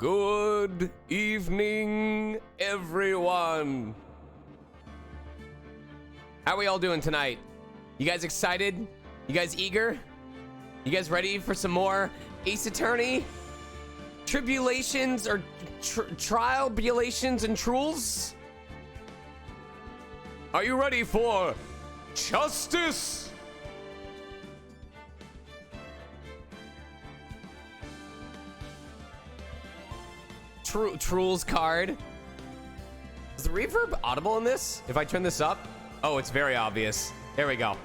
Good evening, everyone. How are we all doing tonight? You guys excited? You guys eager? You guys ready for some more Ace Attorney? Tribulations or Tribulations and Trules? Are you ready for justice? Trules card. Is the reverb audible in this? If I turn this up? Oh, it's very obvious. There we go.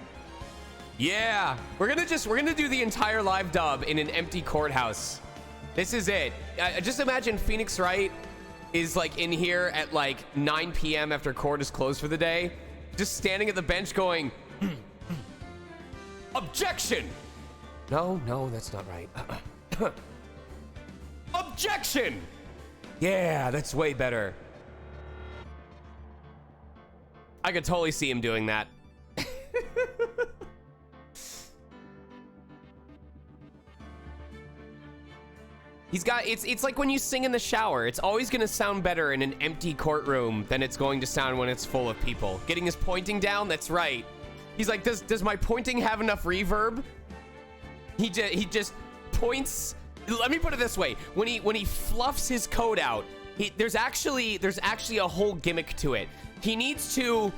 Yeah, we're gonna do the entire live dub in an empty courthouse. This is it. Just imagine Phoenix Wright is like in here at like 9 p.m. after court is closed for the day, just standing at the bench going, objection. No, that's not right. Objection. Yeah, that's way better. I could totally see him doing that. He's got, it's like when you sing in the shower. It's always gonna sound better in an empty courtroom than it's going to sound when it's full of people. Getting his pointing down, that's right. He's like, does my pointing have enough reverb? He just points. Let me put it this way: when he fluffs his code out, there's actually a whole gimmick to it. He needs to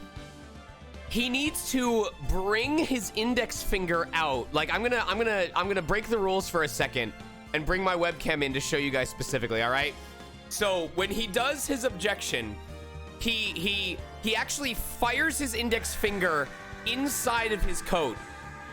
bring his index finger out. Like I'm gonna break the rules for a second and bring my webcam in to show you guys specifically. All right. So when he does his objection, he actually fires his index finger inside of his coat.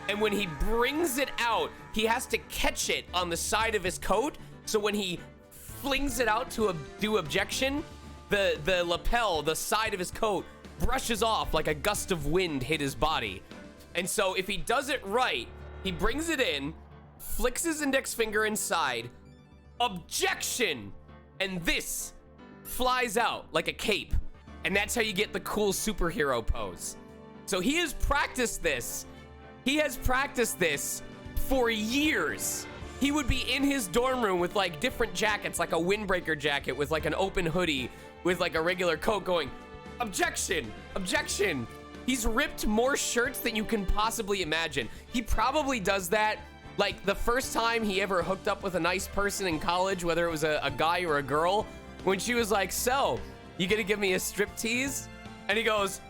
And when he brings it out, he has to catch it on the side of his coat. So when he flings it out to do objection, the lapel, the side of his coat, brushes off like a gust of wind hit his body. And so if he does it right, he brings it in, flicks his index finger inside, objection, and this flies out like a cape. And that's how you get the cool superhero pose. So he has practiced this. He has practiced this for years. He would be in his dorm room with like different jackets, like a windbreaker jacket with like an open hoodie with like a regular coat going, objection, objection. He's ripped more shirts than you can possibly imagine. He probably does that like the first time he ever hooked up with a nice person in college, whether it was a guy or a girl, when she was like, so, you gonna give me a strip tease? And he goes,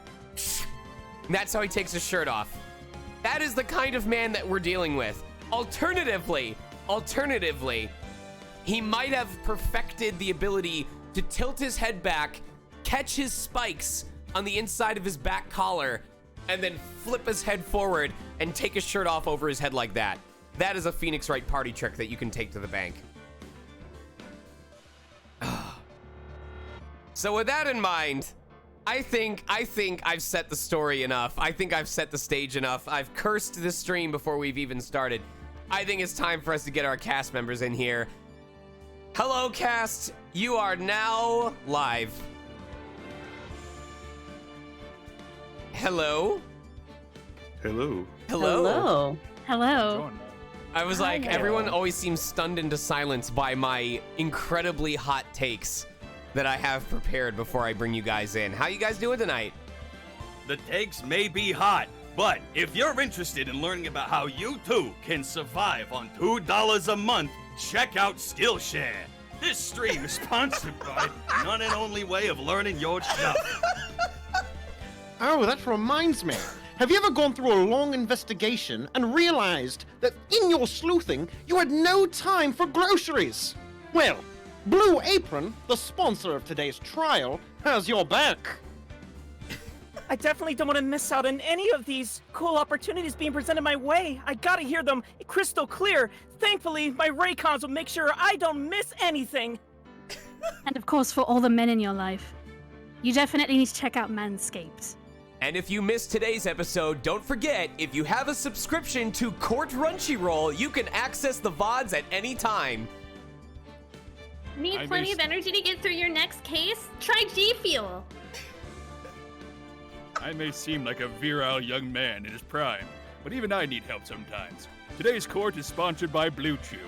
and that's how he takes his shirt off. That is the kind of man that we're dealing with. Alternatively, he might have perfected the ability to tilt his head back, catch his spikes on the inside of his back collar, and then flip his head forward and take his shirt off over his head like that. That is a Phoenix Wright party trick that you can take to the bank. So with that in mind, I think I've set the story enough. I think I've set the stage enough. I've cursed this stream before we've even started. I think it's time for us to get our cast members in here. Hello, cast. You are now live. Hello. Hello. Hello. Hello. I was like, everyone always seems stunned into silence by my incredibly hot takes that I have prepared before I bring you guys in. How you guys doing tonight? The takes may be hot, but if you're interested in learning about how you too can survive on $2 a month, check out Skillshare. This stream is sponsored by none and only way of learning your stuff. Oh, that reminds me. Have you ever gone through a long investigation and realized that in your sleuthing, you had no time for groceries? Well, Blue Apron, the sponsor of today's trial, has your back. I definitely don't want to miss out on any of these cool opportunities being presented my way. I gotta hear them crystal clear. Thankfully, my Raycons will make sure I don't miss anything. And of course, for all the men in your life, you definitely need to check out Manscaped. And if you missed today's episode, don't forget, if you have a subscription to Court Crunchyroll, you can access the VODs at any time. Need plenty of energy to get through your next case? Try G Fuel. I may seem like a virile young man in his prime, but even I need help sometimes. Today's court is sponsored by Blue Chew.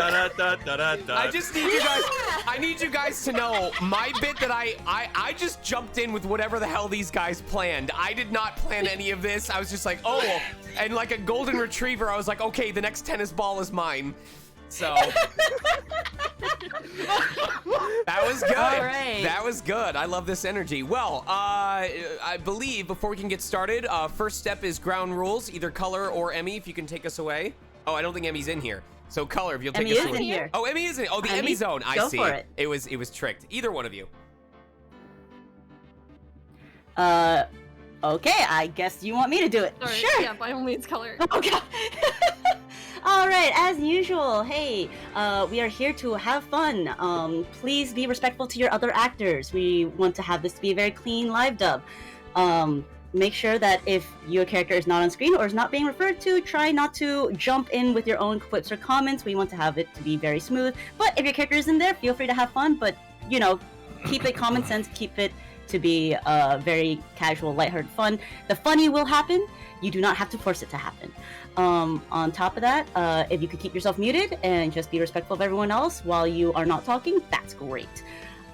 I just need you guys. I need you guys to know my bit that I just jumped in with whatever the hell these guys planned. I did not plan any of this. I was just like, oh, and like a golden retriever, I was like, okay, the next tennis ball is mine. So that was good. All right. That was good. I love this energy. Well, I believe before we can get started, first step is ground rules. Either Color or Emmy, if you can take us away. Oh, I don't think Emmy's in here. So Color, if you'll take Emmy us is away. in here. Oh, Emmy is in. Oh, the Emmy Emmy, zone. I go see. for it. It was tricked. Either one of you. Okay, I guess you want me to do it. Sorry, Sure. yeah, by all means, color. Okay. All right, as usual, hey, we are here to have fun. Please be respectful to your other actors. We want to have this to be a very clean live dub. Make sure that if your character is not on screen or is not being referred to, try not to jump in with your own quips or comments. We want to have it to be very smooth. But if your character is in there, feel free to have fun, but, you know, keep it common sense, keep it to be very casual, lighthearted fun. The funny will happen. You do not have to force it to happen. On top of that, if you could keep yourself muted and just be respectful of everyone else while you are not talking, that's great.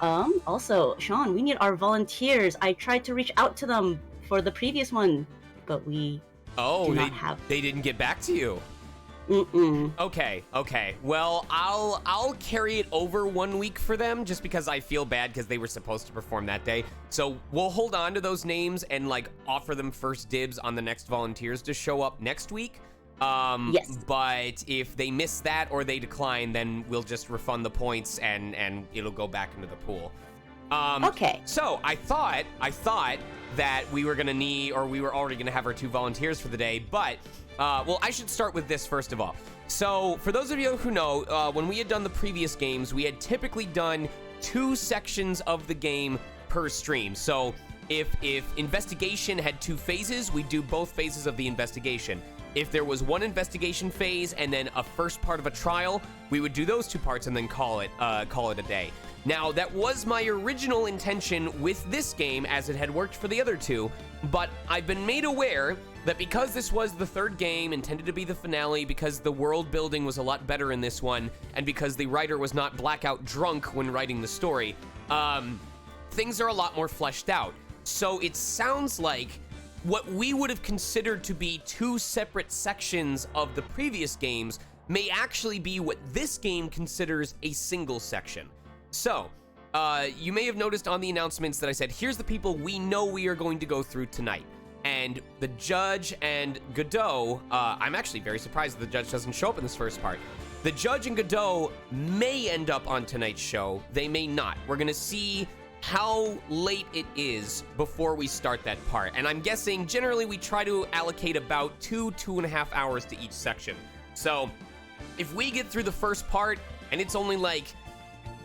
Also, Sean, we need our volunteers. I tried to reach out to them for the previous one, but we do not have. They didn't get back to you. Mm-mm. Okay. Well, I'll carry it over 1 week for them just because I feel bad because they were supposed to perform that day. So we'll hold on to those names and like offer them first dibs on the next volunteers to show up next week. Yes. But if they miss that or they decline, then we'll just refund the points and it'll go back into the pool. Okay. So I thought that we were gonna need, or we were already gonna have our 2 volunteers for the day, but well, I should start with this first of all. So for those of you who know, when we had done the previous games, we had typically done 2 sections of the game per stream. So if investigation had 2 phases, we'd do both phases of the investigation. If there was 1 investigation phase and then a first part of a trial, we would do those 2 parts and then call it a day. Now, that was my original intention with this game as it had worked for the other 2, but I've been made aware that because this was the 3rd game, intended to be the finale, because the world building was a lot better in this one, and because the writer was not blackout drunk when writing the story, things are a lot more fleshed out. So it sounds like what we would have considered to be 2 separate sections of the previous games may actually be what this game considers a single section. So, you may have noticed on the announcements that I said, here's the people we know we are going to go through tonight. And the judge and Godot, I'm actually very surprised that the judge doesn't show up in this first part. The judge and Godot may end up on tonight's show. They may not. We're going to see how late it is before we start that part. And I'm guessing generally we try to allocate about 2.5 hours to each section. So if we get through the first part and it's only like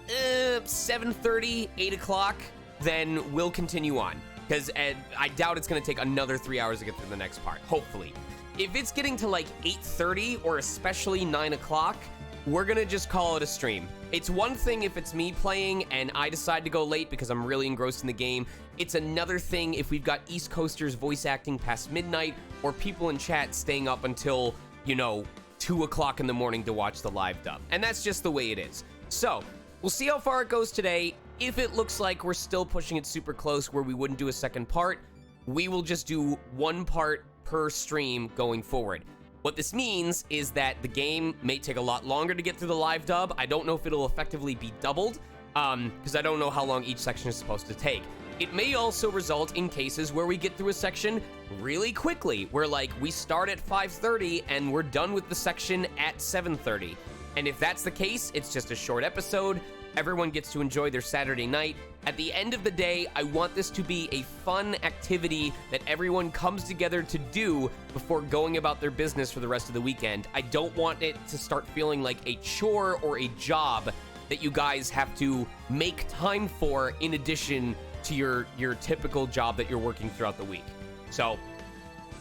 7:30, 8 o'clock, then we'll continue on. Because I doubt it's going to take another 3 hours to get through the next part, hopefully. If it's getting to like 8:30 or especially 9 o'clock, we're going to just call it a stream. It's one thing if it's me playing and I decide to go late because I'm really engrossed in the game. It's another thing if we've got East Coasters voice acting past midnight or people in chat staying up until, 2 o'clock in the morning to watch the live dub. And that's just the way it is. So, we'll see how far it goes today. If it looks like we're still pushing it super close where we wouldn't do a second part, we will just do 1 part per stream going forward. What this means is that the game may take a lot longer to get through the live dub. I don't know if it'll effectively be doubled, because I don't know how long each section is supposed to take. It may also result in cases where we get through a section really quickly, where like we start at 5:30 and we're done with the section at 7:30. And if that's the case, it's just a short episode. Everyone gets to enjoy their Saturday night. At the end of the day, I want this to be a fun activity that everyone comes together to do before going about their business for the rest of the weekend. I don't want it to start feeling like a chore or a job that you guys have to make time for in addition to your typical job that you're working throughout the week. So,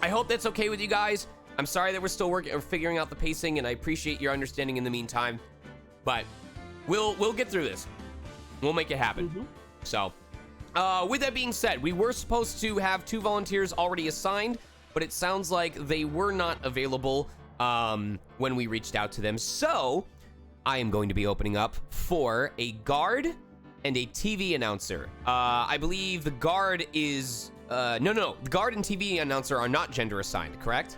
I hope that's okay with you guys. I'm sorry that we're still working or figuring out the pacing, and I appreciate your understanding in the meantime. But we'll get through this. We'll make it happen. Mm-hmm. So, with that being said, we were supposed to have 2 volunteers already assigned, but it sounds like they were not available when we reached out to them. So, I am going to be opening up for a guard and a TV announcer. I believe the guard is... No. The guard and TV announcer are not gender assigned, correct?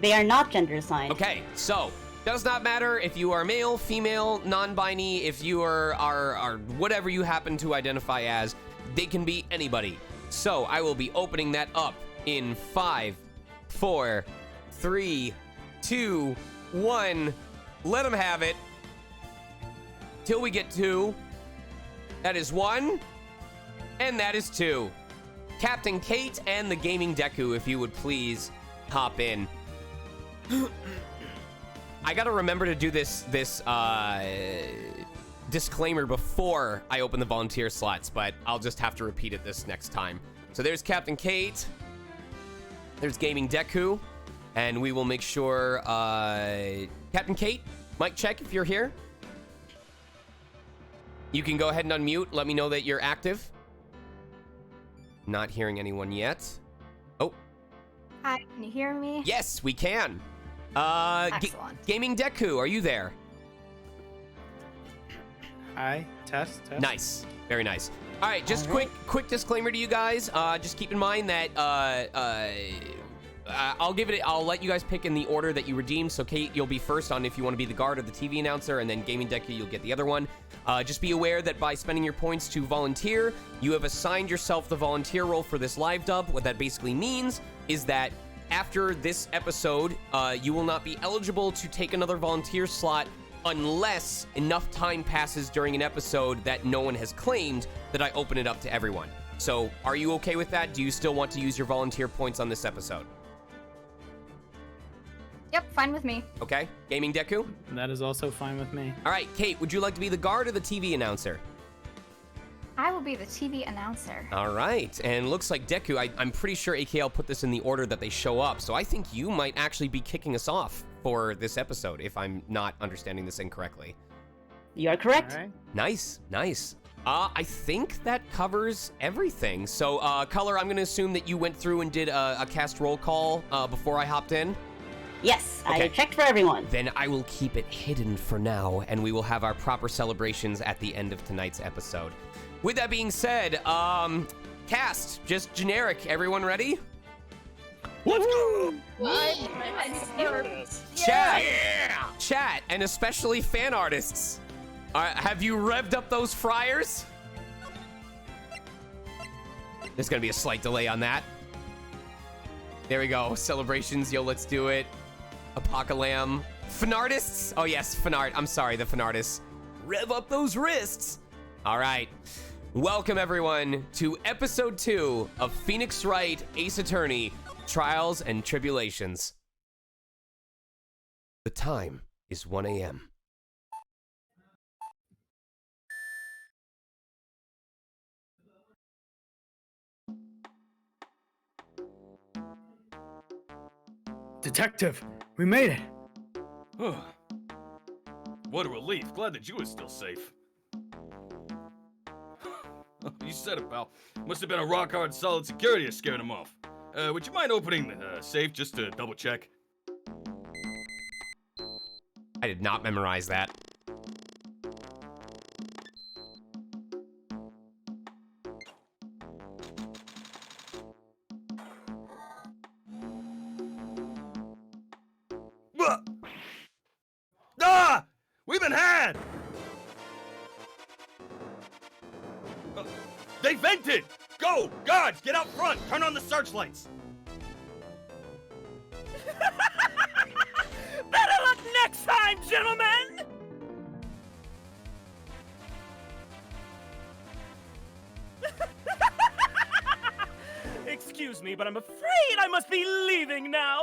They are not gender assigned. Okay, so does not matter if you are male, female, non-binary, if you are whatever you happen to identify as, they can be anybody. So I will be opening that up in 5, 4, 3, 2, 1. Let them have it. Till we get 2. That is 1. And that is 2. Captain Kate and the Gaming Deku, if you would please hop in. I gotta remember to do this disclaimer before I open the volunteer slots, but I'll just have to repeat it this next time. So there's Captain Kate. There's Gaming Deku. And we will make sure... Captain Kate, mic check if you're here. You can go ahead and unmute. Let me know that you're active. Not hearing anyone yet. Oh. Hi, can you hear me? Yes, we can. Excellent. Gaming Deku, are you there? Hi, test. Nice, very nice. All right, just quick disclaimer to you guys. Just keep in mind that I'll let you guys pick in the order that you redeemed. So Kate, you'll be first on if you want to be the guard or the TV announcer, and then Gaming Deku, you'll get the other one. Just be aware that by spending your points to volunteer, you have assigned yourself the volunteer role for this live dub. What that basically means is that after this episode, you will not be eligible to take another volunteer slot unless enough time passes during an episode that no one has claimed that I open it up to everyone. So are you okay with that? Do you still want to use your volunteer points on this episode? Yep, fine with me. Okay, Gaming Deku? That is also fine with me. All right, Kate, would you like to be the guard or the TV announcer? I will be the TV announcer. All right, and looks like Deku, I'm pretty sure AKL put this in the order that they show up, so I think you might actually be kicking us off for this episode, if I'm not understanding this incorrectly. You are correct. All right. Nice. I think that covers everything. So, Color, I'm going to assume that you went through and did a cast roll call before I hopped in? Yes, Okay. I checked for everyone. Then I will keep it hidden for now, and we will have our proper celebrations at the end of tonight's episode. With that being said, cast, just generic. Everyone ready? Let's go! Chat, and especially fan artists. Have you revved up those fryers? There's gonna be a slight delay on that. There we go. Celebrations, yo, let's do it. Apocalypse. Fanartists? Oh yes, fanart. I'm sorry, the fanartists. Rev up those wrists. All right. Welcome everyone to episode 2 of Phoenix Wright Ace Attorney Trials and Tribulations. The time is 1 a.m. Detective, we made it. What a relief. Glad that you were still safe. You said it, pal. Must have been a rock-hard solid security that scared him off. Would you mind opening the safe just to double-check? I did not memorize that. Ah! We've been had! They vented! Go! Guards, get out front! Turn on the searchlights! Better luck next time, gentlemen! Excuse me, but I'm afraid I must be leaving now.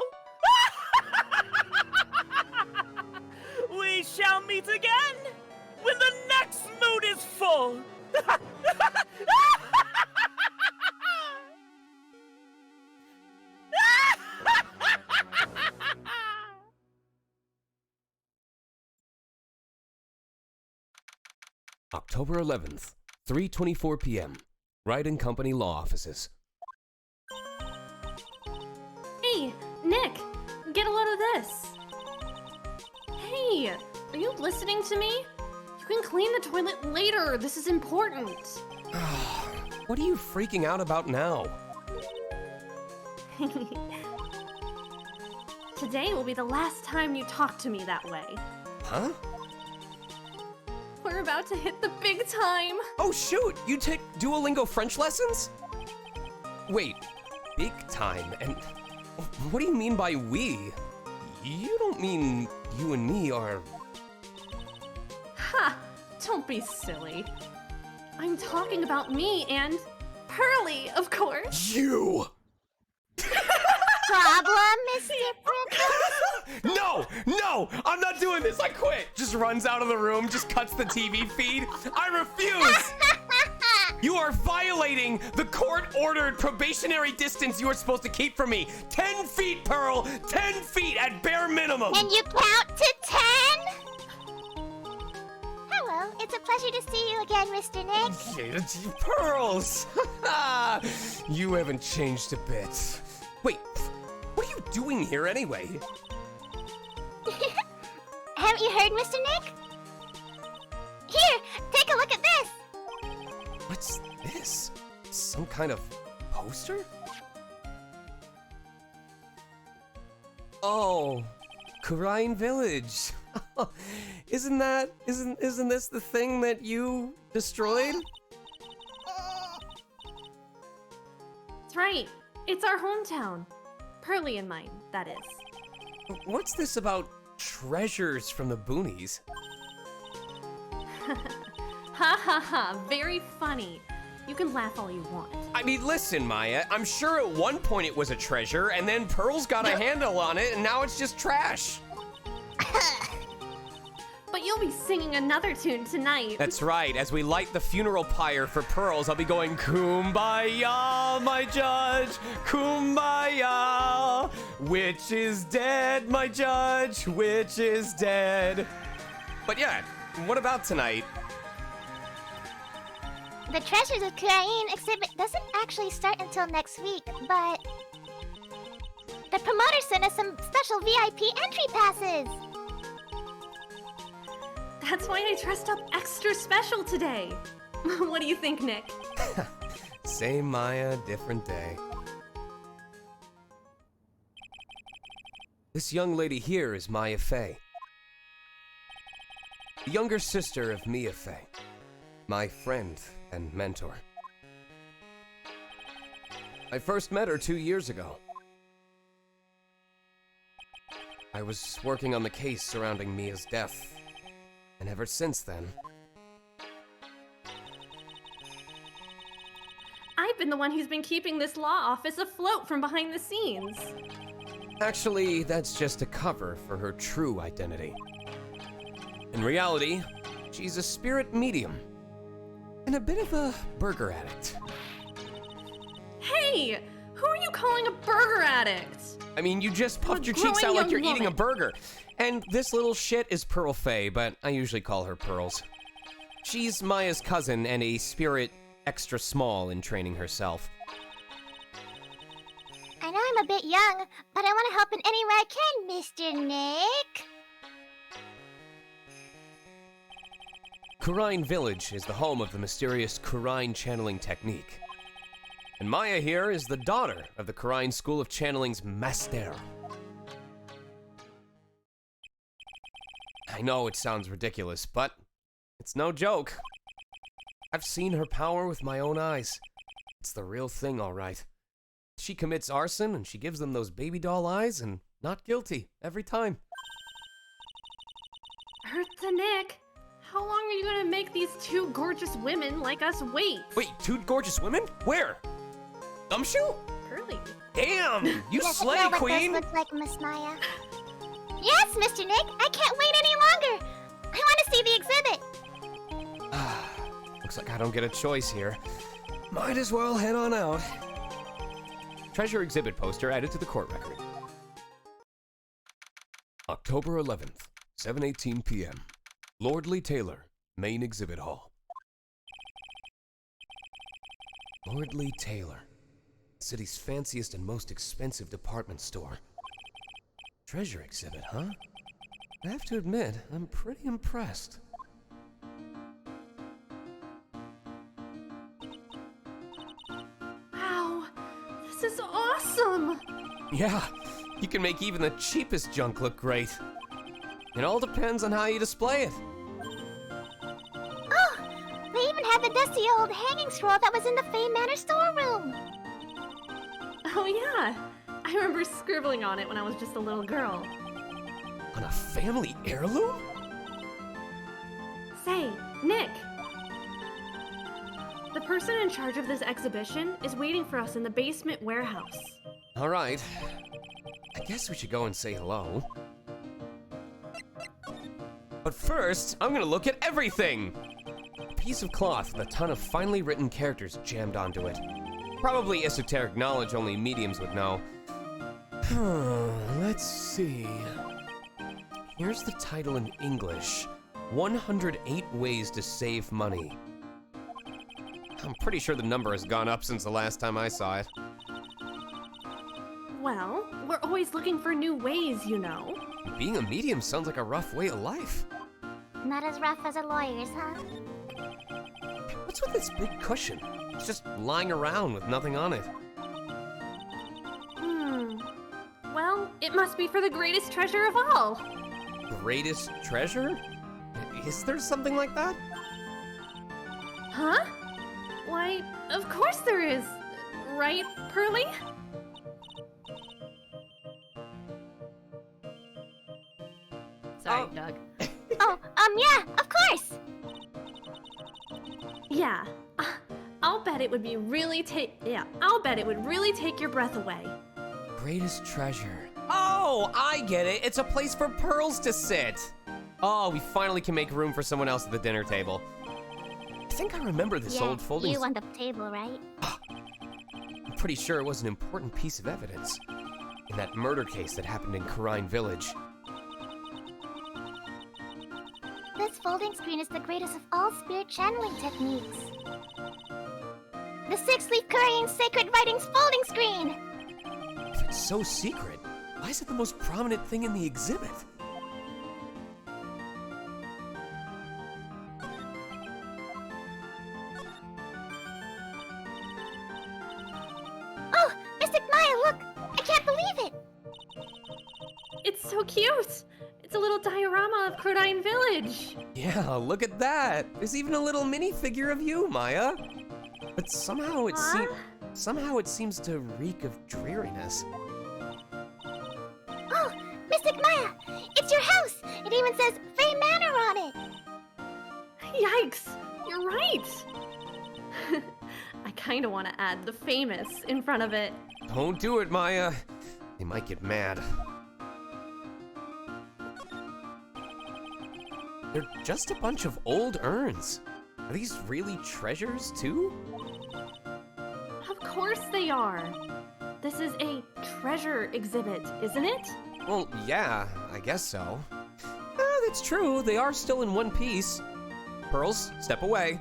We shall meet again when the next mood is full. October 11th, 3:24 p.m. Wright & Company Law Offices. Hey, Nick, get a load of this. Hey, are you listening to me? You can clean the toilet later. This is important. What are you freaking out about now? Today will be the last time you talk to me that way. Huh? We're about to hit the big time. Oh shoot, you take Duolingo French lessons? Wait, big time? And what do you mean by we? You don't mean you and me are... Ha! Don't be silly. I'm talking about me and Pearly, of course. You! Problem, Mr. Prickles? No! I'm not doing this, I quit! Just runs out of the room, just cuts the TV feed. I refuse! You are violating the court-ordered probationary distance you are supposed to keep from me. 10 feet, Pearl! 10 feet at bare minimum! Can you count to 10? Hello, it's a pleasure to see you again, Mr. Nick. Pearls! You haven't changed a bit. Wait, what are you doing here anyway? Haven't you heard, Mr. Nick? Here, take a look at this. What's this? Some kind of poster? Oh, Kurine Village. Isn't this the thing that you destroyed? That's right. It's our hometown. Pearly and mine, that is. What's this about treasures from the boonies? Ha ha ha, very funny. You can laugh all you want. I mean, listen, Maya, I'm sure at one point it was a treasure, and then Pearl's got a handle on it, and now it's just trash. But you'll be singing another tune tonight. That's right, as we light the funeral pyre for Pearls, I'll be going, Kumbaya, my judge, Kumbaya. Which is dead, my judge, which is dead. But yeah, what about tonight? The Treasures of Kurine exhibit doesn't actually start until next week, but the promoter sent us some special VIP entry passes. That's why I dressed up extra special today. What do you think, Nick? Same Maya, different day. This young lady here is Maya Fey, the younger sister of Mia Fey, my friend and mentor. I first met her 2 years ago. I was working on the case surrounding Mia's death, and ever since then... I've been the one who's been keeping this law office afloat from behind the scenes. Actually, that's just a cover for her true identity. In reality, she's a spirit medium, and a bit of a burger addict. Hey! Who are you calling a burger addict? I mean, you just puffed A your cheeks out growing like you're young eating a woman. burger. And this little shit is Pearl Fey, but I usually call her Pearls. She's Maya's cousin and a spirit extra small in training herself. I know I'm a bit young, but I want to help in any way I can, Mr. Nick. Kurine Village is the home of the mysterious Kurine channeling technique. And Maya here is the daughter of the Kurine School of Channeling's Master. I know it sounds ridiculous, but it's no joke. I've seen her power with my own eyes. It's the real thing, all right. She commits arson and she gives them those baby doll eyes and not guilty every time. Hertha Nick, how long are you gonna make these two gorgeous women like us wait? Wait, two gorgeous women? Where? Gumshoe? Pearly. Damn, you Doesn't slay, know what queen! this looks like, Miss Maya. Yes, Mr. Nick, I can't wait any longer. I want to see the exhibit. Looks like I don't get a choice here. Might as well head on out. Treasure exhibit poster added to the court record. October 11th, 7:18 p.m. Lordly Taylor, main exhibit hall. Lordly Taylor, city's fanciest and most expensive department store. Treasure exhibit, huh? I have to admit, I'm pretty impressed. Wow, this is awesome! Yeah, you can make even the cheapest junk look great. It all depends on how you display it. Oh, they even have the dusty old hanging scroll that was in the Fame Manor storeroom. Oh yeah, I remember scribbling on it when I was just a little girl. On a family heirloom? Say, Nick! The person in charge of this exhibition is waiting for us in the basement warehouse. All right. I guess we should go and say hello. But first, I'm gonna look at everything! A piece of cloth with a ton of finely written characters jammed onto it. Probably esoteric knowledge only mediums would know. Let's see. Here's the title in English. 108 Ways to Save Money. I'm pretty sure the number has gone up since the last time I saw it. Well, we're always looking for new ways, you know. Being a medium sounds like a rough way of life. Not as rough as a lawyer's, huh? What's with this big cushion? It's just lying around with nothing on it. Well, it must be for the greatest treasure of all. Greatest treasure? Is there something like that? Huh? Why, of course there is. Right, Pearly? Sorry, Doug. Oh, yeah, of course! Yeah. I'll bet it would be really I'll bet it would really take your breath away. Greatest treasure. Oh, I get it. It's a place for pearls to sit. Oh, we finally can make room for someone else at the dinner table. I think I remember this old folding. You on the table, right? I'm pretty sure it was an important piece of evidence in that murder case that happened in Karine Village. This folding screen is the greatest of all spirit channeling techniques. The six-leaf currying sacred writings folding screen! If it's so secret, why is it the most prominent thing in the exhibit? Oh, Mystic Maya, look! I can't believe it! It's so cute! It's a little diorama of Crotine Village! Yeah, look at that! There's even a little minifigure of you, Maya! But somehow it seems to reek of dreariness. Oh, Mystic Maya! It's your house! It even says Fey Manor on it! Yikes! You're right! I kinda wanna add the famous in front of it. Don't do it, Maya. They might get mad. They're just a bunch of old urns. Are these really treasures, too? Of course they are! This is a treasure exhibit, isn't it? Well, yeah, I guess so. That's true, they are still in one piece. Pearls, step away.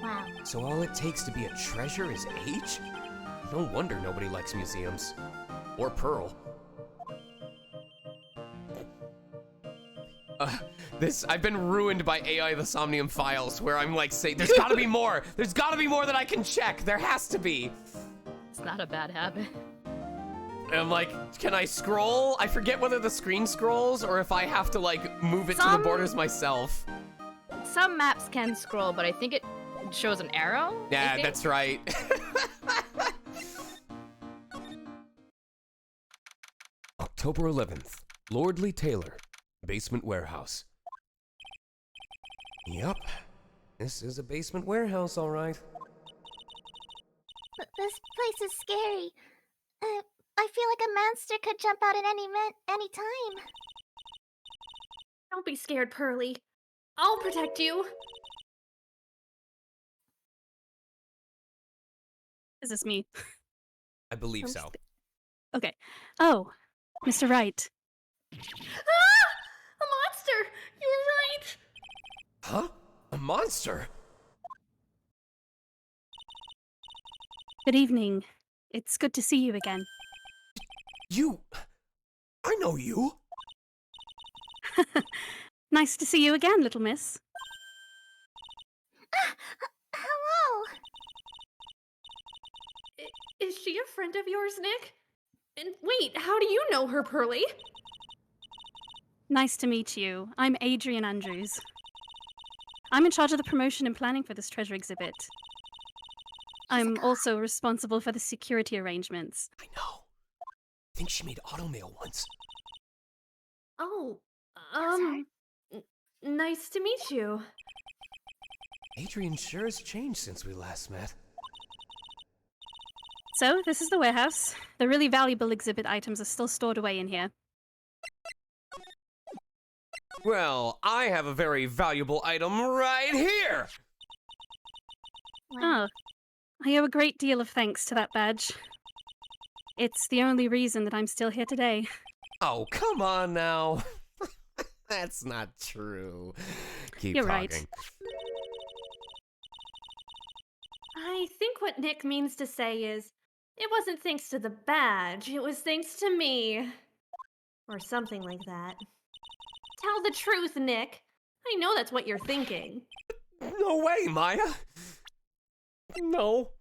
Wow. So all it takes to be a treasure is age? No wonder nobody likes museums. Or Pearl. I've been ruined by AI the Somnium files where I'm like saying, there's gotta be more! There's gotta be more that I can check! There has to be! It's not a bad habit. And I'm like, can I scroll? I forget whether the screen scrolls or if I have to like move it to the borders myself. Some maps can scroll, but I think it shows an arrow. Yeah, that's right. October 11th, Lordly Taylor, basement warehouse. Yup, this is a basement warehouse, all right. This place is scary. I feel like a monster could jump out at any time. Don't be scared, Pearly. I'll protect you. Is this me? I believe so. Okay. Oh, Mr. Wright. Ah! A monster! You were right! Huh? A monster? Good evening. It's good to see you again. You... I know you. Nice to see you again, little miss. Hello. Is she a friend of yours, Nick? And wait, how do you know her, Pearly? Nice to meet you. I'm Adrian Andrews. I'm in charge of the promotion and planning for this treasure exhibit. I'm also responsible for the security arrangements. I know. I think she made automail once. Oh, nice to meet you. Adrian sure has changed since we last met. So, this is the warehouse. The really valuable exhibit items are still stored away in here. Well, I have a very valuable item right here! Oh, I owe a great deal of thanks to that badge. It's the only reason that I'm still here today. Oh, come on now. That's not true. Keep You're talking. right. I think what Nick means to say is, it wasn't thanks to the badge, it was thanks to me. Or something like that. Tell the truth, Nick. I know that's what you're thinking. No way, Maya. No.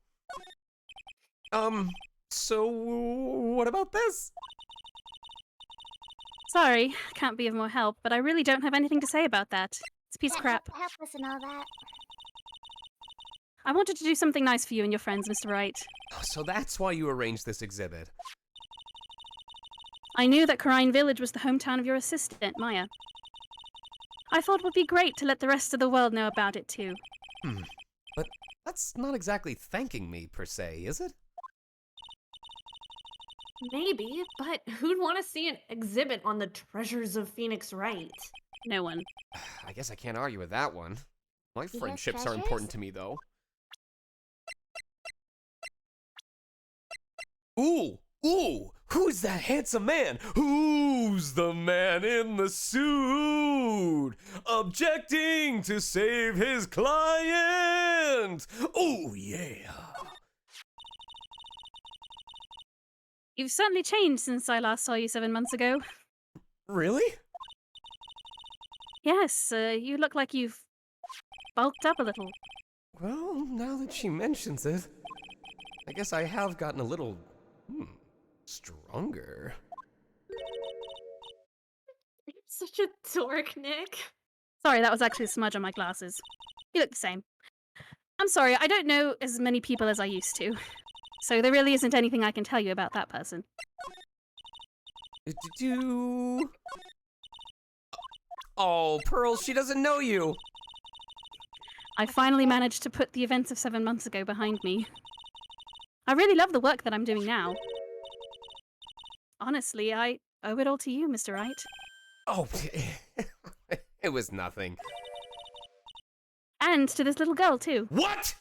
So what about this? Sorry, can't be of more help, but I really don't have anything to say about that. It's a piece of crap. Help us and all that. I wanted to do something nice for you and your friends, Mr. Wright. So that's why you arranged this exhibit. I knew that Karine Village was the hometown of your assistant, Maya. I thought it would be great to let the rest of the world know about it too. But that's not exactly thanking me, per se, is it? Maybe, but who'd want to see an exhibit on the treasures of Phoenix Wright? No one. I guess I can't argue with that one. My have friendships are treasures? important to me, though. Ooh! Ooh! Who's that handsome man? Who's the man in the suit? Objecting to save his client! Oh, yeah! You've certainly changed since I last saw you 7 months ago. Really? Yes, you look like you've bulked up a little. Well, now that she mentions it, I guess I have gotten a little, stronger. You're such a dork, Nick. Sorry, that was actually a smudge on my glasses. You look the same. I'm sorry, I don't know as many people as I used to. So there really isn't anything I can tell you about that person. Oh, Pearl, she doesn't know you. I finally managed to put the events of 7 months ago behind me. I really love the work that I'm doing now. Honestly, I owe it all to you, Mr. Wright. Oh, it was nothing. And to this little girl, too. What?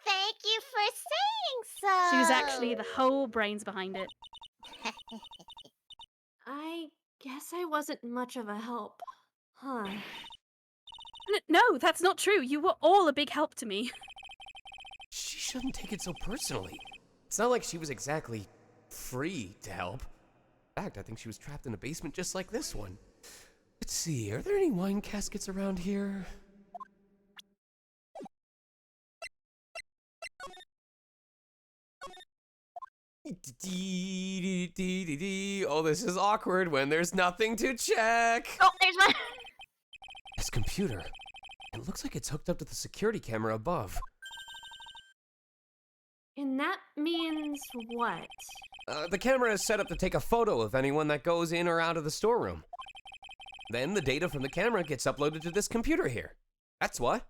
Thank you for saying so. She was actually the whole brains behind it. I guess I wasn't much of a help, huh? No, that's not true. You were all a big help to me. She shouldn't take it so personally. It's not like she was exactly free to help. In fact, I think she was trapped in a basement just like this one. Let's see, are there any wine caskets around here? Oh, this is awkward when there's nothing to check. Oh, there's one. This computer. It looks like it's hooked up to the security camera above. And that means what? The camera is set up to take a photo of anyone that goes in or out of the storeroom. Then the data from the camera gets uploaded to this computer here. That's what.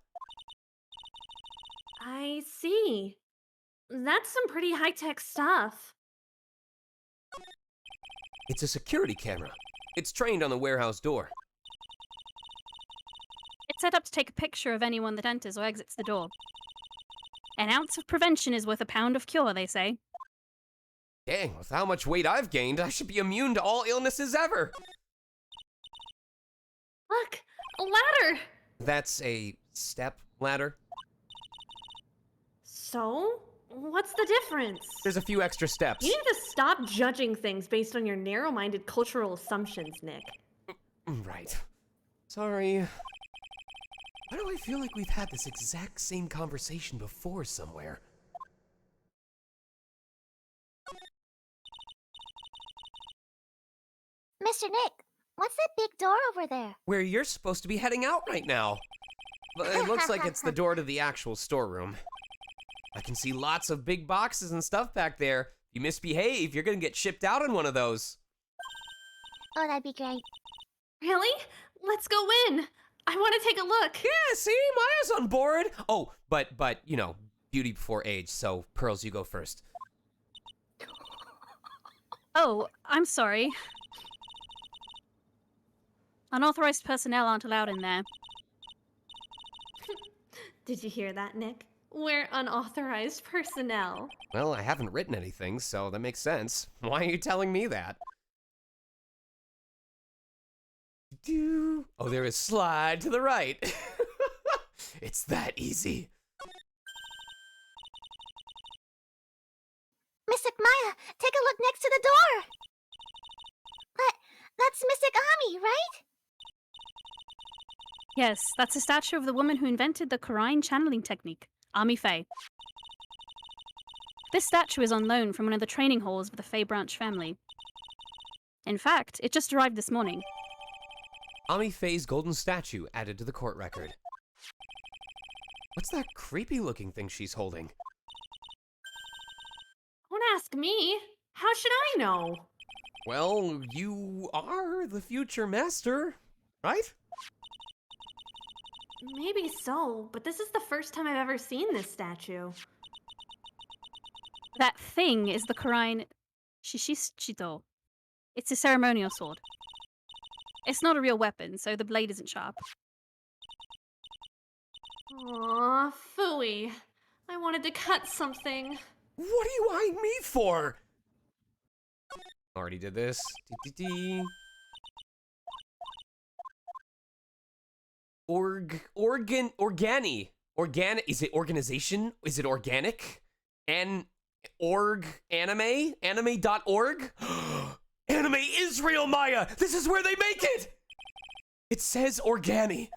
I see. That's some pretty high-tech stuff. It's a security camera. It's trained on the warehouse door. It's set up to take a picture of anyone that enters or exits the door. An ounce of prevention is worth a pound of cure, they say. Dang, with how much weight I've gained, I should be immune to all illnesses ever. Look, a ladder! That's a step ladder. So? What's the difference? There's a few extra steps. You need to stop judging things based on your narrow-minded cultural assumptions, Nick. Right. Sorry. Why do I feel like we've had this exact same conversation before somewhere? Mr. Nick, what's that big door over there? Where you're supposed to be heading out right now. But it looks like it's the door to the actual storeroom. I can see lots of big boxes and stuff back there. If you misbehave, you're gonna get shipped out in one of those. Oh, that'd be great. Really? Let's go in. I want to take a look. Yeah, see, Maya's on board. Oh, but you know, beauty before age. So, Pearls, you go first. Oh, I'm sorry. Unauthorized personnel aren't allowed in there. Did you hear that, Nick? We're unauthorized personnel. Well, I haven't written anything, so that makes sense. Why are you telling me that? Oh, there is slide to the right. It's that easy. Mystic Maya, take a look next to the door. That's Mystic Ami, right? Yes, that's a statue of the woman who invented the Korine channeling technique, Ami Faye. This statue is on loan from one of the training halls of the Faye branch family. In fact, it just arrived this morning. Ami Faye's golden statue added to the court record. What's that creepy-looking thing she's holding? Don't ask me. How should I know? Well, you are the future master, right? Maybe so, but this is the first time I've ever seen this statue. That thing is the Korine Shishichito. It's a ceremonial sword. It's not a real weapon, so the blade isn't sharp. Aw, phooey. I wanted to cut something. What are you eyeing me for? Already did this. Organic. Is it organization? Is it organic? Anime? Anime.org? Anime Israel, Maya! This is where they make it! It says organi.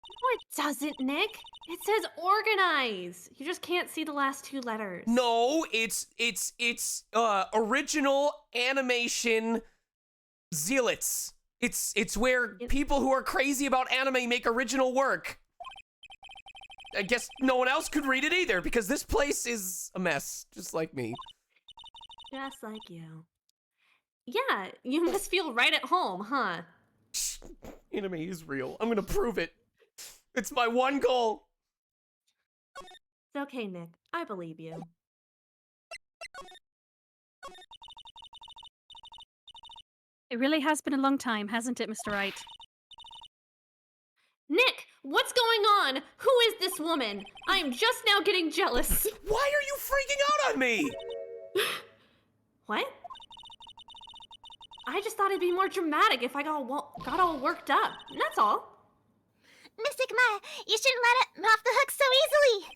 No, it doesn't, Nick. It says organize. You just can't see the last two letters. No, it's original animation zealots. It's where people who are crazy about anime make original work. I guess no one else could read it either because this place is a mess, just like me. Just like you. Yeah, you must feel right at home, huh? Anime is real. I'm gonna prove it. It's my one goal. It's okay, Nick. I believe you. It really has been a long time, hasn't it, Mr. Wright? Nick, what's going on? Who is this woman? I'm just now getting jealous. Why are you freaking out on me? What? I just thought it'd be more dramatic if I got all worked up. That's all. Mystic Maya, you shouldn't let it off the hook so easily.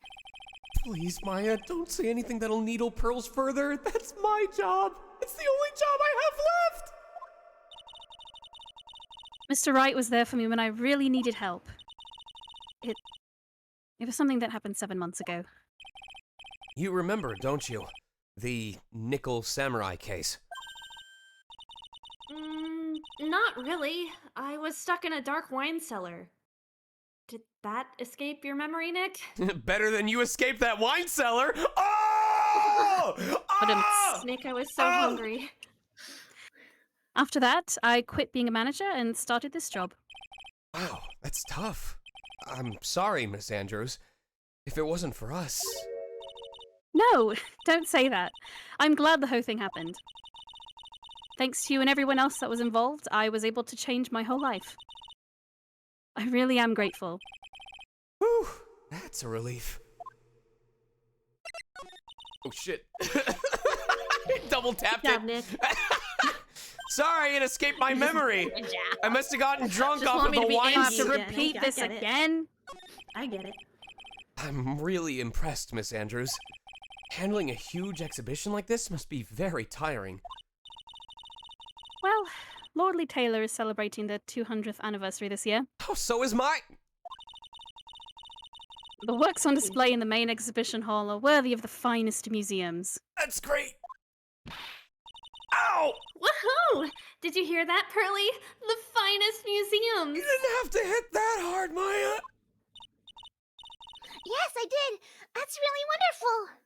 Please, Maya, don't say anything that'll needle Pearls further. That's my job. It's the only job I have left. Mr. Wright was there for me when I really needed help. It was something that happened 7 months ago. You remember, don't you? The Nickel Samurai case. Not really. I was stuck in a dark wine cellar. Did that escape your memory, Nick? Better than you escaped that wine cellar. Oh! Nick, I was so hungry. After that, I quit being a manager and started this job. Wow, that's tough. I'm sorry, Miss Andrews. If it wasn't for us... No, don't say that. I'm glad the whole thing happened. Thanks to you and everyone else that was involved, I was able to change my whole life. I really am grateful. Whew, that's a relief. Oh shit. Double tapped Good job, it. Nick. Sorry, it escaped my memory. I must have gotten drunk Just off want of me the to be wine. I have to angry again. repeat this I get it. again? I get it. I'm really impressed, Miss Andrews. Handling a huge exhibition like this must be very tiring. Well, Lordly Taylor is celebrating their 200th anniversary this year. Oh, so is mine! The works on display in the main exhibition hall are worthy of the finest museums. That's great! Ow! Woohoo! Did you hear that, Pearly? The finest museums! You didn't have to hit that hard, Maya! Yes, I did. That's really wonderful.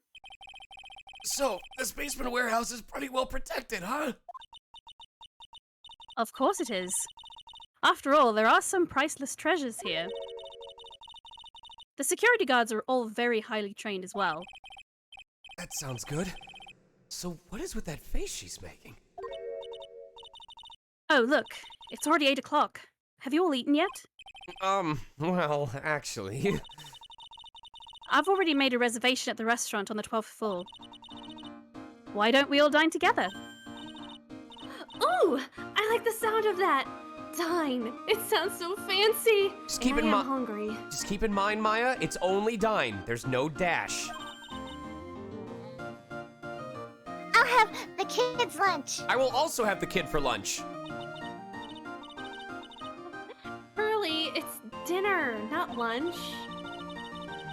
So, this basement warehouse is pretty well protected, huh? Of course it is. After all, there are some priceless treasures here. The security guards are all very highly trained as well. That sounds good. So, what is with that face she's making? Oh, look. It's already 8 o'clock. Have you all eaten yet? Well, actually... I've already made a reservation at the restaurant on the 12th floor. Why don't we all dine together? Ooh! I like the sound of that! Dine! It sounds so fancy! Just keep and in I am mind. hungry. Just keep in mind, Maya, it's only dine. There's no dash. I'll have the kids' lunch. I will also have the kid for lunch. Pearly, it's dinner, not lunch.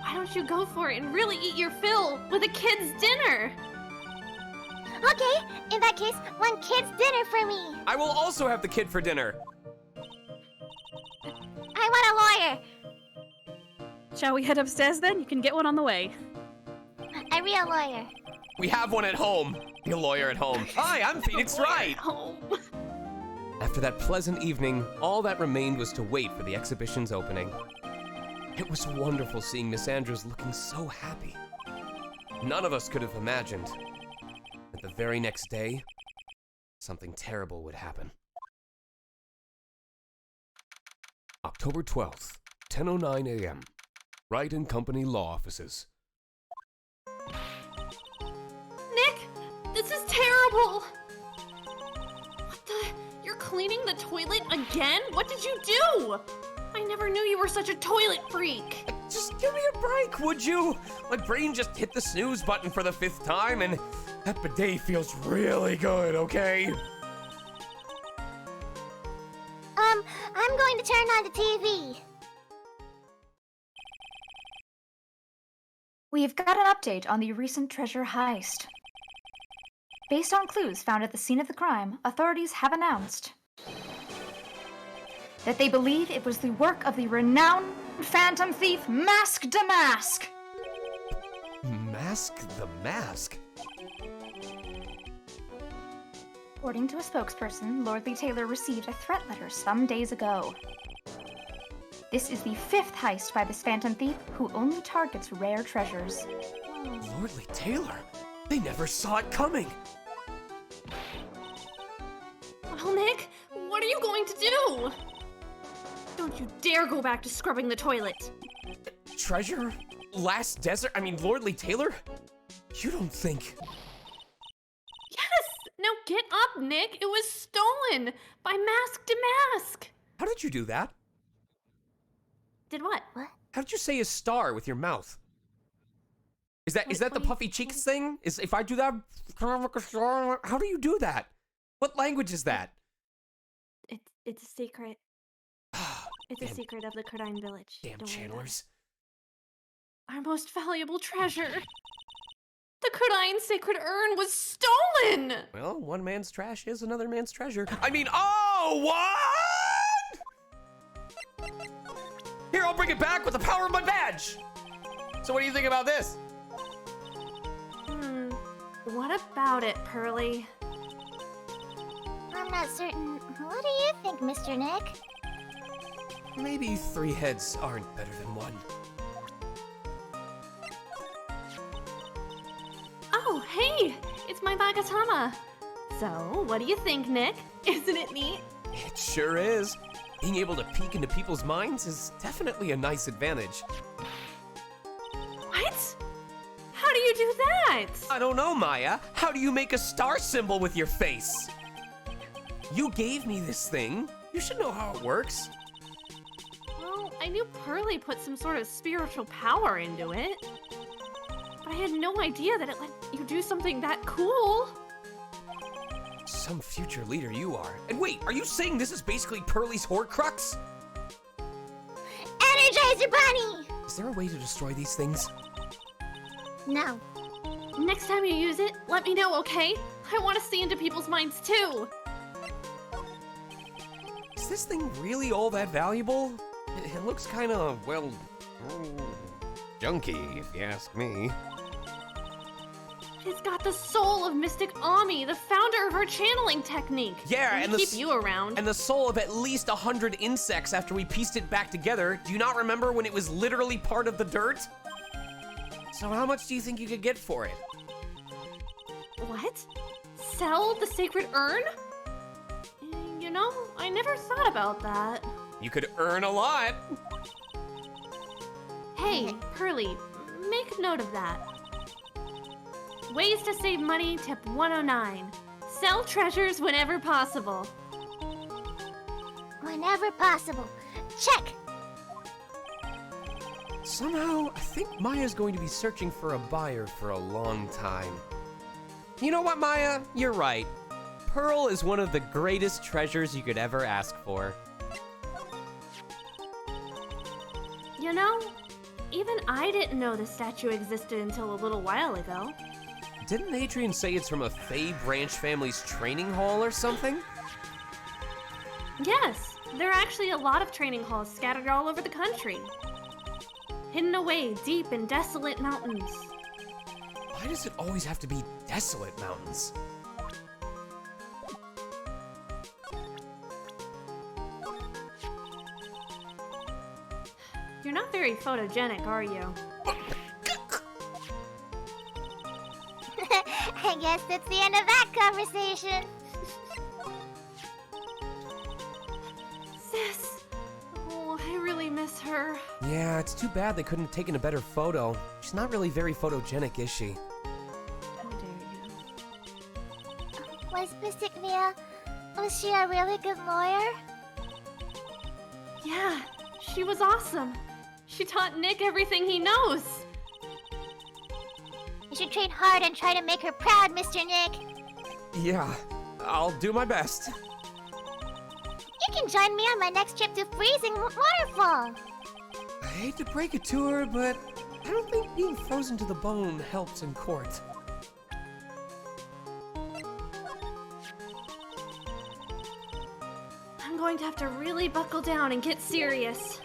Why don't you go for it and really eat your fill with a kid's dinner? Okay, in that case, one kid's dinner for me. I will also have the kid for dinner. I want a lawyer. Shall we head upstairs then? You can get one on the way. A real lawyer. We have one at home. The lawyer at home. Hi, I'm Phoenix Wright. Home. After that pleasant evening, all that remained was to wait for the exhibition's opening. It was wonderful seeing Miss Andrews looking so happy. None of us could have imagined that the very next day, something terrible would happen. October 12th, 10:09 a.m. Wright & Company Law Offices. Nick, this is terrible! What the? You're cleaning the toilet again? What did you do? I never knew you were such a toilet freak. Just give me a break, would you? My brain just hit the snooze button for the 5th time, and that bidet feels really good, okay? I'm going to turn on the TV. We've got an update on the recent treasure heist. Based on clues found at the scene of the crime, authorities have announced that they believe it was the work of the renowned phantom thief Mask Damask. Mask the Mask? According to a spokesperson, Lordly Taylor received a threat letter some days ago. This is the 5th heist by this phantom thief who only targets rare treasures. Lordly Taylor? They never saw it coming. Well, Nick, what are you going to do? Don't you dare go back to scrubbing the toilet. Treasure? Last desert? I mean, Lordly Taylor? You don't think... Yes! Now get up, Nick. It was stolen by Mask Damask. How did you do that? Did what? How did you say a star with your mouth? Is that the puffy cheeks thing? Is if I do that, how do you do that? What language is that? It's a secret. It's a secret of the Cardine Village. Damn Don't worry about channelers. it. Our most valuable treasure. The Cardine sacred urn was stolen! Well, one man's trash is another man's treasure. I mean, oh, what? Here, I'll bring it back with the power of my badge. So what do you think about this? What about it, Pearly? I'm not certain. What do you think, Mr. Nick? Maybe 3 heads aren't better than one. Oh, hey! It's my Bagatama. So, what do you think, Nick? Isn't it neat? It sure is. Being able to peek into people's minds is definitely a nice advantage. What? How do you do that? I don't know, Maya. How do you make a star symbol with your face? You gave me this thing. You should know how it works. Well, I knew Pearly put some sort of spiritual power into it. But I had no idea that it let you do something that cool. Some future leader you are. And wait, are you saying this is basically Pearly's Horcrux? Energizer Bunny! Is there a way to destroy these things? No. Next time you use it, let me know, okay? I want to see into people's minds too. Is this thing really all that valuable? It looks kind of, well, junky, if you ask me. It's got the soul of Mystic Ami, the founder of our channeling technique. Yeah, and keep you around. And the soul of at least 100 insects after we pieced it back together. Do you not remember when it was literally part of the dirt? So how much do you think you could get for it? What? Sell the sacred urn? You know, I never thought about that. You could earn a lot. Hey, Pearly, make note of that. Ways to save money, tip 109. Sell treasures whenever possible. Whenever possible. Check! Somehow, I think Maya's going to be searching for a buyer for a long time. You know what, Maya? You're right. Pearl is one of the greatest treasures you could ever ask for. You know, even I didn't know the statue existed until a little while ago. Didn't Adrian say it's from a Fey branch family's training hall or something? Yes, there are actually a lot of training halls scattered all over the country. Hidden away deep in desolate mountains. Why does it always have to be desolate mountains? You're not very photogenic, are you? I guess that's the end of that conversation. Sis! Oh, I really miss her. Yeah, it's too bad they couldn't have taken a better photo. She's not really very photogenic, is she? How dare you? Was Mystic Mia... was she a really good lawyer? Yeah, she was awesome. She taught Nick everything he knows. You should train hard and try to make her proud, Mr. Nick. Yeah, I'll do my best. You can join me on my next trip to Freezing Waterfall. I hate to break it to her, but I don't think being frozen to the bone helps in court. I'm going to have to really buckle down and get serious.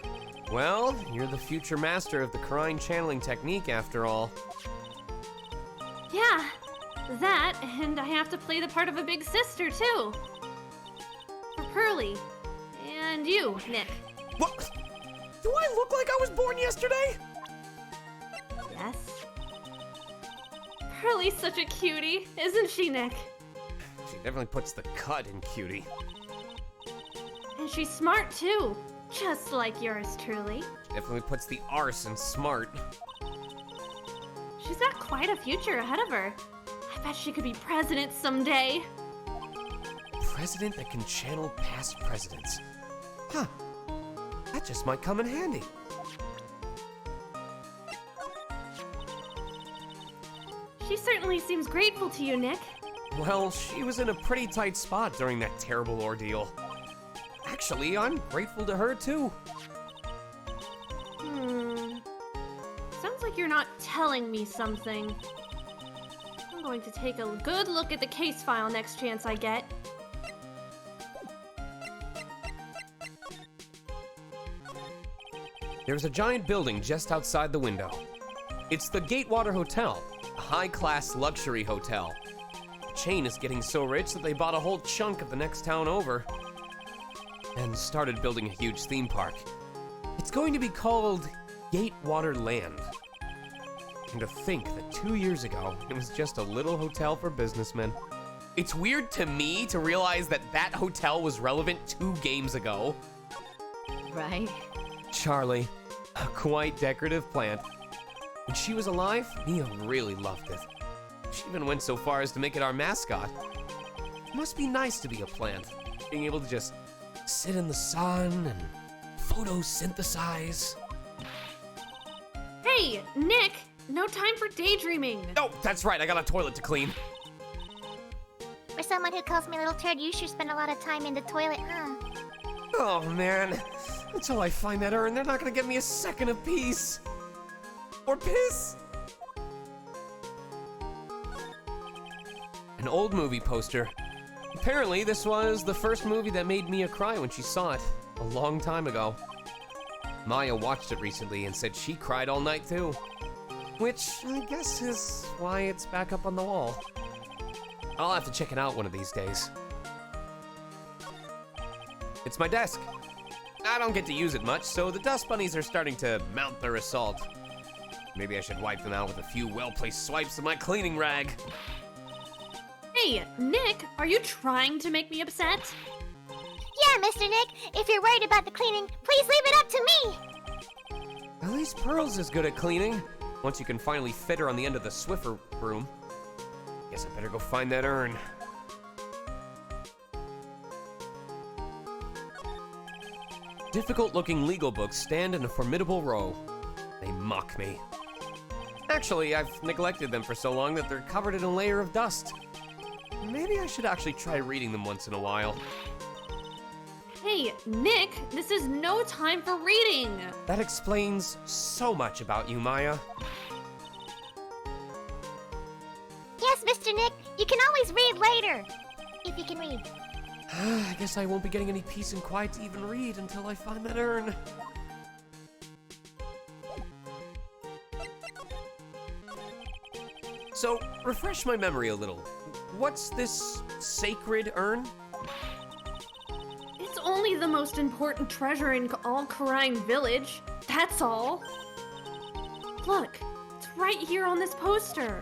Well, you're the future master of the Crine channeling technique after all. Yeah, that, and I have to play the part of a big sister, too. For Pearly. And you, Nick. What? Do I look like I was born yesterday? Yes. Pearly's such a cutie, isn't she, Nick? She definitely puts the cut in cutie. And she's smart, too. Just like yours truly. She definitely puts the arse in smart. She's got quite a future ahead of her. I bet she could be president someday. President that can channel past presidents. Huh. That just might come in handy. She certainly seems grateful to you, Nick. Well, she was in a pretty tight spot during that terrible ordeal. Actually, I'm grateful to her too. Sounds like you're not telling me something. I'm going to take a good look at the case file next chance I get. There's a giant building just outside the window. It's the Gatewater Hotel, a high-class luxury hotel. The chain is getting so rich that they bought a whole chunk of the next town over and started building a huge theme park. It's going to be called Gatewater Land. And to think that 2 years ago, it was just a little hotel for businessmen. It's weird to me to realize that that hotel was relevant 2 games ago. Right? Charlie, a quite decorative plant. When she was alive, Mia really loved it. She even went so far as to make it our mascot. It must be nice to be a plant, being able to just sit in the sun and photosynthesize. Hey, Nick, no time for daydreaming. Oh, that's right, I got a toilet to clean. For someone who calls me little turd, you sure spend a lot of time in the toilet, huh? Oh man, until I find that urn, they're not gonna give me a second of peace. Or piss. An old movie poster. Apparently, this was the first movie that made Mia cry when she saw it, a long time ago. Maya watched it recently and said she cried all night too. Which, I guess, is why it's back up on the wall. I'll have to check it out one of these days. It's my desk. I don't get to use it much, so the dust bunnies are starting to mount their assault. Maybe I should wipe them out with a few well-placed swipes of my cleaning rag. Hey, Nick, are you trying to make me upset? Yeah, Mr. Nick, if you're worried about the cleaning, please leave it up to me! At least Pearl's is good at cleaning. Once you can finally fit her on the end of the Swiffer broom. Guess I better go find that urn. Difficult-looking legal books stand in a formidable row. They mock me. Actually, I've neglected them for so long that they're covered in a layer of dust. Maybe I should actually try reading them once in a while. Hey, Nick, this is no time for reading. That explains so much about you, Maya. Yes, Mr. Nick, you can always read later. If you can read. I guess I won't be getting any peace and quiet to even read until I find that urn. So, refresh my memory a little. What's this sacred urn? It's only the most important treasure in all Karine Village. That's all. Look, it's right here on this poster.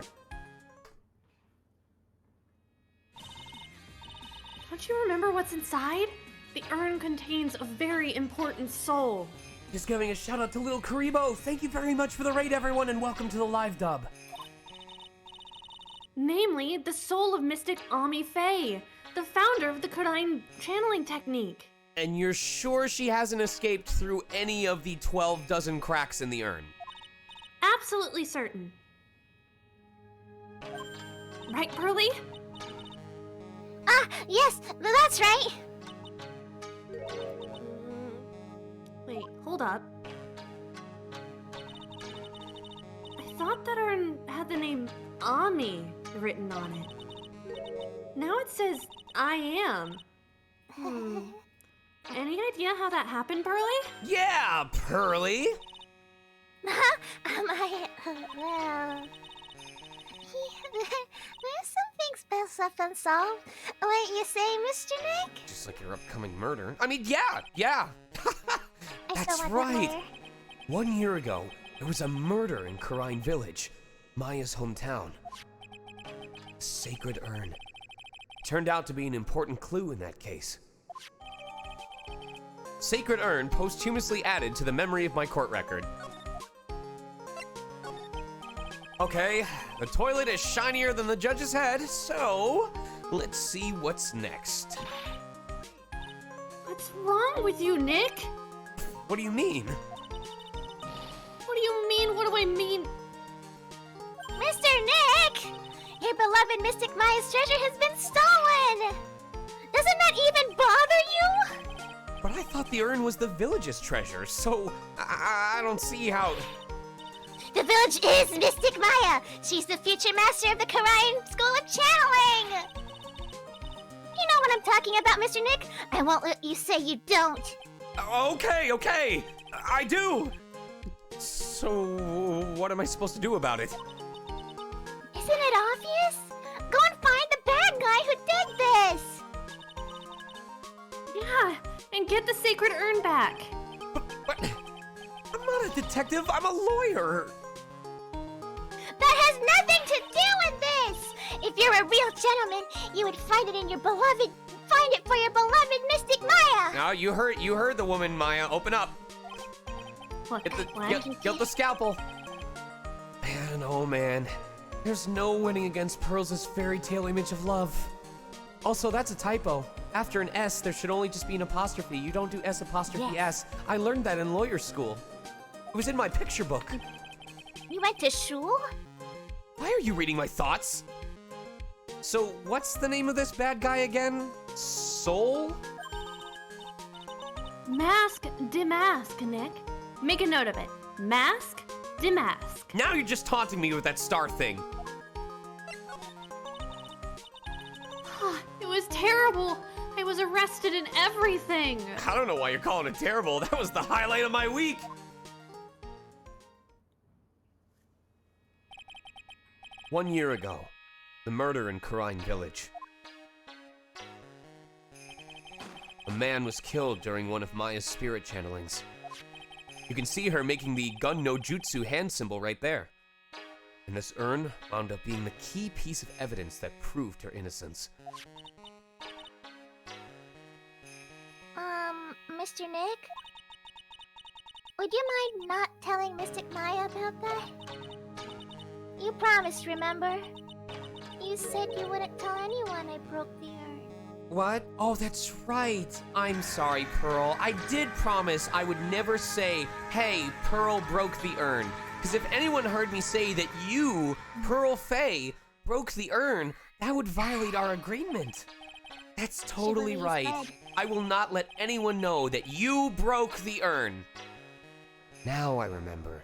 Don't you remember what's inside? The urn contains a very important soul. Just giving a shout out to Little Karibo. Thank you very much for the raid, everyone, and welcome to the live dub. Namely, the soul of Mystic Ami Faye, the founder of the Karine channeling technique. And you're sure she hasn't escaped through any of the 12 dozen cracks in the urn? Absolutely certain. Right, Pearly? Yes, that's right. Wait, hold up. I thought that urn had the name Ami written on it. Now it says I am. Any idea how that happened, Pearly? Yeah, Pearly! Well... There's some things best left unsolved. What you say, Mr. Nick? Just like your upcoming murder. I mean, yeah! That's like right! that 1 year ago, there was a murder in Karine Village, Maya's hometown. A sacred urn. Turned out to be an important clue in that case. Sacred urn posthumously added to the memory of my court record. Okay, the toilet is shinier than the judge's head, so let's see what's next. What's wrong with you, Nick? What do you mean? What do you mean? What do I mean? Mr. Nick! Your beloved Mystic Maya's treasure has been stolen! Doesn't that even bother you? But I thought the urn was the village's treasure, so I don't see how... The village is Mystic Maya! She's the future master of the Karine School of Channeling! You know what I'm talking about, Mr. Nick? I won't let you say you don't. Okay, I do! So, what am I supposed to do about it? Isn't it obvious? Go and find the bad guy who did this! Yeah, and get the sacred urn back. But I'm not a detective, I'm a lawyer! That has nothing to do with this! If you're a real gentleman, you would find it for your beloved Mystic Maya! Now, you heard the woman, Maya. Open up. Look, Get the scalpel. Man, oh man. There's no winning against Pearl's fairy tale image of love. Also, that's a typo. after an S, there should only just be an apostrophe. You don't do S apostrophe S. I learned that in lawyer school. It was in my picture book. You went to shul? Why are you reading my thoughts? So, what's the name of this bad guy again? Soul? Mask de mask, Nick. Make a note of it. Mask de mask. Now you're just taunting me with that star thing. It was terrible. I was arrested and everything. I don't know why you're calling it terrible. That was the highlight of my week. One year ago, the murder in Karine Village. A man was killed during one of Maya's spirit channelings. You can see her making the gun no jutsu hand symbol right there. And this urn wound up being the key piece of evidence that proved her innocence. Mr. Nick? Would you mind not telling Mystic Maya about that? You promised, remember? You said you wouldn't tell anyone I broke the urn. What? Oh, that's right. I'm sorry, Pearl. I did promise I would never say, hey, Pearl broke the urn. Because if anyone heard me say that you, Pearl Faye, broke the urn, that would violate our agreement. That's totally right. I will not let anyone know that you broke the urn. Now I remember.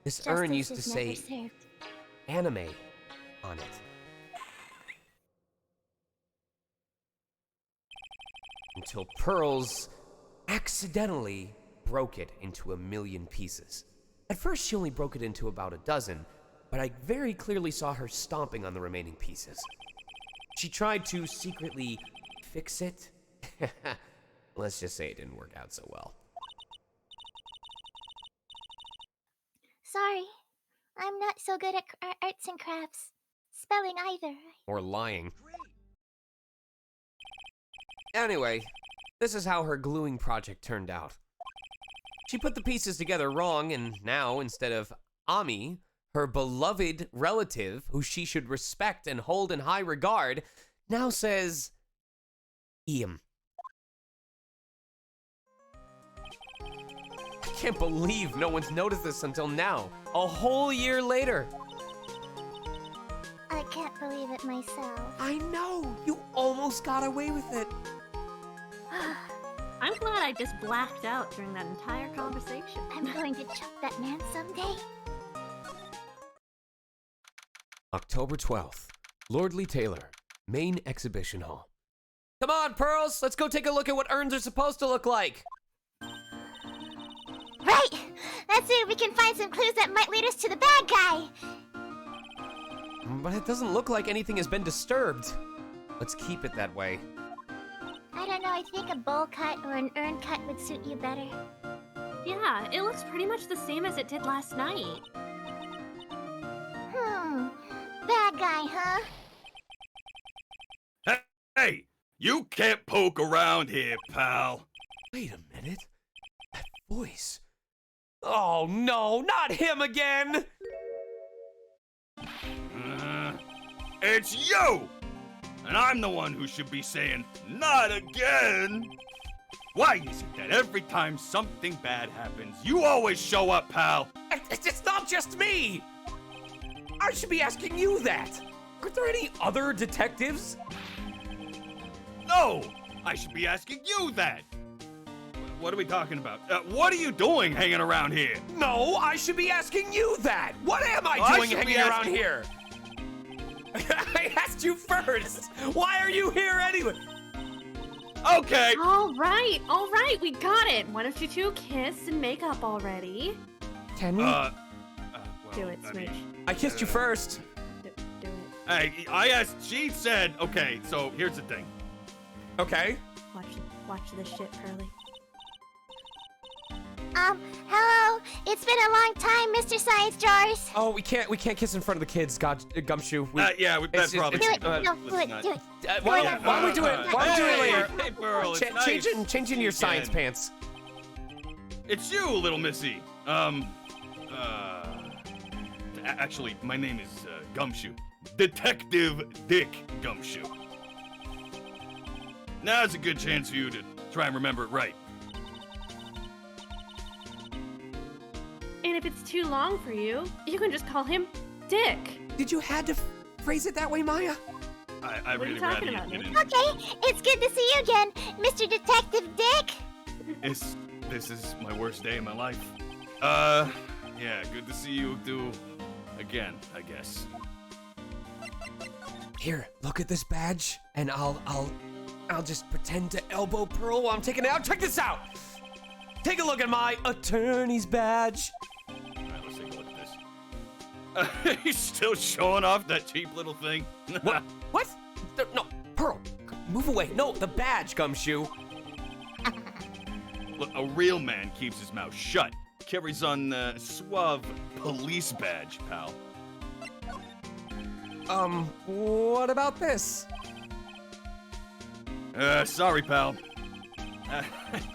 This urn used to say anime on it. Until Pearls accidentally broke it into 1,000,000 pieces. At first, she only broke it into about a dozen, but I very clearly saw her stomping on the remaining pieces. She tried to secretly fix it. Let's just say it didn't work out so well. Sorry, I'm not so good at arts and crafts. Spelling either. Or lying. Anyway, this is how her gluing project turned out. She put the pieces together wrong, and now, instead of Ami, her beloved relative, who she should respect and hold in high regard, now says Iam. I can't believe no one's noticed this until now, a whole year later. I can't believe it myself. I know, you almost got away with it. I'm glad I just blacked out during that entire conversation. I'm going to choke that man someday. October 12th, Lordly Taylor, Main Exhibition Hall. Come on, Pearls, let's go take a look at what urns are supposed to look like. Right! Let's see if we can find some clues that might lead us to the bad guy. But it doesn't look like anything has been disturbed. Let's keep it that way. I don't know, I think a bowl cut or an urn cut would suit you better. Yeah, it looks pretty much the same as it did last night. Bad guy, huh? Hey, you can't poke around here, pal. Wait a minute. That voice. Oh no, not him again! It's you! And I'm the one who should be saying, not again! Why is it that every time something bad happens, you always show up, pal? It's not just me! I should be asking you that! Aren't there any other detectives? No! I should be asking you that! What are we talking about? What are you doing hanging around here? No, I should be asking you that! What am I doing hanging around here? I asked you first! Why are you here anyway? Okay! All right, we got it. Why don't you two kiss and make up already? Can we? Well, Do it, Smooch. I kissed you first. Do it. Hey, I asked, she said, okay, so here's the thing. Okay. Watch this shit, Pearly. Hello? It's been a long time, Mr. Science Jars. Oh, we can't kiss in front of the kids, Gumshoe. Yeah, that's probably... Do it, do it. Why don't we do it? Why don't we do it later? Hey, Pearl, it's nice. Change into your science pants. It's you, little missy. Actually, my name is Gumshoe. Detective Dick Gumshoe. Now's a good chance for you to try and remember it right. And if it's too long for you, you can just call him Dick. Did you had to phrase it that way, Maya? I What are you really talking rather about, you Nick? didn't. Okay, it's good to see you again, Mr. Detective Dick. This is my worst day of my life. Yeah, good to see you too. Again, I guess. Here, look at this badge, and I'll just pretend to elbow Pearl while I'm taking it out. Check this out! Take a look at my attorney's badge. Alright, let's take a look at this. He's still showing off that cheap little thing. What? What? No, Pearl, move away. No, the badge, Gumshoe. Look, a real man keeps his mouth shut. Carries on the suave police badge, pal. What about this? Sorry, pal. I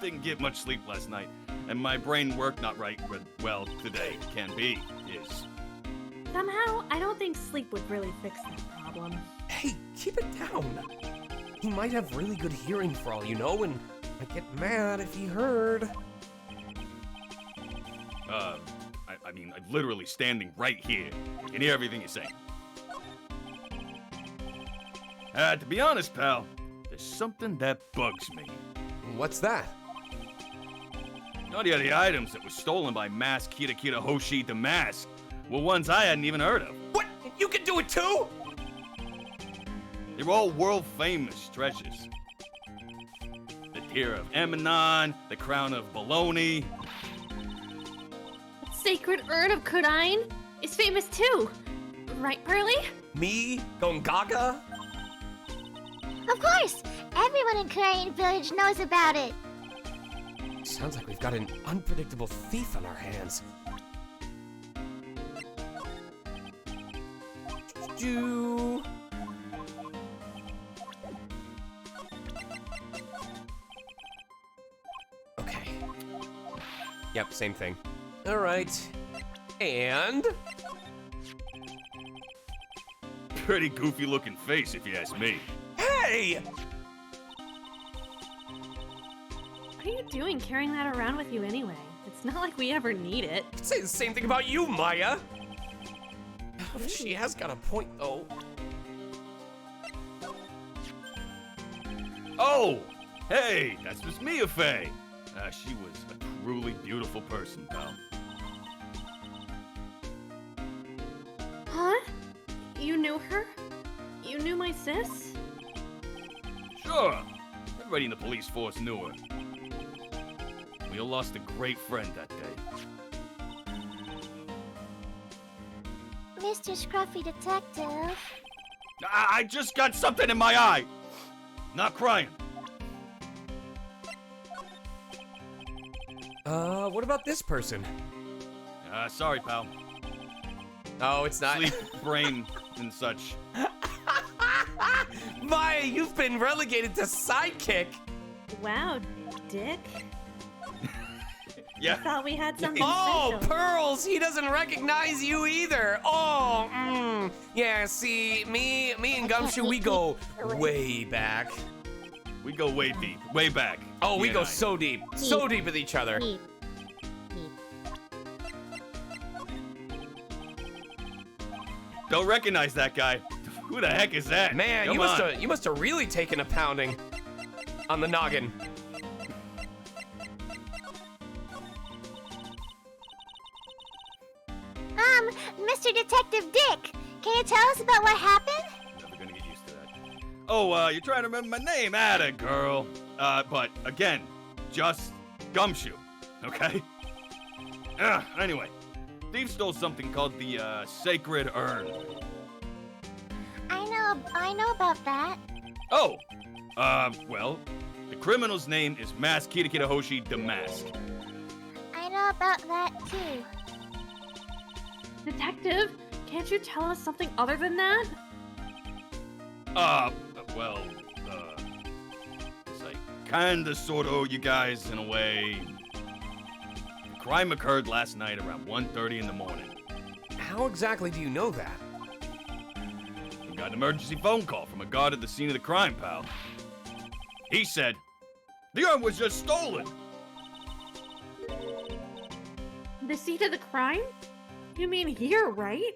didn't get much sleep last night, and my brain worked not right, but, well, today can be, is. Somehow, I don't think sleep would really fix that problem. Hey, keep it down. He might have really good hearing for all you know, and I'd get mad if he heard. I mean, I'm literally standing right here. I can hear everything you're saying. To be honest, pal, there's something that bugs me. What's that? Not the other items that were stolen by Mask Kita Hoshi Damask were ones I hadn't even heard of. What? You can do it too? They're all world-famous treasures. The Tear of Emanon, the Crown of Bologna. Sacred Urn of Kurain is famous too. Right, Pearly? Me? Gongaga? Of course, everyone in Korean Village knows about it. Sounds like we've got an unpredictable thief on our hands. Do. Okay. Yep, same thing. All right. And Pretty goofy looking face, if you ask me. hey! What are you doing carrying that around with you anyway? It's not like we ever need it. I'd say the same thing about you, Maya. She has got a point, though. Oh! Hey, that's Miss Mia Fey. She was a truly beautiful person, pal. Huh? You knew her? You knew my sis? Sure. Everybody in the police force knew her. We all lost a great friend that day. Mr. Scruffy Detective. I just got something in my eye! Not crying. What about this person? Sorry, pal. Oh, it's not. Sleep, brain, and such. Maya, you've been relegated to sidekick. Wow, Dick. Yeah. Thought we had something Oh, special. Pearls, he doesn't recognize you either. Oh, yeah, see, me and Gumshoe, we go way back. We go way deep, way back. Oh, we You go and I. so deep with each other. Deep. Don't recognize that guy. Who the heck is that? Man, Come you must have really taken a pounding on the noggin. Mr. Detective Dick, can you tell us about what happened? Never gonna get used to that. Oh, you're trying to remember my name, Atta girl. But again, just Gumshoe, okay? Anyway, thief stole something called the Sacred Urn. I know about that. Oh, well, the criminal's name is Mask Kita Hoshi Damask. I know about that too. Detective, can't you tell us something other than that? Well, it's like kinda sorta owe you guys in a way. The crime occurred last night around 1:30 in the morning. How exactly do you know that? We got an emergency phone call from a guard at the scene of the crime, pal. He said, the urn was just stolen. The seat of the crime? You mean here, right?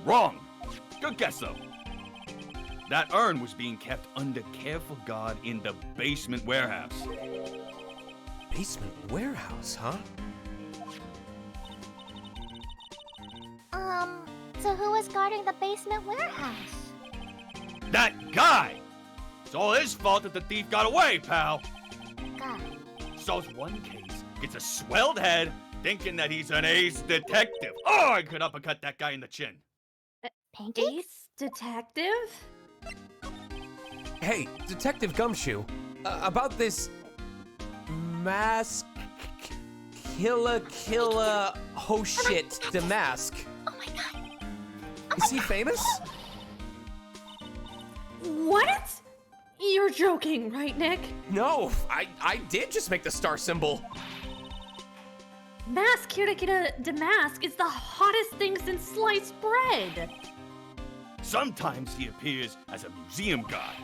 Wrong. Good guess, though. That urn was being kept under careful guard in the basement warehouse. Basement warehouse, huh? So who was guarding the basement warehouse? That guy! It's all his fault that the thief got away, pal. God. So's one case gets a swelled head thinking that he's an ace detective. Oh, I could uppercut that guy in the chin. Pancake? Ace detective? Hey, Detective Gumshoe, about this mask killa ho shit Damask. Oh my god. Is he famous? What? You're joking, right, Nick? No, I did just make the star symbol. Mask Kirikita Damask is the hottest thing since sliced bread. Sometimes he appears as a museum guard.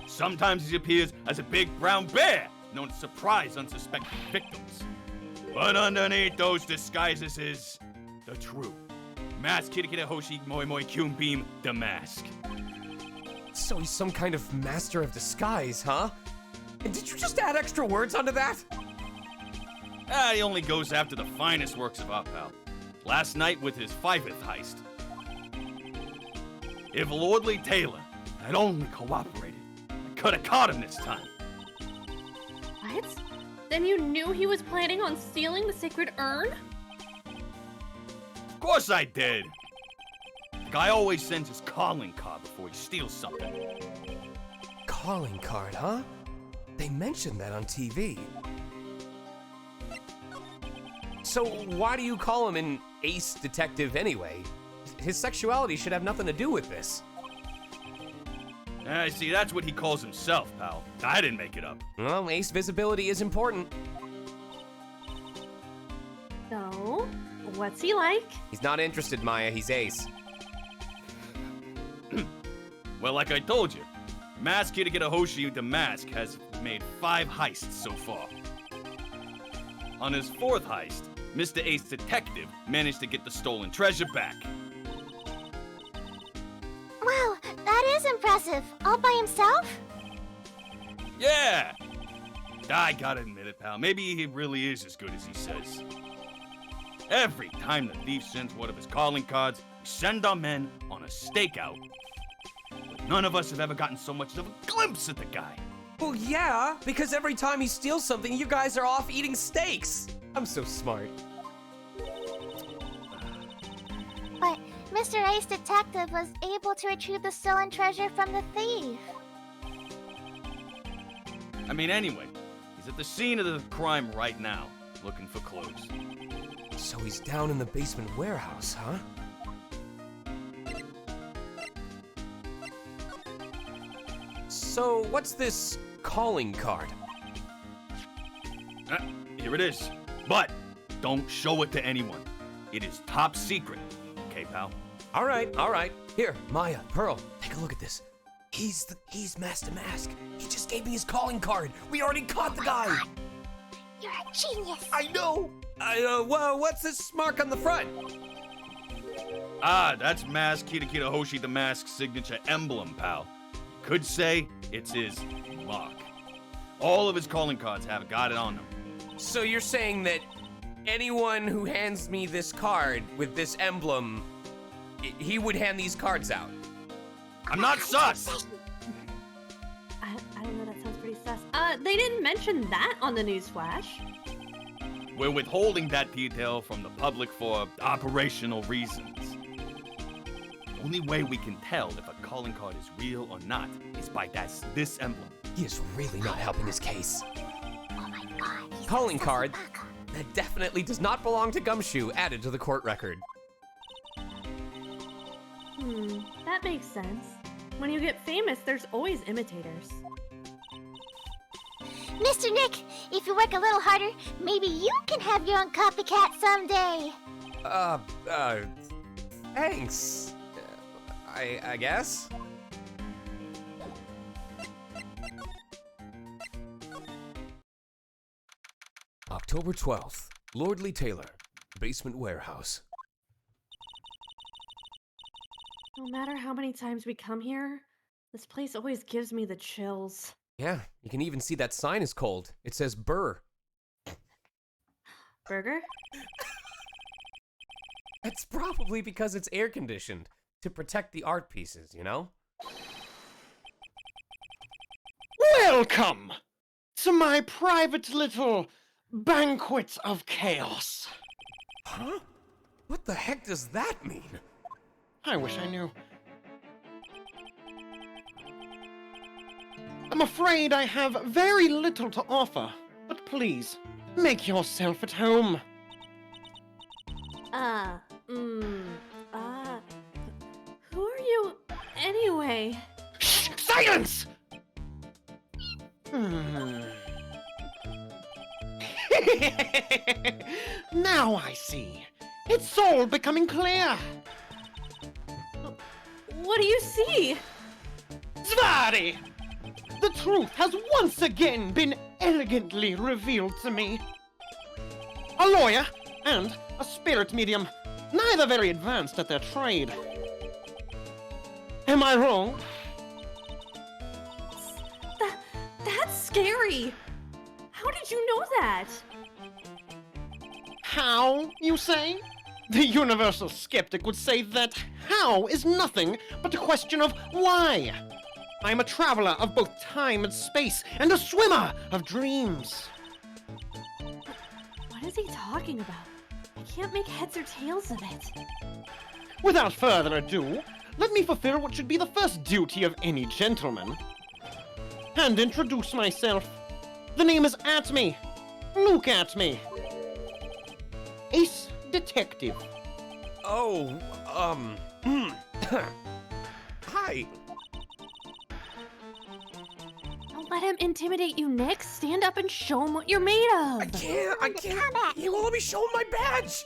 Sometimes he appears as a big brown bear known to surprise unsuspecting victims. But underneath those disguises is the true Mask Kirikita Hoshi Moi Moi Kyun Beam Damask. So he's some kind of master of disguise, huh? And did you just add extra words onto that? He only goes after the finest works of art, pal. Last night with his 5th heist. If Lordly Taylor had only cooperated, I could have caught him this time. What? Then you knew he was planning on stealing the sacred urn? Of course I did. The guy always sends his calling card before he steals something. Calling card, huh? They mentioned that on TV. So why do you call him an ace detective anyway? His sexuality should have nothing to do with this. See, that's what he calls himself, pal. I didn't make it up. Well, ace visibility is important. So, what's he like? He's not interested, Maya. He's ace. Well, like I told you, Mask Kirikita Hoshi Damask has made 5 heists so far. On his 4th heist, Mr. Ace Detective managed to get the stolen treasure back. Wow, that is impressive. All by himself? Yeah! I gotta admit it, pal. Maybe he really is as good as he says. Every time the thief sends one of his calling cards, we send our men on a stakeout. But none of us have ever gotten so much as a glimpse at the guy. Well, yeah, because every time he steals something, you guys are off eating steaks. I'm so smart. But Mr. Ace Detective was able to retrieve the stolen treasure from the thief. I mean, anyway, he's at the scene of the crime right now, looking for clues. So he's down in the basement warehouse, huh? So what's this calling card? Here it is. But don't show it to anyone. It is top secret. Okay, pal? All right. Here, Maya, Pearl, take a look at this. He's Master Mask. He just gave me his calling card. We already caught the guy. God. You're a genius. I know. Well, what's this mark on the front? That's Mask Kirikita Hoshi the Mask's signature emblem, pal. Could say it's his mark. All of his calling cards have got it on them. So you're saying that anyone who hands me this card with this emblem, he would hand these cards out? I'm not sus! I don't know, that sounds pretty sus. They didn't mention that on the newsflash. We're withholding that detail from the public for operational reasons. The only way we can tell if a calling card is real or not is by this emblem. He is really not helping his case. Oh my god. he's Calling so card baka. that definitely does not belong to Gumshoe added to the court record. That makes sense. When you get famous, there's always imitators. Mr. Nick, if you work a little harder, maybe you can have your own copycat someday. Thanks. I guess. October 12th, Lordly Taylor, basement warehouse. No matter how many times we come here, this place always gives me the chills. Yeah, you can even see that sign is cold. It says Burr. Burger? That's probably because it's air conditioned to protect the art pieces, you know? Welcome to my private little banquet of chaos. Huh? What the heck does that mean? I wish I knew. I'm afraid I have very little to offer, but please, make yourself at home. Who are you anyway? Shh! Silence! Now I see. It's all becoming clear. What do you see? Zvari! The truth has once again been elegantly revealed to me. A lawyer and a spirit medium, neither very advanced at their trade. Am I wrong? That's scary. How did you know that? How, you say? The universal skeptic would say that how is nothing but a question of why. I'm a traveler of both time and space, and a swimmer of dreams. What is he talking about? I can't make heads or tails of it. Without further ado, let me fulfill what should be the first duty of any gentleman. And introduce myself. The name is Atme. Look at me. Ace Detective. Oh, hi. Don't let him intimidate you, Nick. Stand up and show him what you're made of. I can't. You won't let me show him my badge.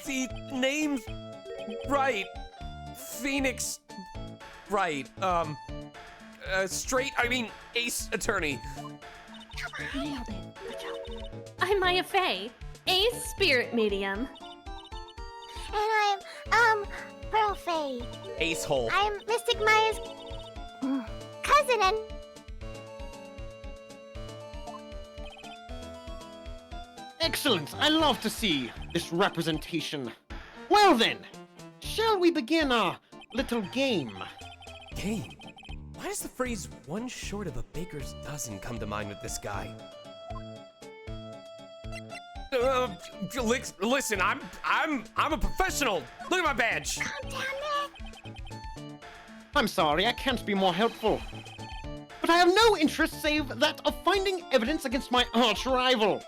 The name's Wright. Phoenix Wright. Ace Attorney. Nailed it. Good job. I'm Maya Fey, Ace Spirit Medium. And I'm, Pearl Faye. Ace Hole. I'm Mystic Maya's cousin and... Excellent. I love to see this representation. Well then, shall we begin our little game? Game? Why does the phrase "one short of a baker's dozen" come to mind with this guy? Listen, I'm a professional. Look at my badge. Calm down, Nick. I'm sorry, I can't be more helpful. But I have no interest save that of finding evidence against my arch rival.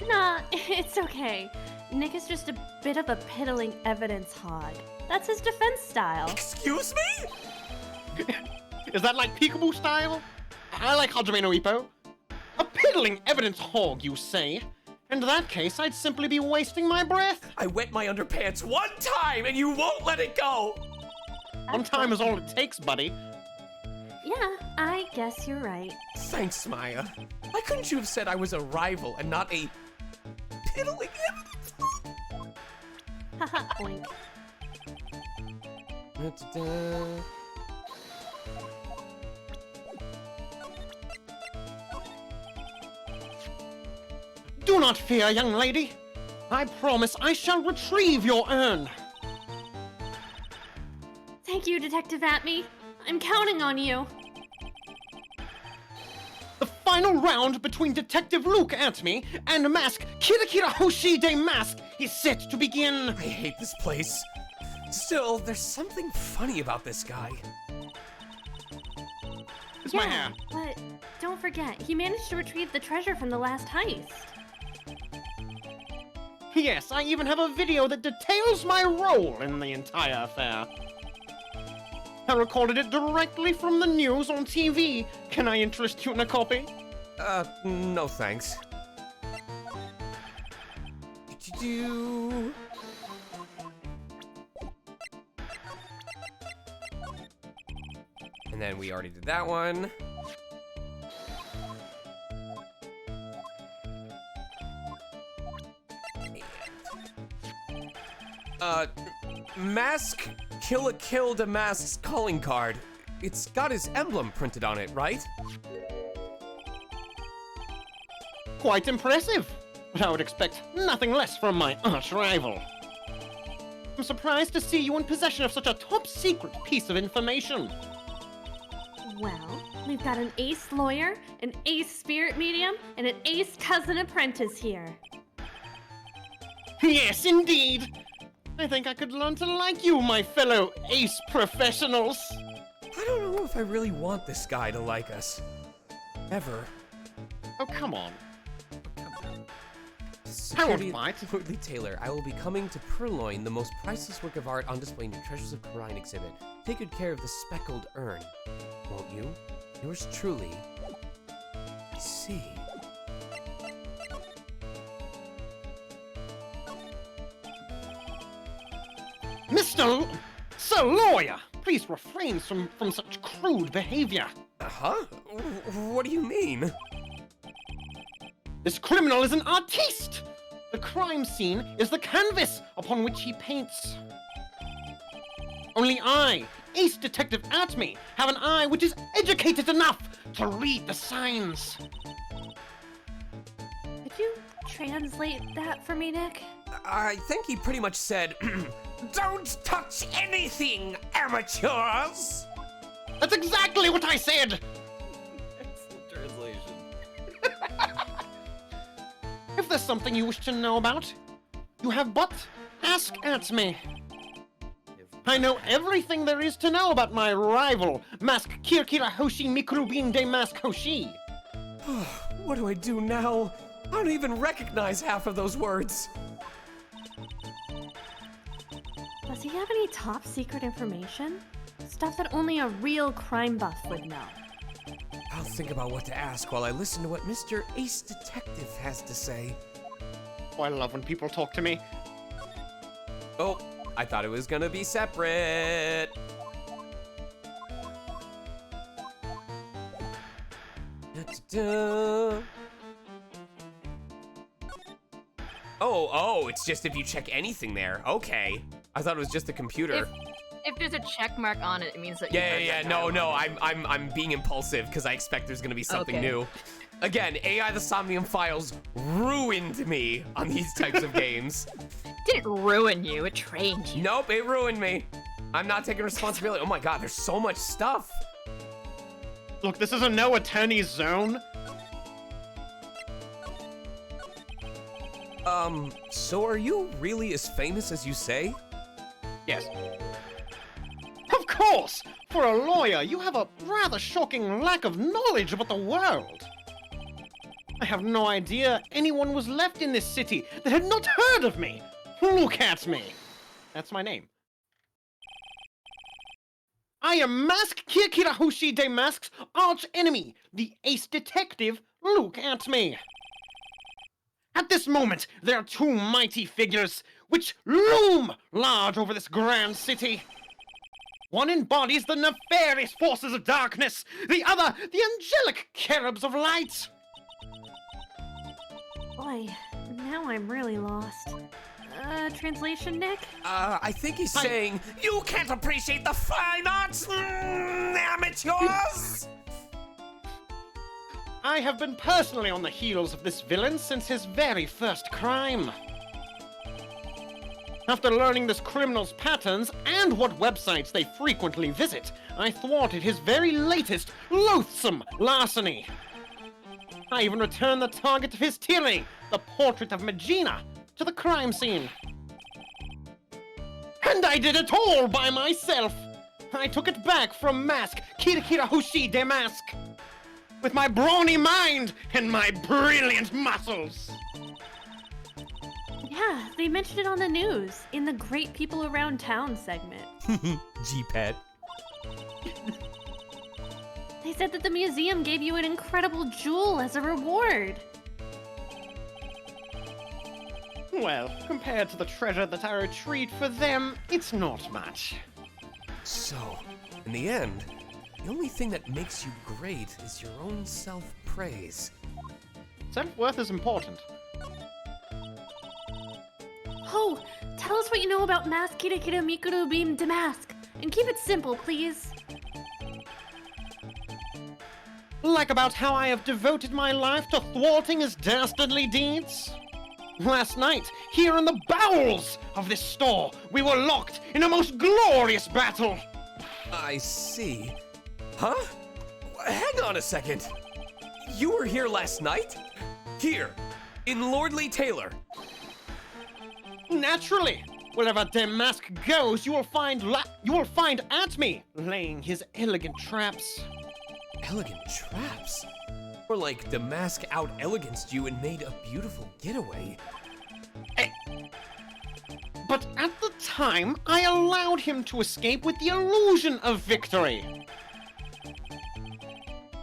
Nah, it's okay. Nick is just a bit of a piddling evidence hog. That's his defense style. Excuse me? Is that like peekaboo style? I like Hajime no Ippo. A piddling evidence hog, you say? In that case, I'd simply be wasting my breath. I wet my underpants one time and you won't let it go. One time is all it takes, buddy. Yeah, I guess you're right. Thanks, Maya. Why couldn't you have said I was a rival and not a piddling evidence hog? Haha, blink. Do not fear, young lady. I promise I shall retrieve your urn. Thank you, Detective Atme. I'm counting on you. The final round between Detective Luke Atme and Mask Kirakira Hoshide Mask is set to begin. I hate this place. Still, there's something funny about this guy. It's my hair. But don't forget, he managed to retrieve the treasure from the last heist. Yes, I even have a video that details my role in the entire affair. I recorded it directly from the news on TV. Can I interest you in a copy? No thanks. And then we already did that one. Mask Kill Damask's calling card. It's got his emblem printed on it, right? Quite impressive, but I would expect nothing less from my arch rival. I'm surprised to see you in possession of such a top-secret piece of information. Well, we've got an ace lawyer, an ace spirit medium, and an ace cousin apprentice here. Yes, indeed. I think I could learn to like you, my fellow ace professionals. I don't know if I really want this guy to like us. Ever. Oh, come on. Security Lordly Taylor, I will be coming to purloin the most priceless work of art on display in your Treasures of Corrine exhibit. Take good care of the speckled urn, won't you? Yours truly, C. Sir Lawyer, please refrain from such crude behavior. Huh? What do you mean? This criminal is an artiste! The crime scene is the canvas upon which he paints. Only I, Ace Detective Atme, have an eye which is educated enough to read the signs. Could you translate that for me, Nick? I think he pretty much said, don't touch anything, amateurs! That's exactly what I said! Excellent translation. If there's something you wish to know about, you have but ask Atme. I know everything there is to know about my rival, Mask Kirkira Hoshi Mikurubin de Mask Hoshi. What do I do now? I don't even recognize half of those words. Does he have any top secret information? Stuff that only a real crime buff would know. I'll think about what to ask while I listen to what Mr. Ace Detective has to say. Oh, I love when people talk to me. Oh, I thought it was gonna be separate. Da-da-da. Oh, it's just if you check anything there. Okay. I thought it was just the computer. If there's a check mark on it, it means that Yeah. No. I'm being impulsive because I expect there's gonna be something new. Again, AI the Somnium Files ruined me on these types of games. Didn't ruin you, it trained you. Nope, it ruined me. I'm not taking responsibility. Oh my god, there's so much stuff. Look, this is a no attorney zone. So are you really as famous as you say? Yes. Of course! For a lawyer, you have a rather shocking lack of knowledge about the world. I have no idea anyone was left in this city that had not heard of me. Look at me. That's my name. I am Mask Kirkirahoshi de Mask's arch enemy, the ace detective. Look at me. At this moment, there are two mighty figures which loom large over this grand city. One embodies the nefarious forces of darkness, the other the angelic cherubs of light. Boy, now I'm really lost. Translation, Nick? I think he's saying, you can't appreciate the fine arts, amateurs! I have been personally on the heels of this villain since his very first crime. After learning this criminal's patterns and what websites they frequently visit, I thwarted his very latest loathsome larceny. I even returned the target of his tyranny, the portrait of Megina, to the crime scene. And I did it all by myself! I took it back from Mask Kirkirahoshi de Mask, with my brawny mind and my brilliant muscles! Yeah, they mentioned it on the news, in the Great People Around Town segment. G-Pet. They said that the museum gave you an incredible jewel as a reward. Well, compared to the treasure that I retrieved for them, it's not much. So, in the end, the only thing that makes you great is your own self-praise. Self-worth is important. Oh, tell us what you know about Mask Kira Kira Mikuru Beam Damask. And keep it simple, please. Like about how I have devoted my life to thwarting his dastardly deeds? Last night, here in the bowels of this store, we were locked in a most glorious battle. I see. Huh? Hang on a second. You were here last night? Here, in Lordly Taylor. Naturally. Wherever Damask goes, you will find at me, laying his elegant traps. Elegant traps? Or like Damask out-eleganced you and made a beautiful getaway. But at the time, I allowed him to escape with the illusion of victory.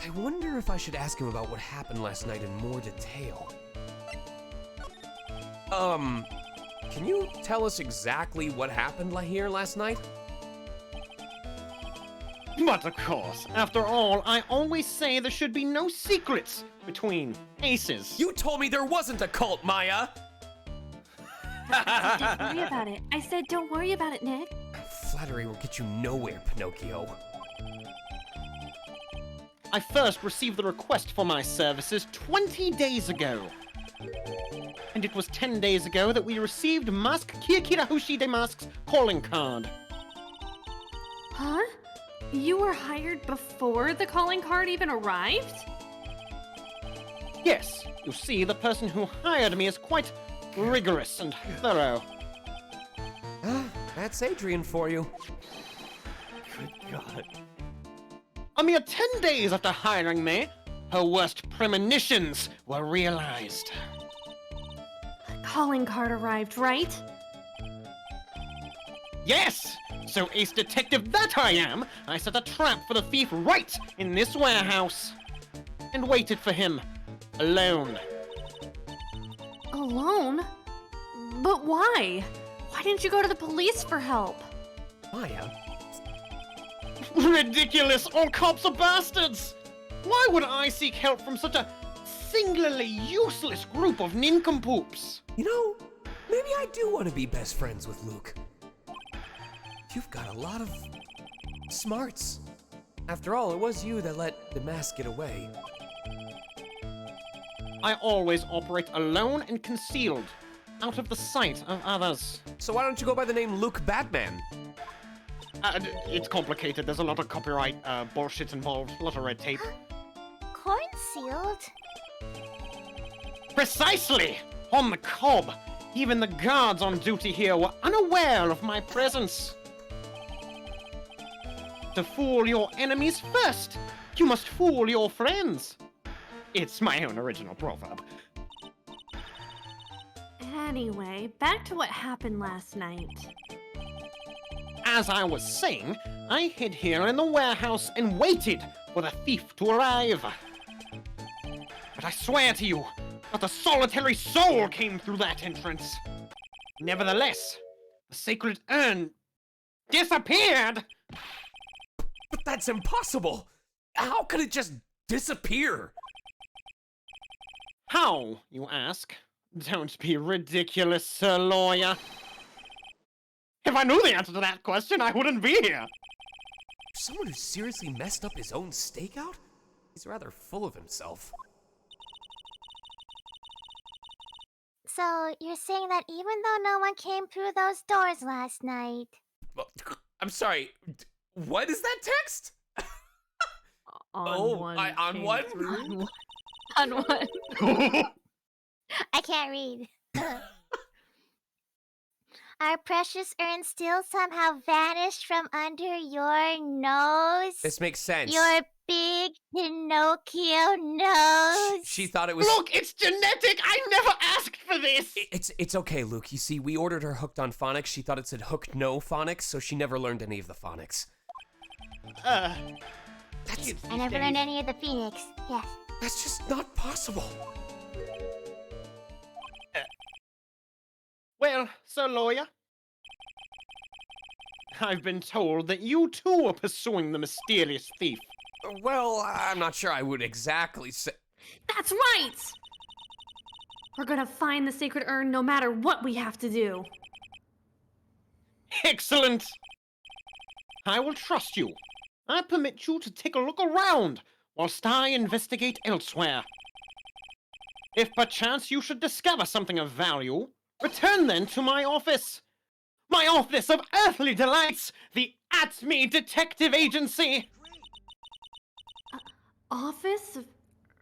I wonder if I should ask him about what happened last night in more detail. Can you tell us exactly what happened here last night? But of course, after all, I always say there should be no secrets between aces. You told me there wasn't a cult, Maya! Don't worry about it. I said don't worry about it, Nick. Flattery will get you nowhere, Pinocchio. I first received the request for my services 20 days ago. And it was 10 days ago that we received Mask Kirahushi Damask's calling card. Huh? You were hired before the calling card even arrived? Yes, you see, the person who hired me is quite rigorous and thorough. That's Adrian for you. Good God. A mere 10 days after hiring me, her worst premonitions were realized. Calling card arrived, right? Yes! So ace detective that I am, I set a trap for the thief right in this warehouse. And waited for him, alone. Alone? But why? Why didn't you go to the police for help? Maya? Ridiculous! All cops are bastards! Why would I seek help from such a singularly useless group of nincompoops? You know, maybe I do want to be best friends with Luke. You've got a lot of smarts. After all, it was you that let Damask get away. I always operate alone and concealed, out of the sight of others. So why don't you go by the name Luke Batman? It's complicated. There's a lot of copyright bullshit involved, a lot of red tape. Corn sealed? Precisely! On the cob. Even the guards on duty here were unaware of my presence. To fool your enemies first, you must fool your friends. It's my own original proverb. Anyway, back to what happened last night. As I was saying, I hid here in the warehouse and waited for the thief to arrive. But I swear to you, not a solitary soul came through that entrance. Nevertheless, the sacred urn disappeared. But that's impossible! How could it just disappear? How, you ask? Don't be ridiculous, Sir Lawyer. If I knew the answer to that question, I wouldn't be here. Someone who seriously messed up his own stakeout? He's rather full of himself. So, you're saying that even though no one came through those doors last night... I'm sorry, what is that text? On one. On one? On one. I can't read. Our precious urn still somehow vanished from under your nose. This makes sense. Your big Pinocchio nose. She thought it was... Look, it's genetic! I never asked for this! It's okay, Luke. You see, we ordered her hooked on phonics. She thought it said hooked no phonics, so she never learned any of the phonics. I never learned any of the Phoenix. Yes. That's just not possible. Well, Sir Lawyer, I've been told that you too are pursuing the mysterious thief. Well, I'm not sure I would exactly say... That's right! We're gonna find the sacred urn no matter what we have to do. Excellent! I will trust you. I permit you to take a look around whilst I investigate elsewhere. If perchance you should discover something of value, return then to my office. My office of earthly delights, the At-Me Detective Agency. Office of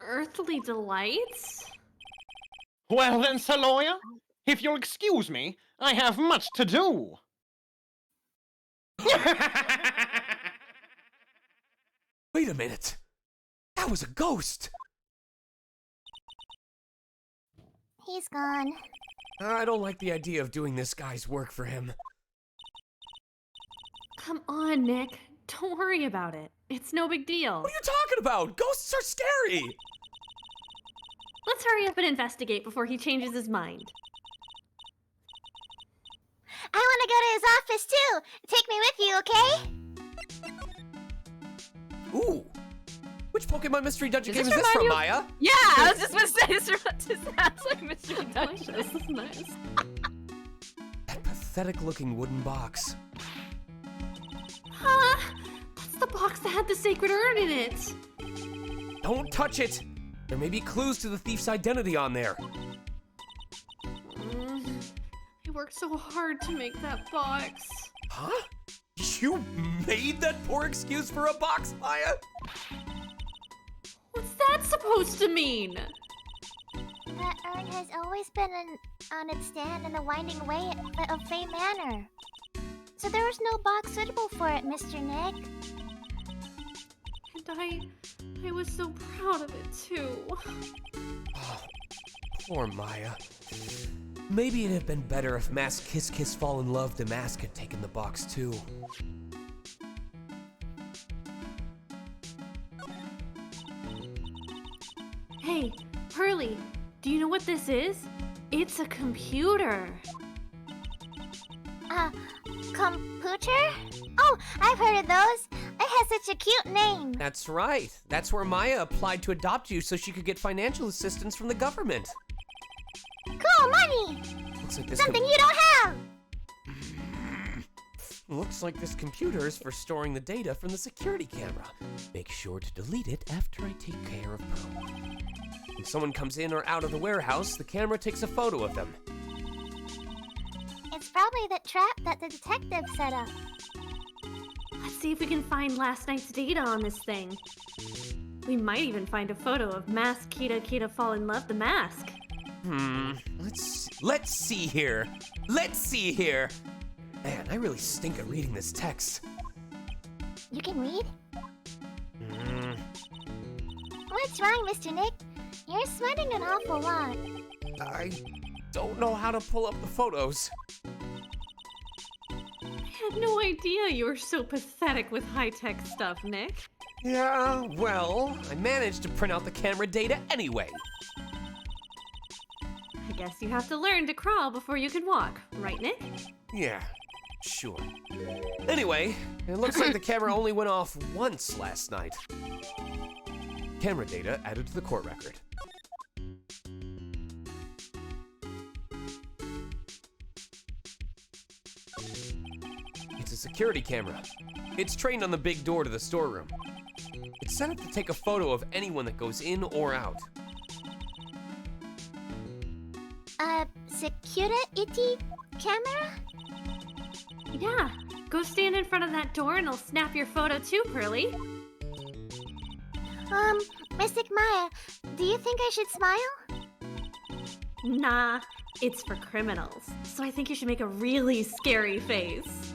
Earthly Delights? Well then, Sir Lawyer, if you'll excuse me, I have much to do. Wait a minute. That was a ghost. He's gone. I don't like the idea of doing this guy's work for him. Come on, Nick. Don't worry about it. It's no big deal. What are you talking about? Ghosts are scary. Let's hurry up and investigate before he changes his mind. I want to go to his office too. Take me with you, okay? Ooh. Which Pokemon Mystery Dungeon Does game is this this from, remind Maya? Yeah, I was just gonna say this sounds like Mystery Dungeon. This is nice. That pathetic-looking wooden box. Huh? That's the box that had the sacred urn in it. Don't touch it. There may be clues to the thief's identity on there. I worked so hard to make that box. Huh? You made that poor excuse for a box, Maya? What's that supposed to mean? That urn has always been on its stand in the winding way of Fey Manor. So there was no box suitable for it, Mr. Nick. And I was so proud of it too. Oh, poor Maya. Maybe it'd have been better if Mask Kiss Kiss Fall in Love the Mask had taken the box too. Hey, Pearly, do you know what this is? It's a computer. Computer? Oh, I've heard of those. It has such a cute name. That's right. That's where Maya applied to adopt you so she could get financial assistance from the government. Cool, money! Looks like this Something you don't have! Looks like this computer is for storing the data from the security camera. Make sure to delete it after I take care of Pearl. When someone comes in or out of the warehouse, the camera takes a photo of them. It's probably the trap that the detective set up. Let's see if we can find last night's data on this thing. We might even find a photo of Mask Kita Fall in Love the Mask. Let's see here. Let's see here. Man, I really stink at reading this text. You can read? What's wrong, Mr. Nick? You're sweating an awful lot. I don't know how to pull up the photos. I had no idea you were so pathetic with high-tech stuff, Nick. Yeah, well, I managed to print out the camera data anyway. I guess you have to learn to crawl before you can walk, right, Nick? Yeah, sure. Anyway, it looks like the camera only went off once last night. Camera data added to the court record. It's a security camera. It's trained on the big door to the storeroom. It's set up to take a photo of anyone that goes in or out. Security camera? Yeah, go stand in front of that door and I'll snap your photo too, Pearly. Mystic Maya, do you think I should smile? Nah, it's for criminals. So I think you should make a really scary face.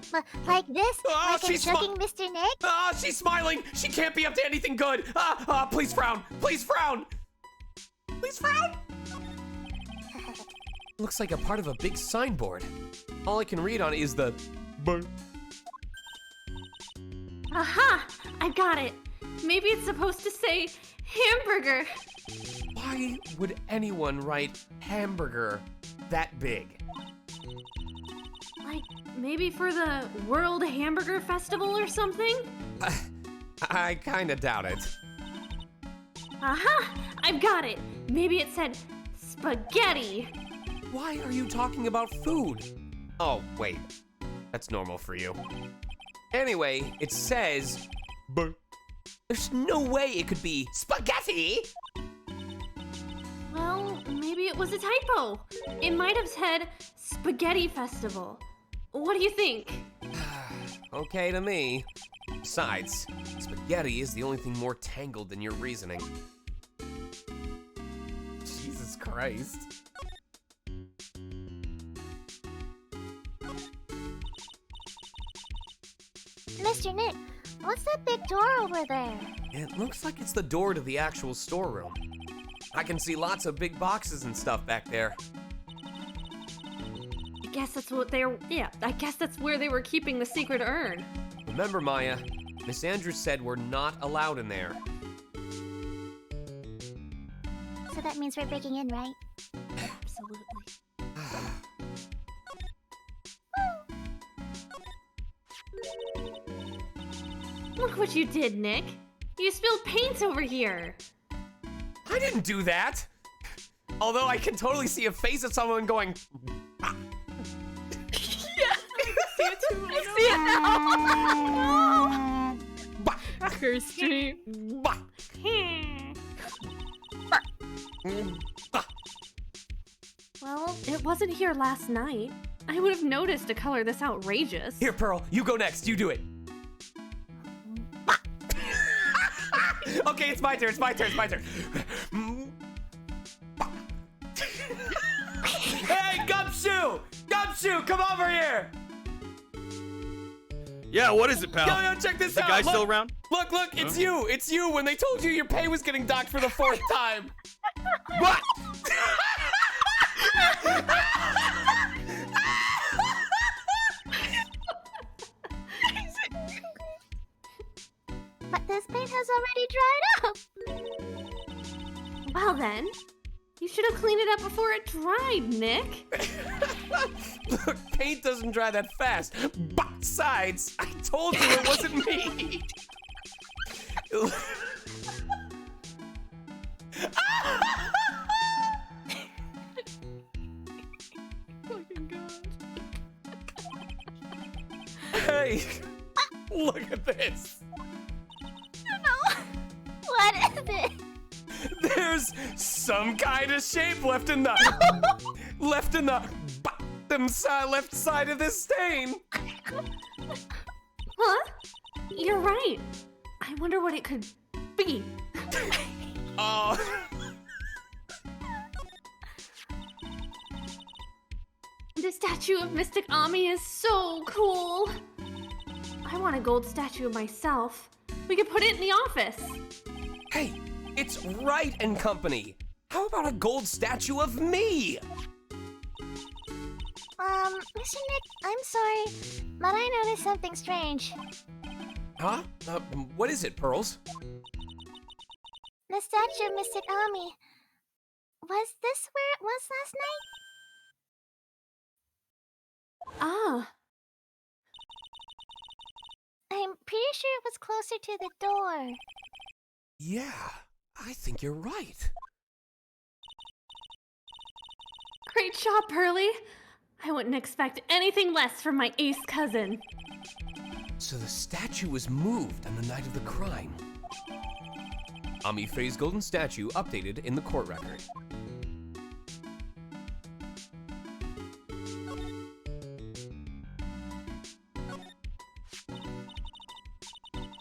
What? Like this? Ah, like I'm she's joking, Mr. Nick? Ah, she's smiling! She can't be up to anything good! Please frown! Please frown! Please frown! Looks like a part of a big signboard. All I can read on it is the burn. Aha! I got it! Maybe it's supposed to say hamburger. Why would anyone write hamburger that big? Like, maybe for the World Hamburger Festival or something? I kinda doubt it. Aha! I've got it! Maybe it said spaghetti. Why are you talking about food? Oh, wait. That's normal for you. Anyway, it says... There's no way it could be spaghetti! Well, maybe it was a typo. It might have said Spaghetti Festival. What do you think? Okay to me. Besides, spaghetti is the only thing more tangled than your reasoning. Jesus Christ. Mr. Nick, what's that big door over there? It looks like it's the door to the actual storeroom. I can see lots of big boxes and stuff back there. I guess that's what they're. Yeah, I guess that's where they were keeping the secret urn. Remember, Maya, Miss Andrews said we're not allowed in there. So that means we're breaking in, right? Absolutely. Look what you did, Nick. You spilled paint over here. I didn't do that! Although I can totally see a face of someone going... I see it now. No. Kirsty. Well, it wasn't here last night. I would have noticed a color this outrageous. Here, Pearl, you go next. You do it. Okay, it's my turn. Hey, Gumshoe! Gumshoe, come over here! Yeah, what is it, pal? Yo, check this is the out. guy Look, still around? Look, it's you. It's you when they told you your pay was getting docked for the 4th time. What? But this paint has already dried up. Well then, you should have cleaned it up before it dried, Nick. Look, paint doesn't dry that fast. Besides, I told you it wasn't me. Hey, look at this. What is it? There's some kind of shape left in the bottom side, left side of this stain. Huh? You're right. I wonder what it could be. Oh. The statue of Mystic Ami is so cool. I want a gold statue of myself. We could put it in the office. Hey, it's Wright and Company. How about a gold statue of me? Mr. Nick, I'm sorry, but I noticed something strange. Huh? What is it, Pearls? The statue of Mystic Ami. Was this where it was last night? Ah. I'm pretty sure it was closer to the door. Yeah, I think you're right. Great job, Pearly. I wouldn't expect anything less from my ace cousin. So the statue was moved on the night of the crime. Ami Faye's golden statue updated in the court record.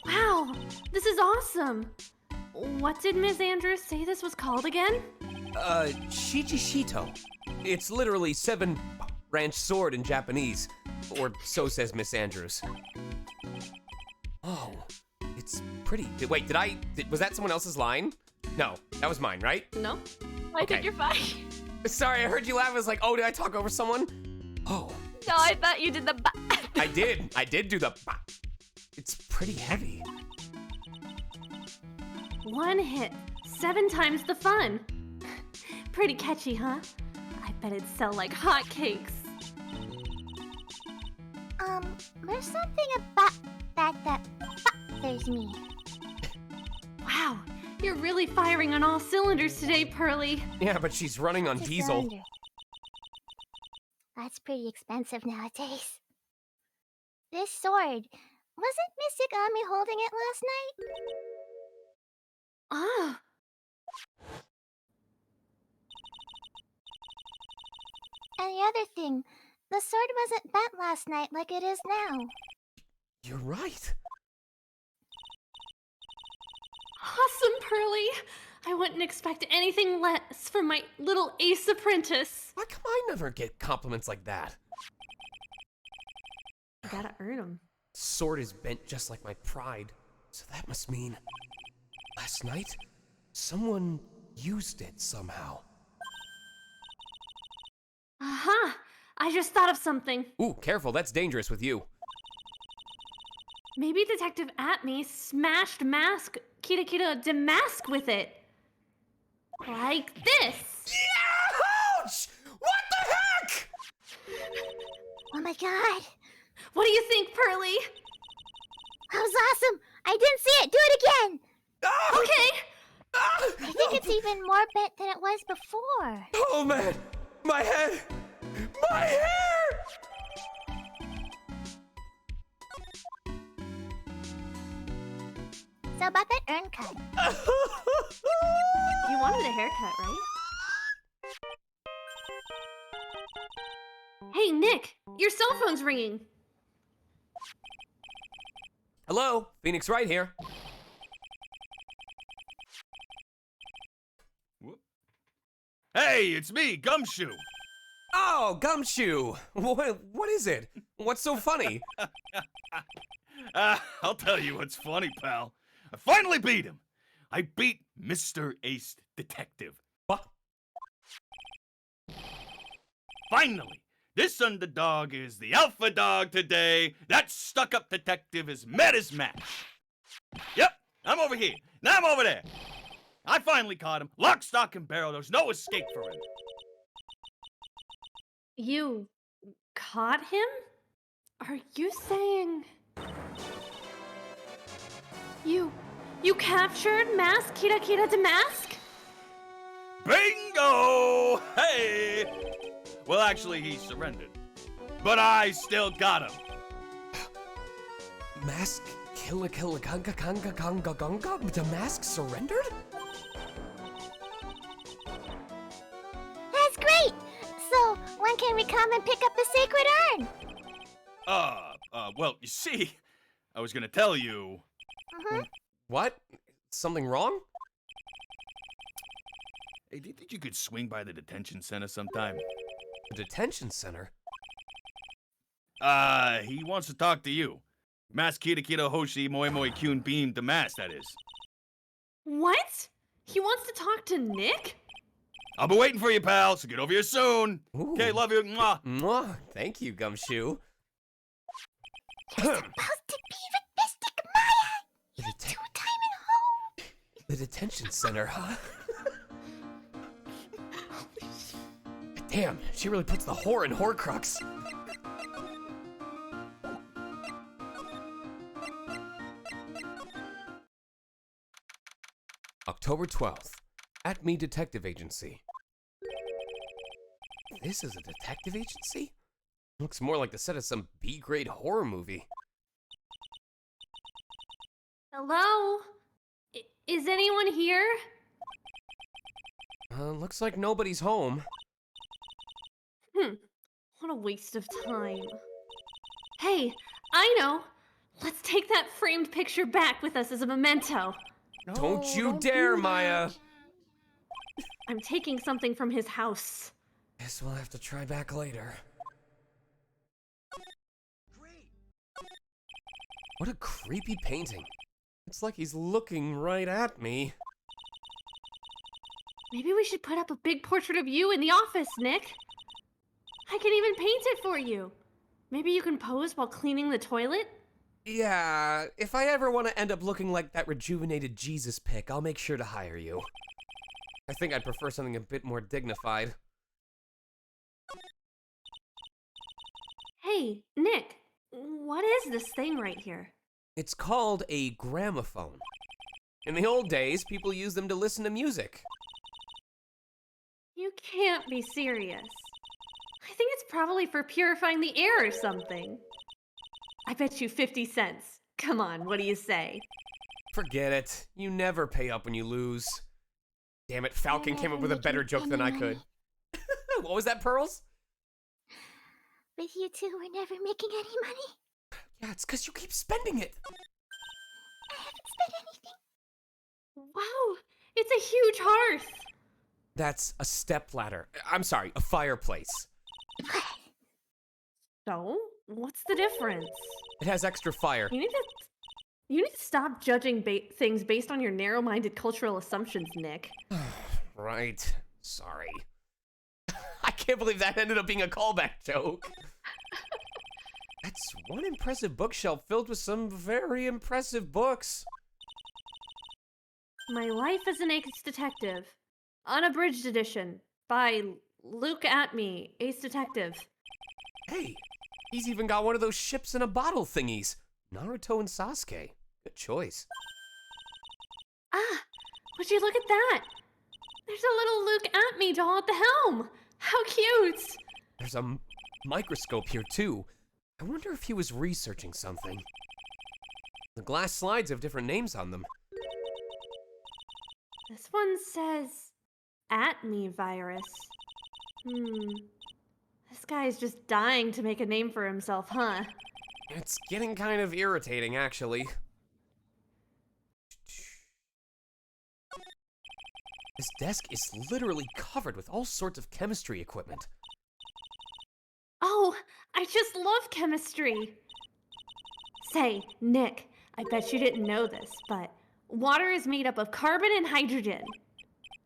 Wow, this is awesome. What did Ms. Andrews say this was called again? Shijishito. It's literally 7-branch sword in Japanese, or so says Miss Andrews. Oh, it's pretty. Wait, was that someone else's line? No, that was mine, right? No. I think you're fine. Sorry, I heard you laugh. I was like, oh, did I talk over someone? Oh. No, I thought you did the I did do the It's pretty heavy. One hit, 7 times the fun. Pretty catchy, huh? I bet it'd sell like hotcakes. There's something about that bothers me. Wow, You're really firing on all cylinders today, Pearly. Yeah, but she's running on Just diesel. cylinder. That's pretty expensive nowadays. This sword, wasn't Mystic Ami holding it last night? Ah. And the other thing, the sword wasn't bent last night like it is now. You're right. Awesome, Pearly. I wouldn't expect anything less from my little ace apprentice. Why come I never get compliments like that? I gotta earn them. Sword is bent just like my pride, so that must mean last night someone used it somehow. Aha! I just thought of something. Ooh, careful, that's dangerous with you. Maybe Detective Atme smashed Mask Kita Damask with it. Like this. Yeah! Ouch! What the heck? Oh my god, What do you think, Pearly? that was awesome! I didn't see it! Do it again! Ah! Okay. Ah! I think it's even more bent than it was before. Oh man, my head! My hair! So about that urn cut. You wanted a haircut, right? Hey, Nick, your cell phone's ringing. Hello, Phoenix Wright here. Hey, it's me, Gumshoe. Oh, Gumshoe! What is it? What's so funny? I'll tell you what's funny, pal. I finally beat him. I beat Mr. Ace Detective. What? Finally! This underdog is the alpha dog today. That stuck-up detective is met his match. Yep, I'm over here. Now I'm over there. I finally caught him. Lock, stock, and barrel. There's no escape for him. You caught him? Are you saying... You captured Mask Kita Damask? Bingo! Hey! Well, actually, he surrendered. But I still got him. Mask Kanga Damask surrendered? That's great! So, when can we come and pick up the sacred urn? Well, you see, I was gonna tell you. What? Something wrong? Hey, do you think you could swing by the detention center sometime? The detention center? He wants to talk to you. Mas Kita Hoshi Moi Moi Kyun Beam Damas, that is. What? He wants to talk to Nick? I'll be waiting for you, pal, so get over here soon. Ooh. Okay, love you. Mwah. Mwah. Thank you, Gumshoe. You're supposed to be with Mystic Maya! The, Two time at home! the detention center, huh? Damn, she really puts the whore in Horcrux. October 12th, Atme Detective Agency. This is a detective agency? Looks more like the set of some B-grade horror movie. Hello? Is anyone here? Looks like nobody's home. What a waste of time. Hey, I know. Let's take that framed picture back with us as a memento. Don't you dare, Maya! I'm taking something from his house. Guess we'll have to try back later. What a creepy painting. It's like he's looking right at me. Maybe we should put up a big portrait of you in the office, Nick. I can even paint it for you. Maybe you can pose while cleaning the toilet? Yeah, if I ever want to end up looking like that rejuvenated Jesus pic, I'll make sure to hire you. I think I'd prefer something a bit more dignified. Hey, Nick, what is this thing right here? It's called a gramophone. In the old days, people used them to listen to music. You can't be serious. I think it's probably for purifying the air or something. I bet you 50 cents. Come on, what do you say? Forget it. You never pay up when you lose. Damn it, Falcon came up with a better joke than I could. What was that, Pearls? With you two, we're never making any money. Yeah, it's because you keep spending it. I haven't spent anything. Wow, it's a huge hearth. That's a stepladder. I'm sorry, a fireplace. So, what's the difference? It has extra fire. You need to stop judging things based on your narrow-minded cultural assumptions, Nick. Right. Sorry. I can't believe that ended up being a callback joke. That's one impressive bookshelf filled with some very impressive books. My Life as an Ace Detective. Unabridged edition. By Luke Atme, Ace Detective. Hey, he's even got one of those ships in a bottle thingies. Naruto and Sasuke. Good choice. Ah, would you look at that? There's a little Luke Atme doll at the helm. How cute. There's a microscope here too. I wonder if he was researching something. The glass slides have different names on them. This one says Atme virus. This guy's just dying to make a name for himself, huh? It's getting kind of irritating, actually. This desk is literally covered with all sorts of chemistry equipment. Oh, I just love chemistry. Say, Nick, I bet you didn't know this, but water is made up of carbon and hydrogen.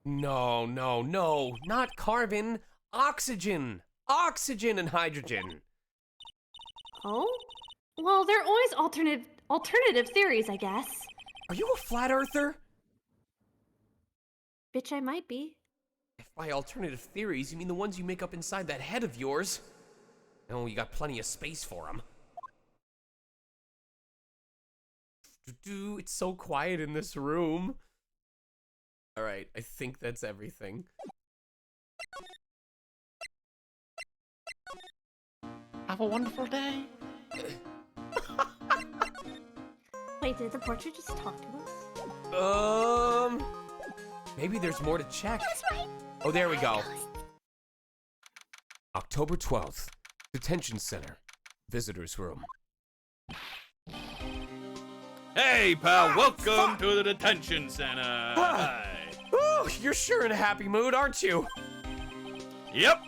No, not carbon, oxygen. Oxygen and hydrogen. Oh? Well, there are always alternative theories, I guess. Are you a flat earther? Bitch, I might be. If by alternative theories, you mean the ones you make up inside that head of yours. Oh, you got plenty of space for them. It's so quiet in this room. All right, I think that's everything. Have a wonderful day. Wait, did the portrait just talk to us? Maybe there's more to check. That's right. Oh, there we go. October 12th, Detention Center, Visitors Room. Hey, pal, welcome to the detention center. Hi. Ooh, you're sure in a happy mood, aren't you? Yep.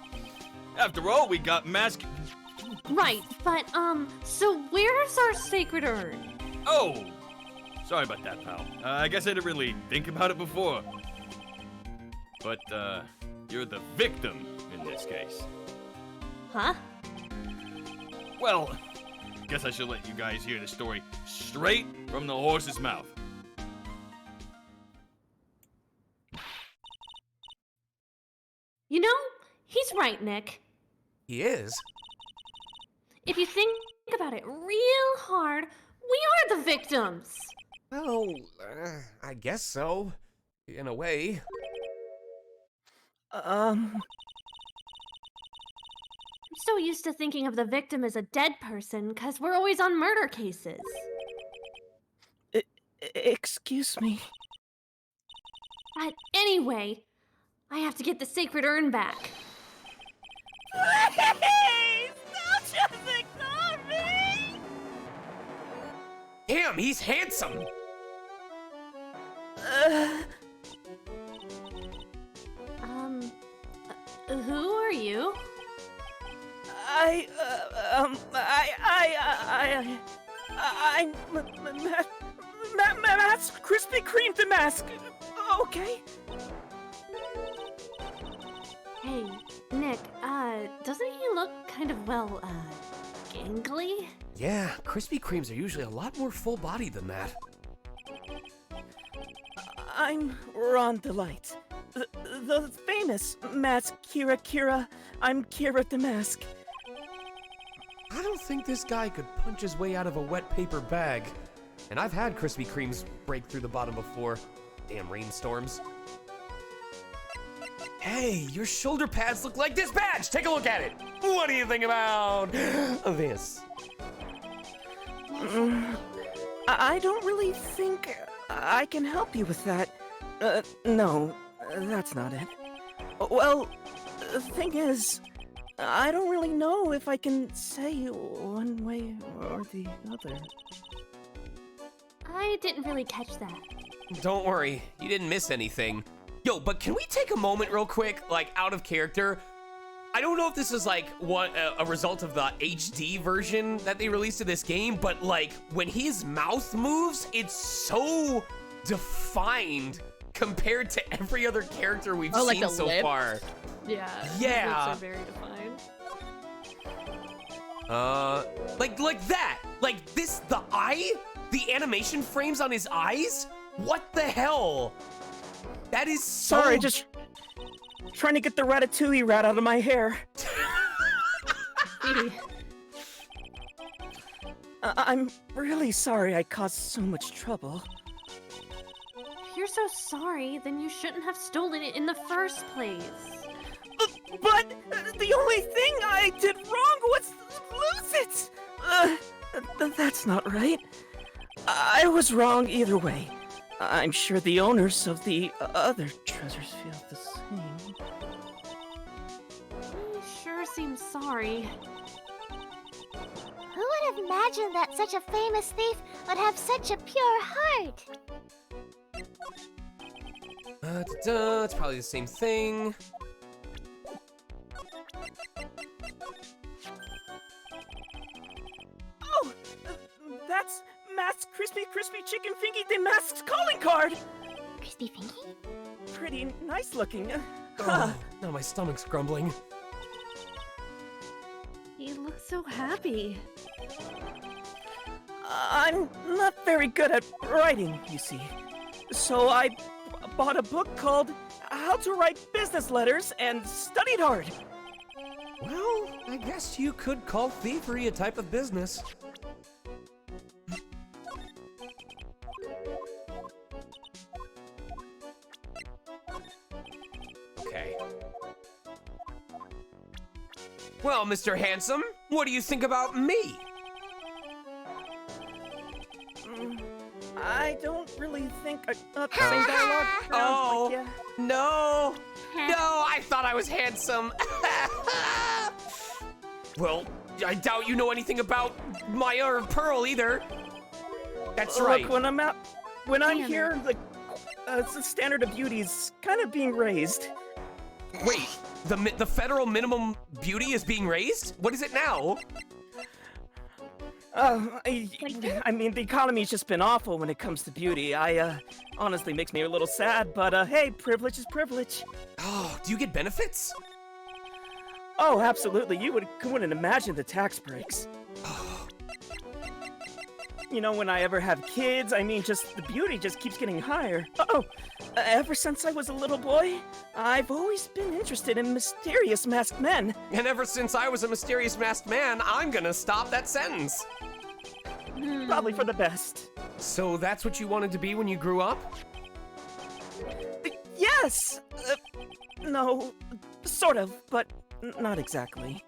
After all, we got mask. Right, but, so where's our sacred urn? Oh, sorry about that, pal. I guess I didn't really think about it before. But, you're the victim in this case. Huh? Well, guess I should let you guys hear the story straight from the horse's mouth. You know, he's right, Nick. He is? If you think about it real hard, we are the victims. Well, I guess so. In a way. I'm so used to thinking of the victim as a dead person because we're always on murder cases. Excuse me. But anyway, I have to get the sacred urn back. Please, don't just ignore me! Damn, he's handsome! Who are you? Mask, Krispy Kreme the mask. Okay. Hey, Nick, doesn't he look kind of, gangly? Yeah, Krispy Kremes are usually a lot more full-bodied than that. I'm Ron DeLite. The famous mask Kira. I'm Kira the Mask. I don't think this guy could punch his way out of a wet paper bag. And I've had Krispy Kremes break through the bottom before. Damn rainstorms. Hey, your shoulder pads look like this badge. Take a look at it. What do you think about this? I don't really think I can help you with that. No, that's not it. Well, the thing is, I don't really know if I can say one way or the other. I didn't really catch that. Don't worry, you didn't miss anything. Yo, but can we take a moment real quick, like out of character? I don't know if this is like what a result of the HD version that they released of this game, but like when his mouth moves, it's so defined compared to every other character we've like seen the so lips? far. Yeah. Yeah. Lips are very defined. Like that. Like this, the animation frames on his eyes? What the hell? That is so... Sorry, just trying to get the ratatouille rat out of my hair. I'm really sorry I caused so much trouble. If you're so sorry, then you shouldn't have stolen it in the first place. But the only thing I did wrong was lose it! That's not right. I was wrong either way. I'm sure the owners of the other treasures feel the same. You sure seem sorry. Who would have imagined that such a famous thief would have such a pure heart? It's probably the same thing. Oh! That's Masked Crispy Chicken Fingy the Masked calling card! Crispy Fingy? Pretty nice looking. Oh, now my stomach's grumbling. You look so happy. I'm not very good at writing, you see. So I bought a book called How to Write Business Letters and studied hard. Well, I guess you could call thievery a type of business. Okay. Well, Mr. Handsome, what do you think about me? I don't really think the same dialogue sounds Oh, like you. no, I thought I was handsome. Well, I doubt you know anything about Maya or Pearl either. That's right. Look, when I'm here, the standard of beauty is kind of being raised. Wait, the federal minimum beauty is being raised? What is it now? I mean, the economy's just been awful when it comes to beauty. Honestly makes me a little sad, but hey, privilege is privilege. Oh, do you get benefits? Oh, absolutely. You wouldn't imagine the tax breaks. You know, when I ever have kids, I mean, just the beauty just keeps getting higher. Ever since I was a little boy, I've always been interested in mysterious masked men. And ever since I was a mysterious masked man, I'm gonna stop that sentence. Probably for the best. So that's what you wanted to be when you grew up? Yes! No, sort of, but not exactly.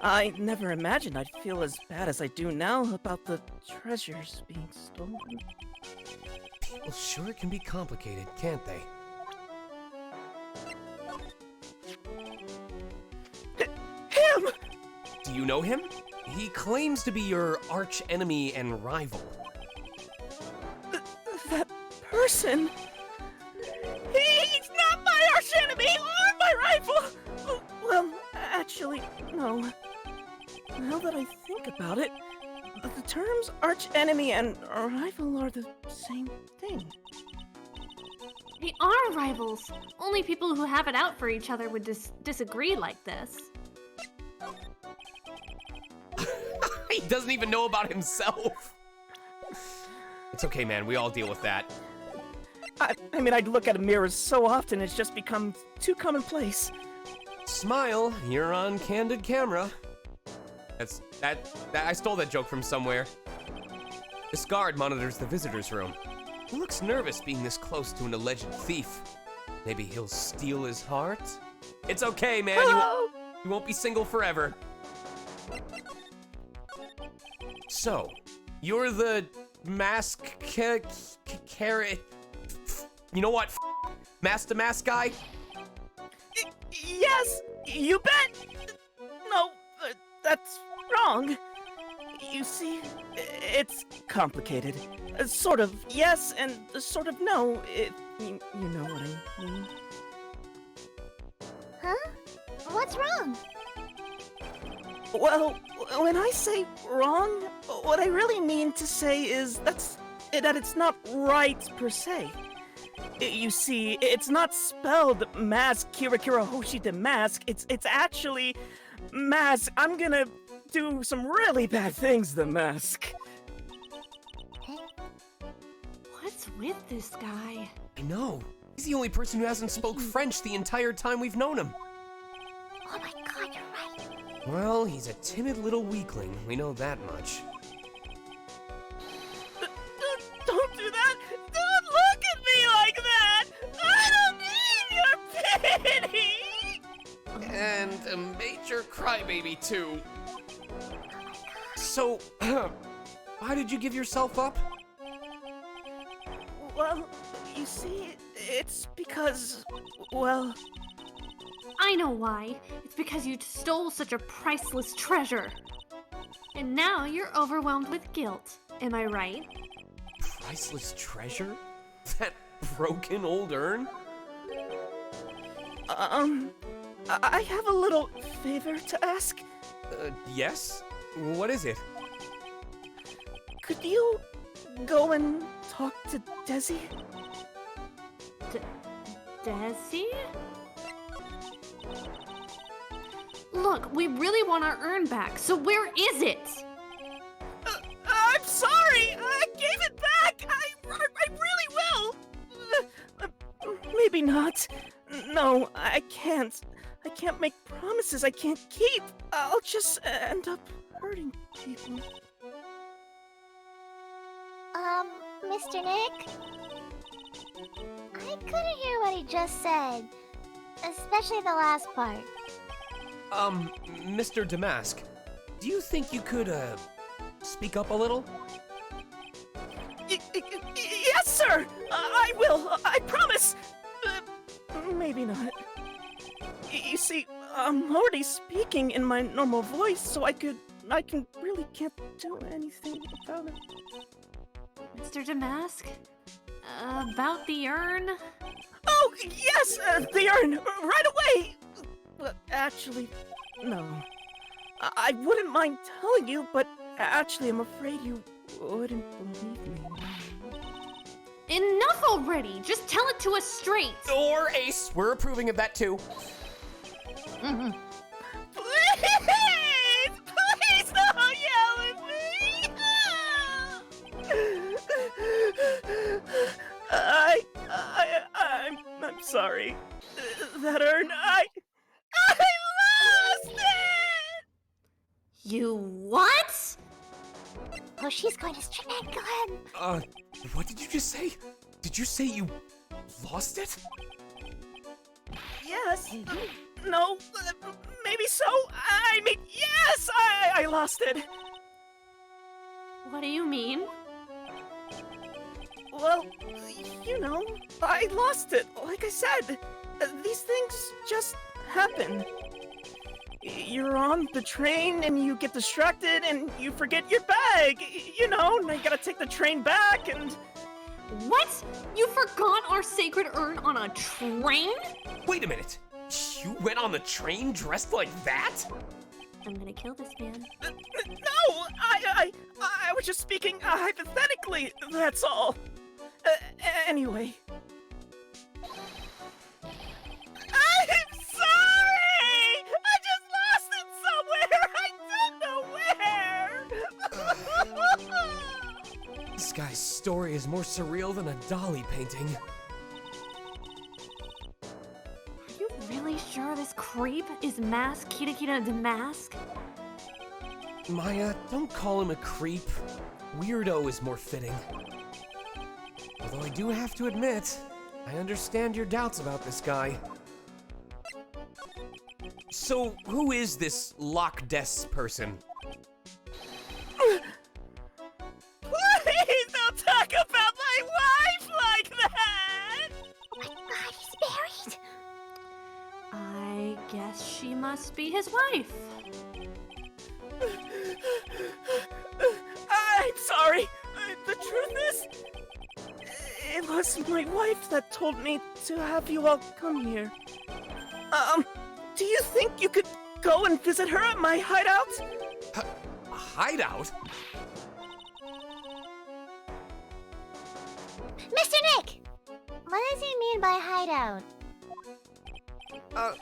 I never imagined I'd feel as bad as I do now about the treasures being stolen. People sure can be complicated, can't they? Him! Do you know him? He claims to be your arch enemy and rival. That person? He's not my arch enemy or my rival! Well, actually, no. Now that I think about it, the terms arch enemy and rival are the same thing. They are rivals. Only people who have it out for each other would disagree like this. He doesn't even know about himself. It's okay, man. We all deal with that. I mean, I'd look at a mirror so often it's just become too commonplace. Smile, you're on candid camera. I stole that joke from somewhere. This guard monitors the visitor's room. He looks nervous being this close to an alleged thief. Maybe he'll steal his heart? It's okay, man. You won't be single forever. So, you're the carrot. You know what? Mask to mask guy? Yes, you bet. No, that's wrong. You see, it's complicated. Sort of yes and sort of no. You know what I mean. Huh? What's wrong? Well, when I say wrong, what I really mean to say is that it's not right per se. You see, it's not spelled mask Kira Hoshi de mask. It's actually mask. I'm gonna do some really bad things, the mask. What's with this guy? I know. He's the only person who hasn't spoke French the entire time we've known him. Oh my god, you're right. Well, he's a timid little weakling. We know that much. Don't do that! Don't look at me like that! I don't need your pity! And a major crybaby, too. So, why did you give yourself up? Well, you see, it's because, well... I know why. It's because you stole such a priceless treasure. And now you're overwhelmed with guilt. Am I right? Priceless treasure? That broken old urn? I have a little favor to ask. Yes? What is it? Could you go and talk to Desi? Desi? Look, we really want our urn back, so where is it? I'm sorry! I gave it back! I really will! Maybe not. No, I can't. I can't make promises I can't keep. I'll just end up hurting people. Mr. Nick? I couldn't hear what he just said. Especially the last part. Mr. Damask, do you think you could, speak up a little? Yes, sir! I will! I promise! Maybe not. You see, I'm already speaking in my normal voice, so I really can't do anything about it. Mr. Damask? About the urn? Oh, yes! The urn! Right away! Actually, no. I wouldn't mind telling you, but actually I'm afraid you wouldn't believe me. Enough already! Just tell it to us straight! Or Ace, we're approving of that too. Please! Please don't yell at me! I'm sorry. That urn, I lost it! You what? Oh, she's going to strike Glenn. What did you just say? Did you say you lost it? Yes. No, maybe so. I mean, yes, I lost it. What do you mean? Well, you know, I lost it. Like I said, these things just happen. You're on the train and you get distracted and you forget your bag. You know, and you gotta take the train back and... What? You forgot our sacred urn on a train? Wait a minute. You went on the train dressed like that? I'm gonna kill this man. No! I was just speaking hypothetically, that's all. Anyway. I'm sorry! I just lost it somewhere! I don't know where! This guy's story is more surreal than a Dali painting. Are you really sure this creep is Mask Kita Damask? Maya, don't call him a creep. weirdo is more fitting. Although I do have to admit, I understand your doubts about this guy. So, who is this Loch Ness person? Please don't talk about my wife like that! Oh my god, he's married! I guess she must be his wife. I'm sorry. The truth is, it was my wife that told me to have you all come here. Do you think you could go and visit her at my hideout? A hideout? Mr. Nick! What does he mean by hideout? Oh,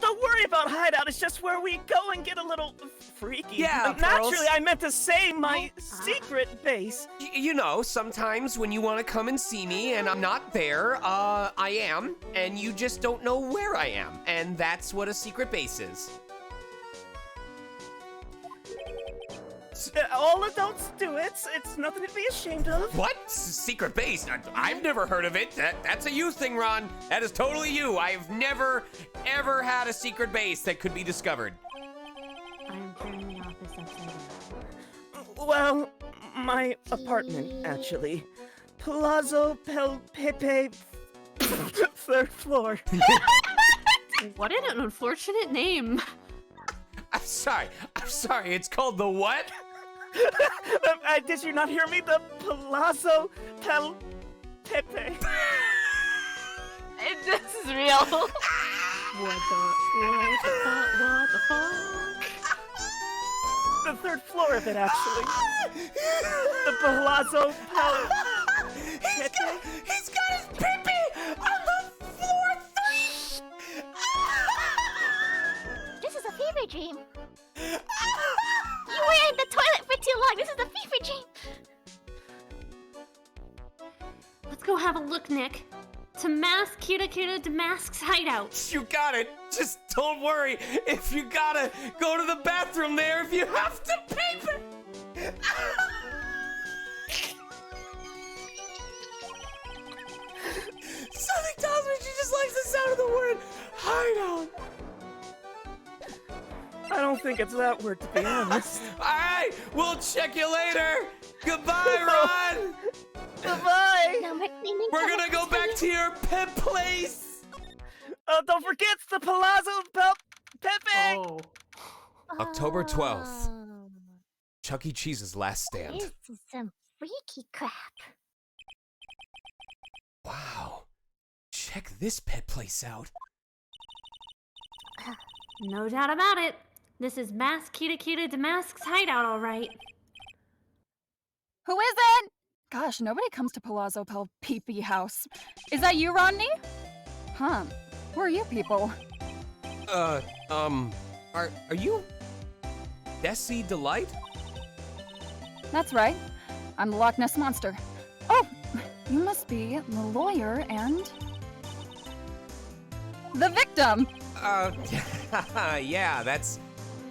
don't worry about hideout. It's just where we go and get a little freaky. Yeah, naturally, Pearls. I meant to say my secret base. You know, sometimes when you want to come and see me and I'm not there, I am, and you just don't know where I am. And that's what a secret base is. All adults do it. It's nothing to be ashamed of. What? Secret base? I've never heard of it. That's a you thing, Ron. That is totally you. I've never, ever had a secret base that could be discovered. I'm turning the office upside down. Well, my apartment, actually. Palazzo Pel Pepe, third floor. What an unfortunate name. I'm sorry. It's called the what? Did you not hear me? The Palazzo Pel Pepe. This is real. What the fuck? The third floor of it, actually. The Palazzo Pel Pepe. He's got his Pippi on the floor 3! This is a fever dream. You were in the toilet for too long. This is a fever dream. Let's go have a look, Nick. To Mask Kita Damask's hideout. You got it. Just don't worry if you gotta go to the bathroom there if you have to pay for it. Something tells me she just likes the sound of the word hideout. I don't think it's that word, to be honest. All right, we'll check you later. Goodbye, Ron. Goodbye. No more cleaning. We're gonna go back to your pet place. Don't forget the Palazzo Pel Pepe. Oh. October 12th. Chuck E. Cheese's last stand. This is some freaky crap. Wow. Check this pet place out. No doubt about it. This is Mask Kita Damask's hideout, all right. Who is it? Gosh, nobody comes to Palazzo Pel Peepee House. Is that you, Rodney? Huh. Who are you people? Are you Desi Delight? That's right. I'm the Loch Ness Monster. Oh, you must be the lawyer and... the victim!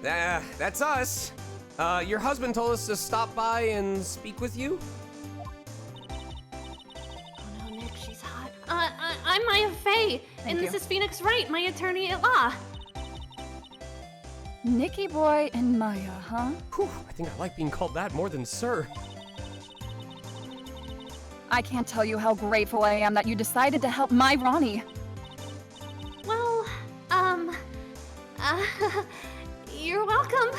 Yeah, that's us. Your husband told us to stop by and speak with you? Oh no, Nick, she's hot. I'm Maya Fey, and this you. is Phoenix Wright, my attorney at law. Nicky Boy and Maya, huh? Whew, I think I like being called that more than sir. I can't tell you how grateful I am that you decided to help my Ronnie. Well, you're welcome.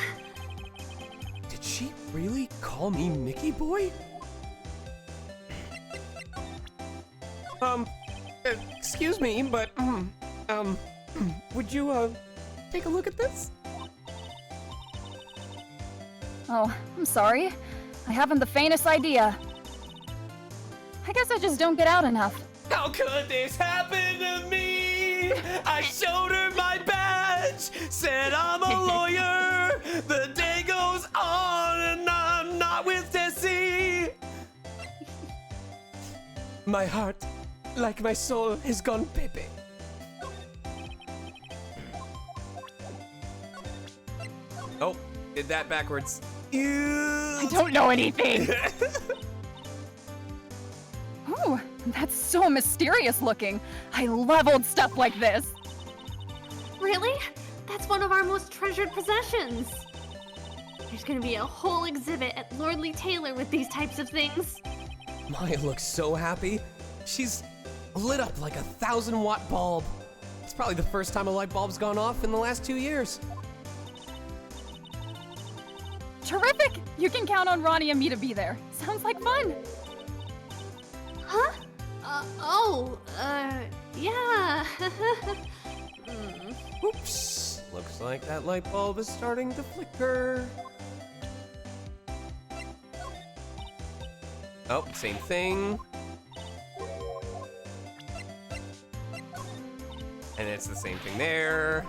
Did she really call me Nicky Boy? Excuse me, but, would you, take a look at this? Oh, I'm sorry. I haven't the faintest idea. I guess I just don't get out enough. How could this happen to me? I showed her my badge, said I'm a lawyer. The day goes on and I'm not with Tessie. My heart, like my soul, has gone pepe. Oh, did that backwards. Ew. I don't know anything. Ooh, that's so mysterious looking. I love old stuff like this. Really? That's one of our most treasured possessions. There's gonna be a whole exhibit at Lordly Taylor with these types of things. Maya looks so happy. She's lit up like a 1,000-watt bulb. It's probably the first time a light bulb's gone off in the last 2 years. Terrific! You can count on Ronnie and me to be there. Sounds like fun. Huh? Yeah. Oops. Looks like that light bulb is starting to flicker. Oh, same thing. And it's the same thing there.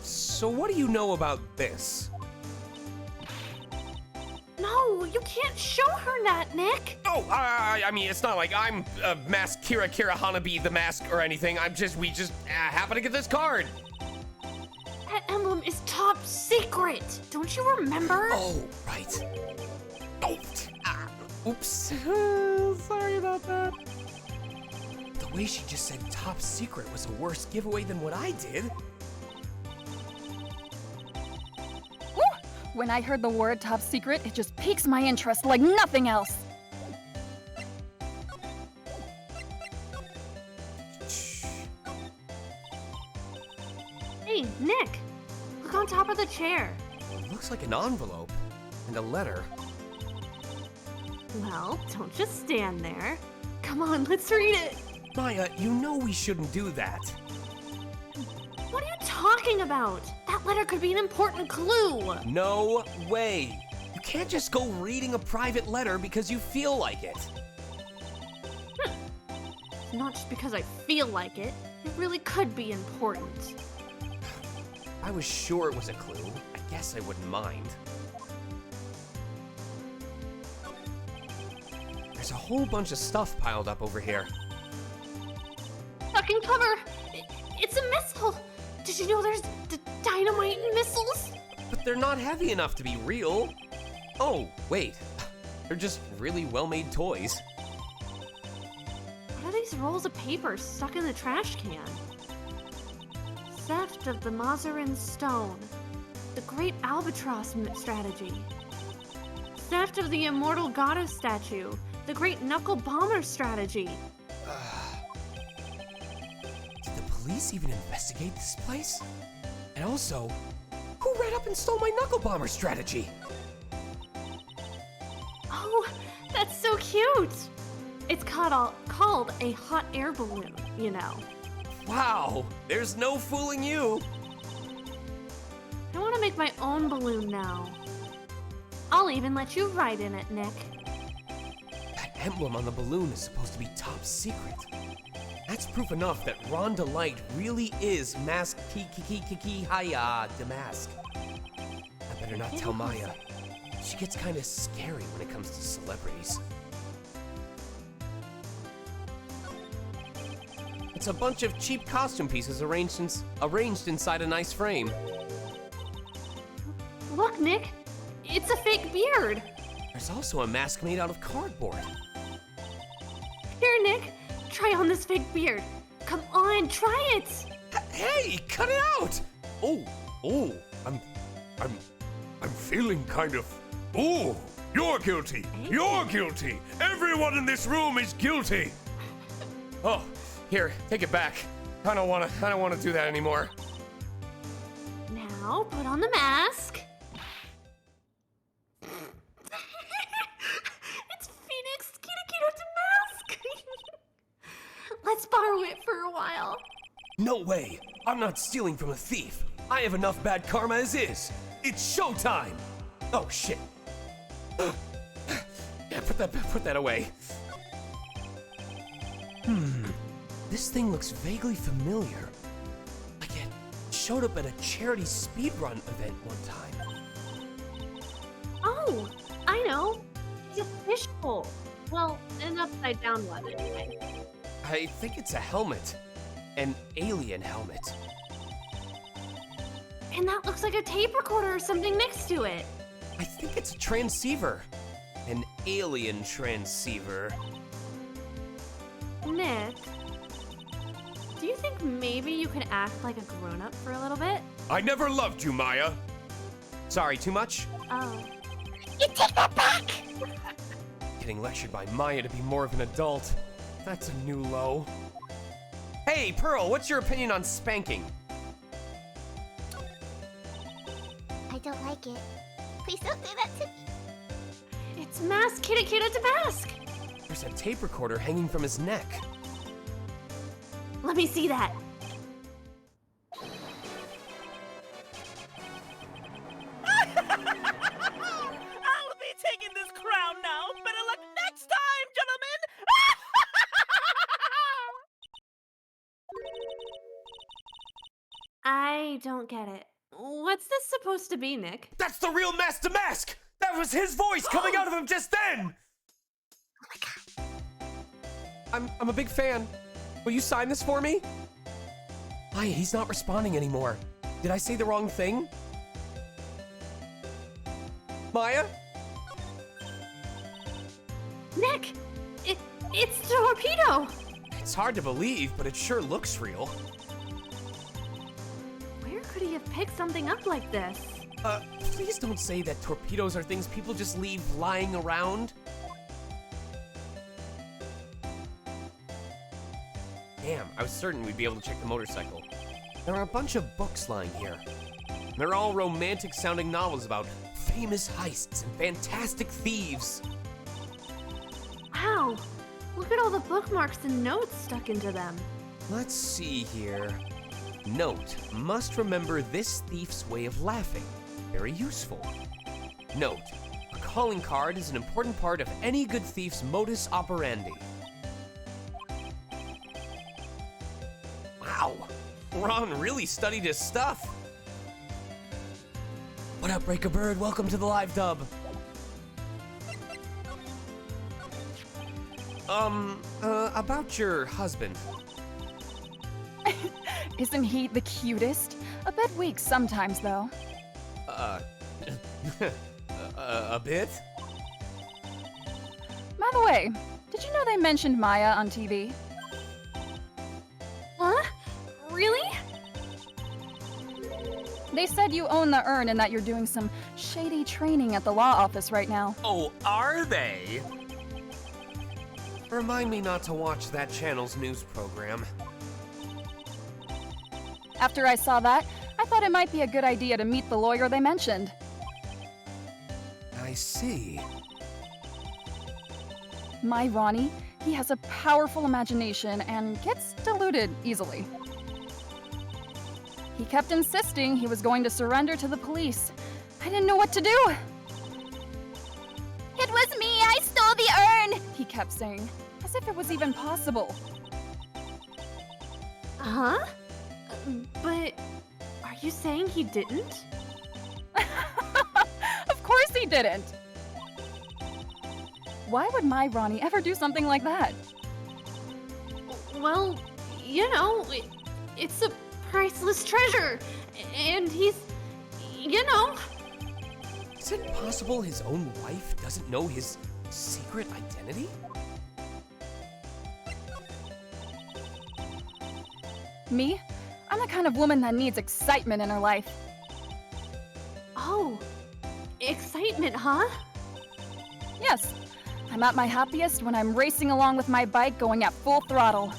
So what do you know about this? No, you can't show her that, Nick. Oh, I mean, it's not like I'm Mask Kira Hanabi the Mask or anything. We just happen to get this card. That emblem is top secret. Don't you remember? Oh, right. Oh, oops. Sorry about that. The way she just said top secret was a worse giveaway than what I did. Woo! When I heard the word top secret, it just piques my interest like nothing else. Hey, Nick. Look on top of the chair. It looks like an envelope and a letter. Well, don't just stand there. Come on, let's read it. Maya, you know we shouldn't do that. What are you talking about? That letter could be an important clue. No way. You can't just go reading a private letter because you feel like it. Not just because I feel like it. It really could be important. I was sure it was a clue. I guess I wouldn't mind. There's a whole bunch of stuff piled up over here. Fucking cover! It's a missile! Did you know there's dynamite missiles? But they're not heavy enough to be real. Oh, wait. They're just really well-made toys. What are these rolls of paper stuck in the trash can? Theft of the Mazarin Stone. The Great Albatross Strategy. Theft of the Immortal Goddess Statue. The Great Knuckle Bomber Strategy. Did the police even investigate this place? And also, who ran up and stole my Knuckle Bomber strategy? Oh, that's so cute! It's called a hot air balloon, you know. Wow, there's no fooling you. I want to make my own balloon now. I'll even let you ride in it, Nick. That emblem on the balloon is supposed to be top secret. That's proof enough that Ron DeLite really is Mask Kiki Haya Damask. I better not tell Maya. She gets kind of scary when it comes to celebrities. It's a bunch of cheap costume pieces arranged inside a nice frame. Look, Nick. It's a fake beard. There's also a mask made out of cardboard. Here, Nick. Try on this fake beard. Come on, try it. Hey, cut it out! I'm feeling kind of. Oh, you're guilty. You're guilty. Everyone in this room is guilty. Oh, here, take it back. I don't want to do that anymore. Now, put on the mask. It's Phoenix Kitakito Damask. Let's borrow it for a while. No way. I'm not stealing from a thief. I have enough bad karma as is. It's showtime. Oh shit. Yeah, put that away. This thing looks vaguely familiar. Like it showed up at a charity speedrun event one time. Oh, I know. It's a fishbowl. Well, an upside down one anyway. I think it's a helmet. an alien helmet. And that looks like a tape recorder or something next to it. I think it's a transceiver. An alien transceiver. Nick, do you think maybe you could act like a grown-up for a little bit? I never loved you, Maya. Sorry, too much? Oh. You take that back! Getting lectured by Maya to be more of an adult. That's a new low. Hey, Pearl, what's your opinion on spanking? I don't like it. Please don't do that to me. It's Mask Kitty Kita Tabasque! There's a tape recorder hanging from his neck. Let me see that. I'll be taking this crown now. Better luck next time, gentlemen. I don't get it. What's this supposed to be, Nick? That's the real Master Mask! That was his voice coming out of him just then! I'm a big fan. Will you sign this for me? Maya, he's not responding anymore. Did I say the wrong thing? Maya? Nick! It's Torpedo! It's hard to believe, but it sure looks real. Where could he have picked something up like this? Please don't say that torpedoes are things people just leave lying around. Damn, I was certain we'd be able to check the motorcycle. There are a bunch of books lying here. They're all romantic-sounding novels about famous heists and fantastic thieves. Wow! Look at all the bookmarks and notes stuck into them. Let's see here. Note, must remember this thief's way of laughing. Very useful. Note, a calling card is an important part of any good thief's modus operandi. Wow, Ron really studied his stuff. What up, Break a Bird? Welcome to the live dub. About your husband. Isn't he the cutest? A bit weak sometimes, though. A bit? By the way, did you know they mentioned Maya on TV? Huh? Really? They said you own the urn and that you're doing some shady training at the law office right now. Oh, are they? Remind me not to watch that channel's news program. After I saw that, I thought it might be a good idea to meet the lawyer they mentioned. I see. My Ronnie, he has a powerful imagination and gets deluded easily. He kept insisting he was going to surrender to the police. I didn't know what to do. It was me! I stole the urn! He kept saying, as if it was even possible. Huh? But are you saying he didn't? Of course he didn't! Why would my Ronnie ever do something like that? Well, you know, it's a priceless treasure. And he's, you know. Is it possible his own wife doesn't know his secret identity? Me? I'm the kind of woman that needs excitement in her life. Oh, excitement, huh? Yes, I'm at my happiest when I'm racing along with my bike going at full throttle.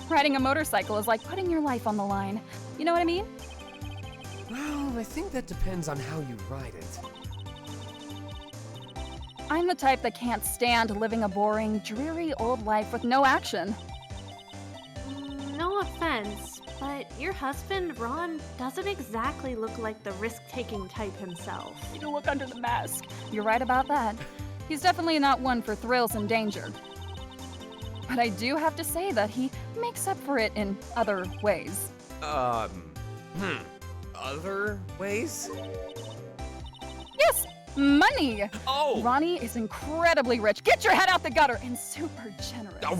Riding a motorcycle is like putting your life on the line. You know what I mean? Well, I think that depends on how you ride it. I'm the type that can't stand living a boring, dreary old life with no action. No offense, but your husband, Ron, doesn't exactly look like the risk-taking type himself. You look under the mask. You're right about that. He's definitely not one for thrills and danger. But I do have to say that he makes up for it in other ways. Other ways? Yes, Money! Oh! Ronnie is incredibly rich. Get your head out the gutter and super generous. Oh,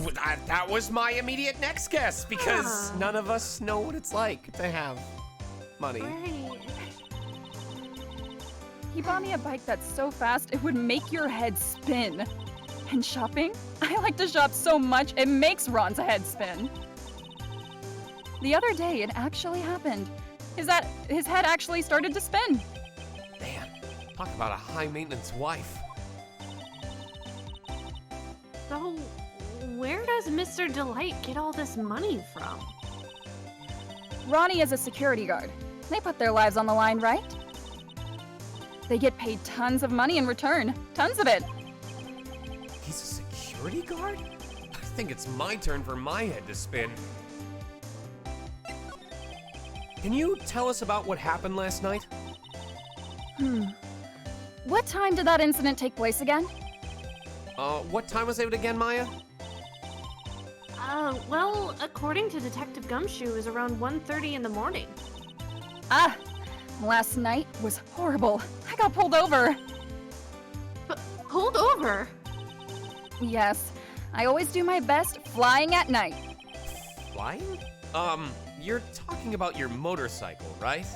that was my immediate next guess because none of us know what it's like to have money. Right. He bought me a bike that's so fast it would make your head spin. And shopping? I like to shop so much it makes Ron's head spin. The other day it actually happened. His head actually started to spin. Damn, talk about a high-maintenance wife. So, where does Mr. Delight get all this money from? Ronnie is a security guard. They put their lives on the line, right? They get paid tons of money in return. Tons of it. He's a security guard? I think it's my turn for my head to spin. Can you tell us about what happened last night? What time did that incident take place again? What time was it again, Maya? Well, according to Detective Gumshoe, it was around 1:30 in the morning. Ah, last night was horrible. I got pulled over. But pulled over? Yes, I always do my best flying at night. Flying? You're talking about your motorcycle, right?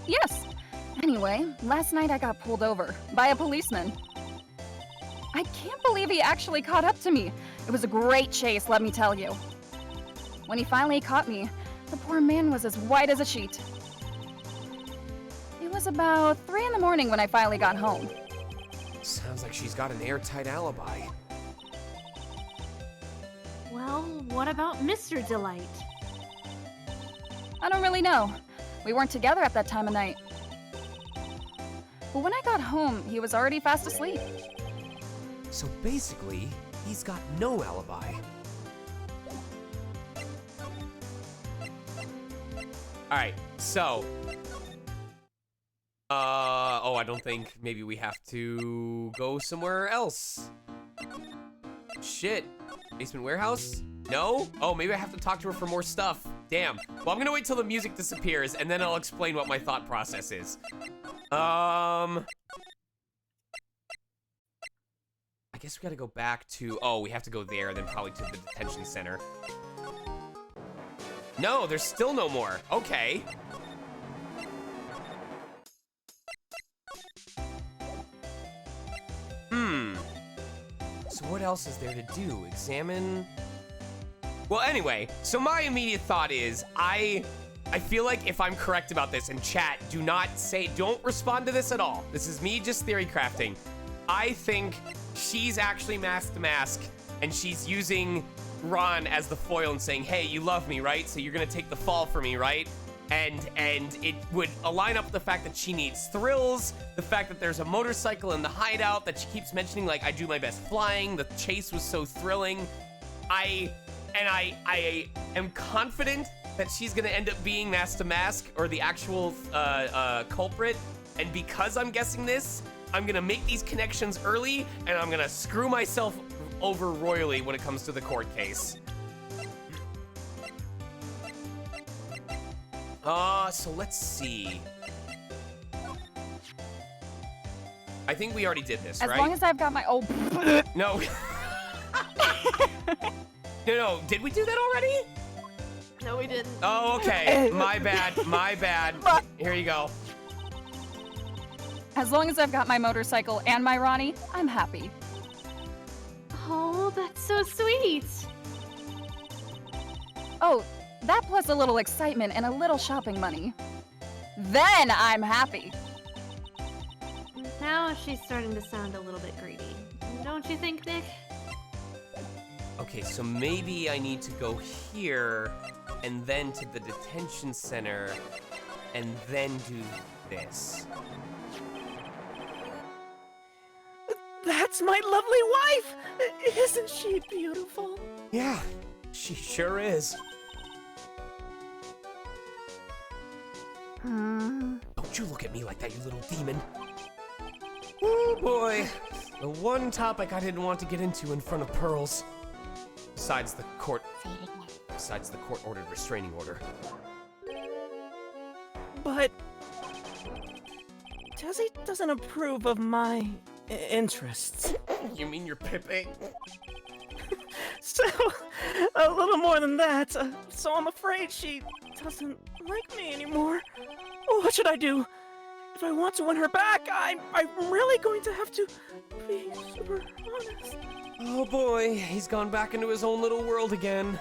Yes. Anyway, last night I got pulled over by a policeman. I can't believe he actually caught up to me. It was a great chase, let me tell you. When he finally caught me, the poor man was as white as a sheet. It was about 3 in the morning when I finally got home. Sounds like she's got an airtight alibi. Well, what about Mr. Delight? I don't really know. We weren't together at that time of night. But when I got home, he was already fast asleep. So basically, he's got no alibi. Alright, so... oh, I don't think maybe we have to go somewhere else. Shit. Basement warehouse? No? Oh, maybe I have to talk to her for more stuff. Damn. Well, I'm gonna wait till the music disappears, and then I'll explain what my thought process is. I guess we gotta go back to... Oh, we have to go there, then probably to the detention center. No, there's still no more. Okay. So what else is there to do? Examine... Well, anyway, so my immediate thought is, I feel like if I'm correct about this, and chat, don't respond to this at all. This is me just theory crafting. I think she's actually Mask to Mask, and she's using Ron as the foil and saying, hey, you love me, right? So you're gonna take the fall for me, right? And it would align up the fact that she needs thrills, the fact that there's a motorcycle in the hideout that she keeps mentioning, like, I do my best flying, the chase was so thrilling. I am confident that she's gonna end up being Mask to Mask, or the actual culprit, and because I'm guessing this, I'm gonna make these connections early, and I'm gonna screw myself over royally when it comes to the court case. So let's see. I think we already did this, right? As long as I've got my... Oh. No. No, did we do that already? No, we didn't. Oh, okay. My bad, my bad. Here you go. As long as I've got my motorcycle and my Ronnie, I'm happy. Oh, that's so sweet. Oh, that plus a little excitement and a little shopping money. Then I'm happy. Now she's starting to sound a little bit greedy. Don't you think, Nick? Okay, so maybe I need to go here, and then to the detention center, and then do this. That's my lovely wife! Isn't she beautiful? Yeah, she sure is. Don't you look at me like that, you little demon. Oh boy, the one topic I didn't want to get into in front of Pearls. Besides the court-ordered restraining order. But... Jesse doesn't approve of my interests. You mean you're pipping? So, a little more than that. So I'm afraid she doesn't like me anymore. What should I do? If I want to win her back, I'm really going to have to be super honest. Oh boy, he's gone back into his own little world again.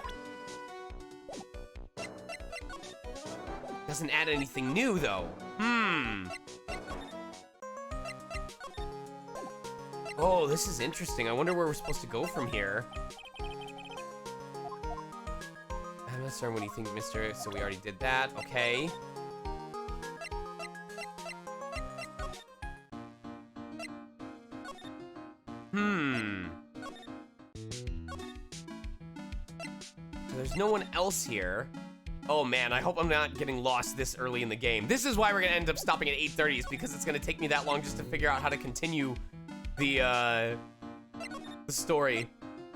Doesn't add anything new, though. Oh, this is interesting. I wonder where we're supposed to go from here. I'm not certain what do you think, Mr. So we already did that. Okay. There's no one else here. Oh man, I hope I'm not getting lost this early in the game. This is why we're gonna end up stopping at 8:30, is because it's gonna take me that long just to figure out how to continue the story.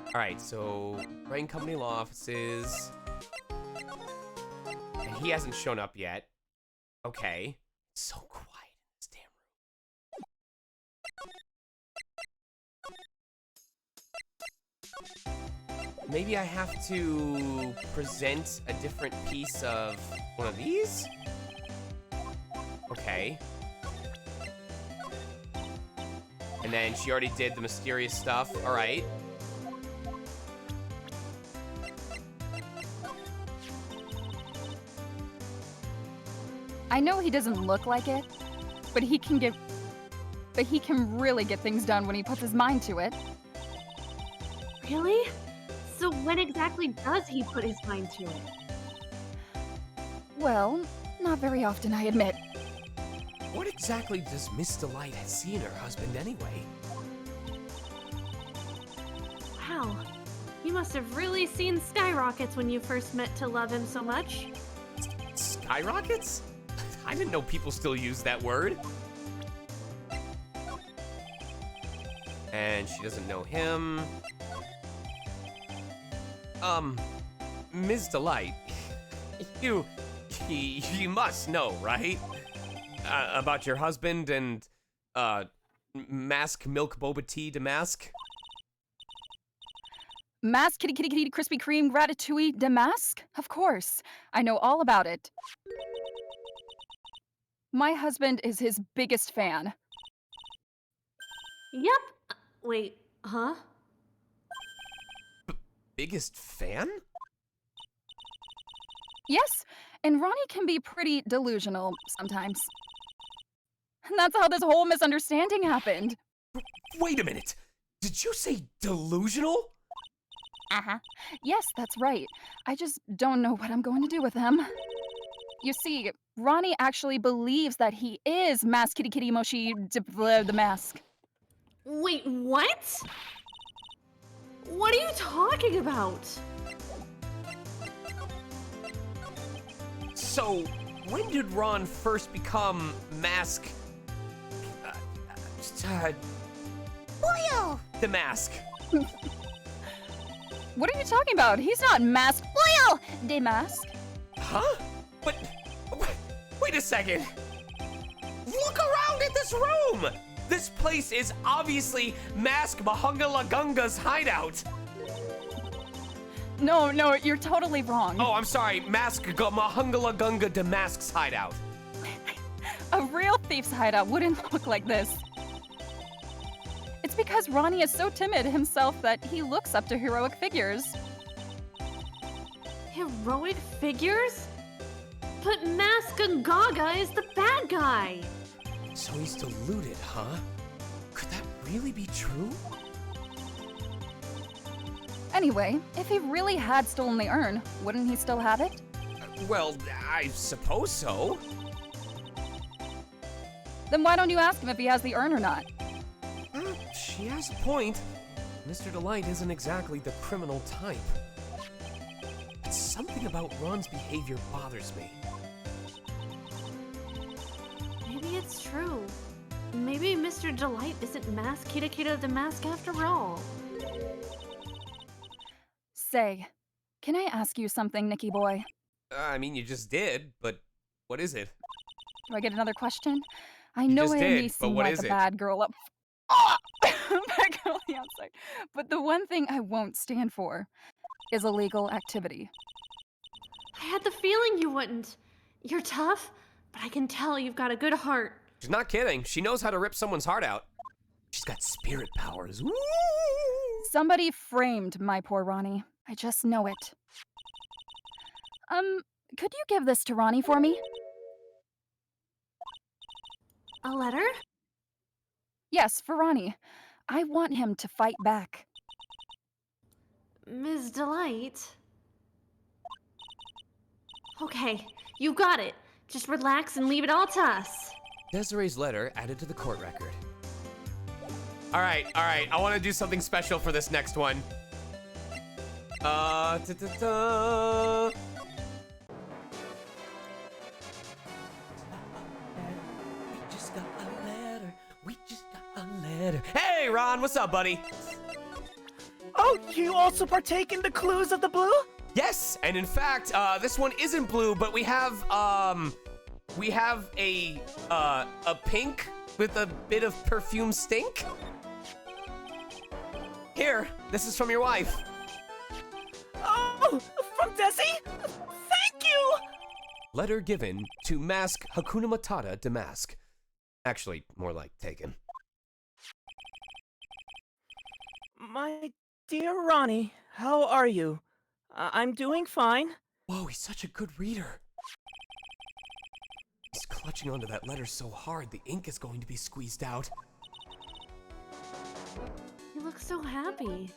All right, so Wright and Company law offices. And he hasn't shown up yet. Okay. So quiet in this damn room. Maybe I have to present a different piece of one of these? Okay. And then she already did the mysterious stuff. All right. I know he doesn't look like it, but he can really get things done when he puts his mind to it. Really? So when exactly does he put his mind to it? Well, not very often, I admit. What exactly does Miss DeLite see in her husband anyway? Wow. You must have really seen skyrockets when you first met to love him so much. Skyrockets? I didn't know people still use that word. And she doesn't know him. Ms. DeLite, you must know, right? About your husband and, Mask Milk Boba Tea Damask? Mask Kitty Kitty Kitty Krispy Kreme Ratatouille Damask? Of course. I know all about it. My husband is his biggest fan. Yep. Wait, huh? Biggest fan? Yes, and Ronnie can be pretty delusional sometimes. And that's how this whole misunderstanding happened. Wait a minute. Did you say delusional? Uh-huh. Yes, that's right. I just don't know what I'm going to do with him. You see, Ronnie actually believes that he is Mask Kitty Kitty Moshi the Mask. Wait, what? What are you talking about? So, when did Ron first become Mask... Boyle! the Mask? What are you talking about? He's not Mask Boyle! de Mask. Huh? But... Wait a second. Look around at this room! This place is obviously Mask Mahunga Lagunga's hideout. No, you're totally wrong. Oh, I'm sorry. Mask Mahunga Lagunga Damask's hideout. A real thief's hideout wouldn't look like this. It's because Ronnie is so timid himself that he looks up to heroic figures. Heroic figures? But Mask Gaga is the bad guy. So he's deluded, huh? Could that really be true? Anyway, if he really had stolen the urn, wouldn't he still have it? Well, I suppose so. Then why don't you ask him if he has the urn or not? She has a point. Mr. DeLite isn't exactly the criminal type. But something about Ron's behavior bothers me. Maybe it's true. Maybe Mr. DeLite isn't Mask Kita Kita the Mask after all. Say, can I ask you something, Nicky boy? I mean, you just did, but what is it? Do I get another question? I You know just I did, may but seem what like is a it? bad girl up. Ah! Bad girl on the outside. But the one thing I won't stand for is illegal activity. I had the feeling you wouldn't. You're tough, but I can tell you've got a good heart. She's not kidding. She knows how to rip someone's heart out. She's got spirit powers. Woo! Somebody framed my poor Ronnie. I just know it. Could you give this to Ronnie for me? A letter? Yes, for Ronnie. I want him to fight back. Ms. Delight? Okay, you got it. Just relax and leave it all to us. Desiree's letter added to the court record. All right. I want to do something special for this next one. Ta-ta-ta. We just got a letter. Hey, Ron, what's up, buddy? Oh, you also partake in the clues of the blue? Yes, and in fact, this one isn't blue, but we have a pink with a bit of perfume stink. Here, this is from your wife. Oh, from Desi? Thank you! Letter given to Mask Hakuna Matata Damask. Actually, more like taken. My dear Ronnie, how are you? I'm doing fine. Whoa, he's such a good reader. He's clutching onto that letter so hard, the ink is going to be squeezed out. You look so happy.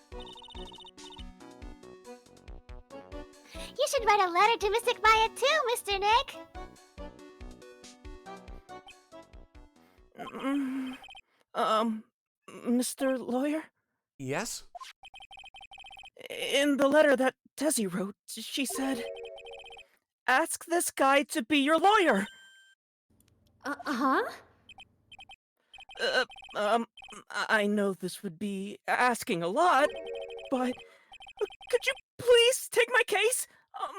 You should write a letter to Mystic Maya too, Mr. Nick. Mr. Lawyer? Yes? In the letter that Desi wrote, she said, ask this guy to be your lawyer. Uh-huh? I know this would be asking a lot, but could you please take my case?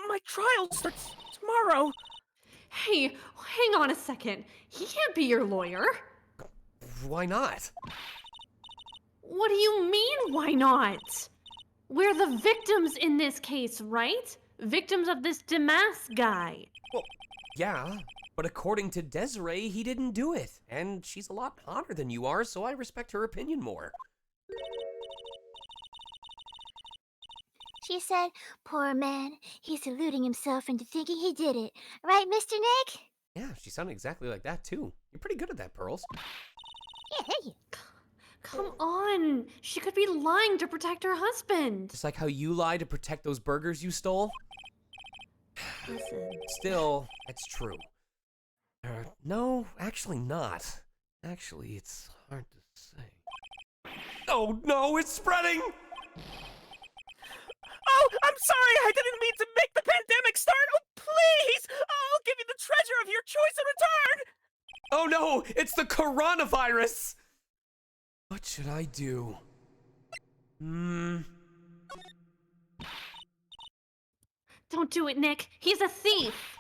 My trial starts tomorrow. Hey, hang on a second. He can't be your lawyer. Why not? What do you mean, why not? We're the victims in this case, right? Victims of this Damask guy. Well, yeah, but according to Desiree, he didn't do it. And she's a lot hotter than you are, so I respect her opinion more. She said, poor man, he's deluding himself into thinking he did it. Right, Mr. Nick? Yeah, she sounded exactly like that, too. You're pretty good at that, Pearls. Yeah, thank you. Come on. She could be lying to protect her husband. Just like how you lied to protect those burgers you stole. Listen. Still, that's true. No, actually not. Actually, it's hard to say. Oh no, it's spreading! Oh, I'm sorry, I didn't mean to make the pandemic start. Oh, please! I'll give you the treasure of your choice in return! Oh no, it's the coronavirus! What should I do? Don't do it, Nick. He's a thief.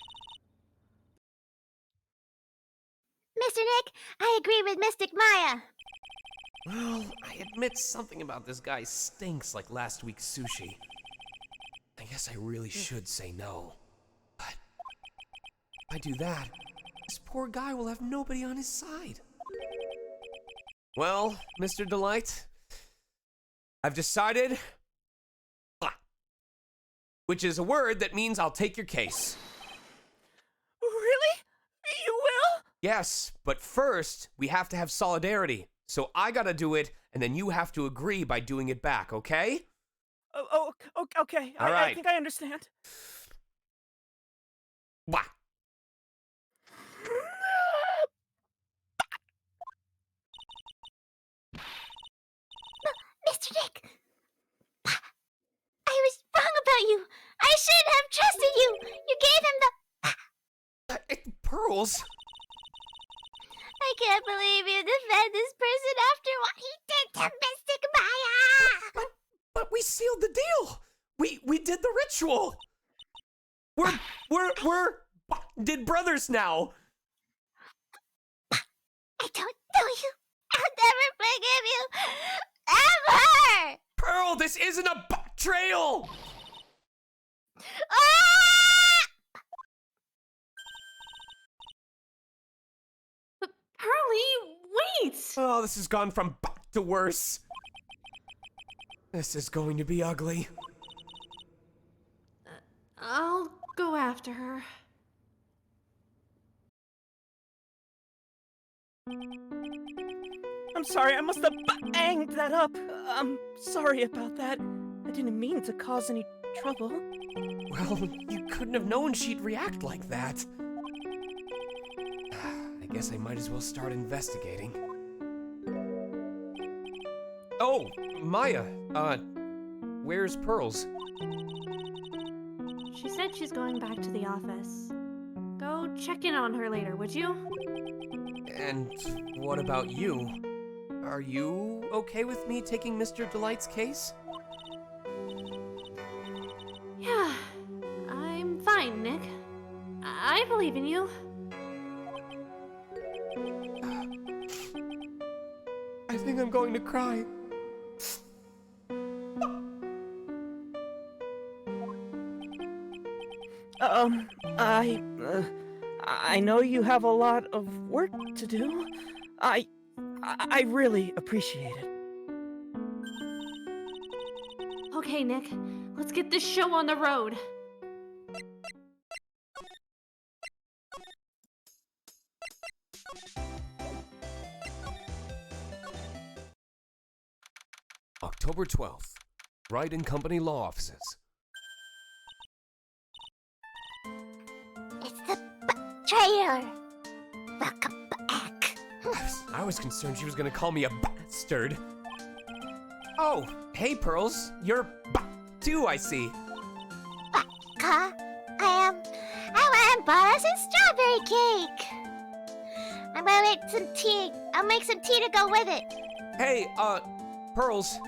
Mr. Nick, I agree with Mystic Maya. Well, I admit something about this guy stinks like last week's sushi. I guess I really should say no. But if I do that, this poor guy will have nobody on his side. Well, Mr. Delight, I've decided, which is a word that means I'll take your case. Really? You will? Yes, but first, we have to have solidarity. So I gotta do it, and then you have to agree by doing it back, okay? Oh, okay. All I right. think I understand. Wah. Mr. Nick! I was wrong about you! I shouldn't have trusted you! You gave him the... Pearls? I can't believe you defend this person after what he did to Mystic Maya! But we sealed the deal! We did the ritual! We're did brothers now! you. I'll never forgive you. Ever! Pearl, this isn't a betrayal! Ah! Pearly, wait! Oh, this has gone from to worse. This is going to be ugly. I'll go after her. I'm sorry, I must have banged that up. I'm sorry about that. I didn't mean to cause any trouble. Well, you couldn't have known she'd react like that. I guess I might as well start investigating. Oh, Maya, where's Pearls? She said she's going back to the office. Go check in on her later, would you? And what about you? Are you okay with me taking Mr. DeLite's case? Yeah, I'm fine, Nick. I believe in you. I think I'm going to cry. I know you have a lot of work to do. I really appreciate it. Okay, Nick, let's get this show on the road. October 12th, Wright and Company Law Offices. It's the betrayer. Welcome back. I was concerned she was gonna call me a bastard. Oh, hey Pearls, you're too, I see. Ka, I want bars and strawberry cake. I'm gonna make some tea. I'll make some tea to go with it. Hey, Pearls.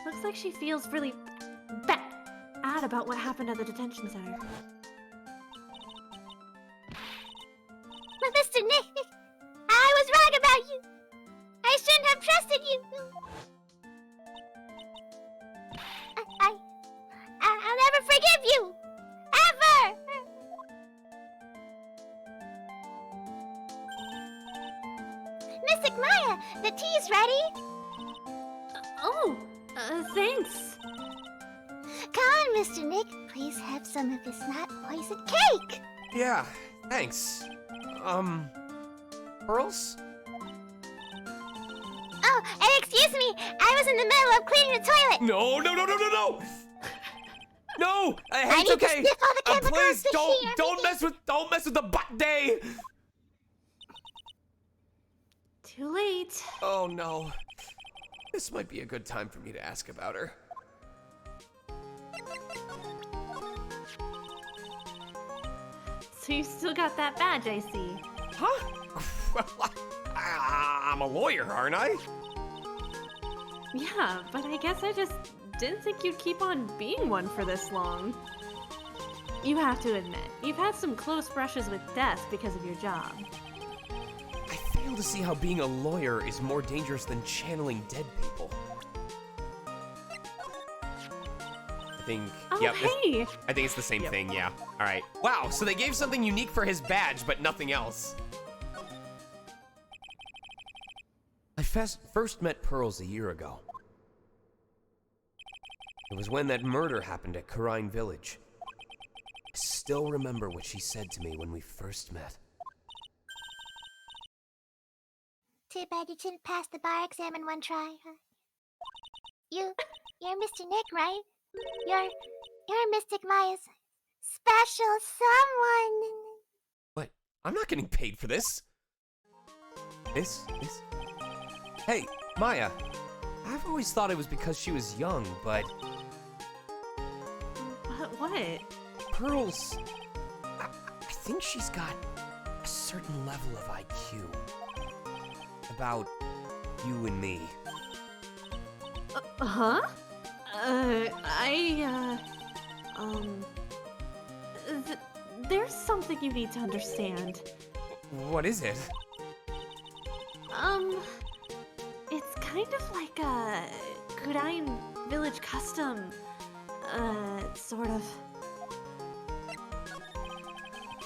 Looks like she feels really bad about what happened at the detention center. But Mr. Nick, I was wrong about you. I shouldn't have trusted you. I'll never forgive you. Ever. Mystic Maya, the tea's ready. Thanks. Come on, Mr. Nick. Please have some of this not poison cake. Yeah, thanks. Pearls? Oh, and excuse me. I was in the middle of cleaning the toilet. No! No, I it's need to okay. sniff all the chemicals Please to hear don't mess with the butt day. Too late. Oh no. This might be a good time for me to ask about her. So you still got that badge, I see. Huh? I'm a lawyer, aren't I? Yeah, but I guess I just didn't think you'd keep on being one for this long. You have to admit, you've had some close brushes with death because of your job. I fail to see how being a lawyer is more dangerous than channeling dead people. I think. Oh, yep, hey! I think it's the same thing, yeah. Alright. Wow, so they gave something unique for his badge, but nothing else. I first met Pearls a year ago. It was when that murder happened at Karine Village. I still remember what she said to me when we first met. Too bad you didn't pass the bar exam in one try, huh? You're Mr. Nick, right? You're Mystic Maya's special someone. What? I'm not getting paid for this. This? Hey, Maya. I've always thought it was because she was young, but... What? Pearls... I think she's got a certain level of IQ. About you and me. Huh? there's something you need to understand. What is it? It's kind of like a Kurain village custom. Sort of.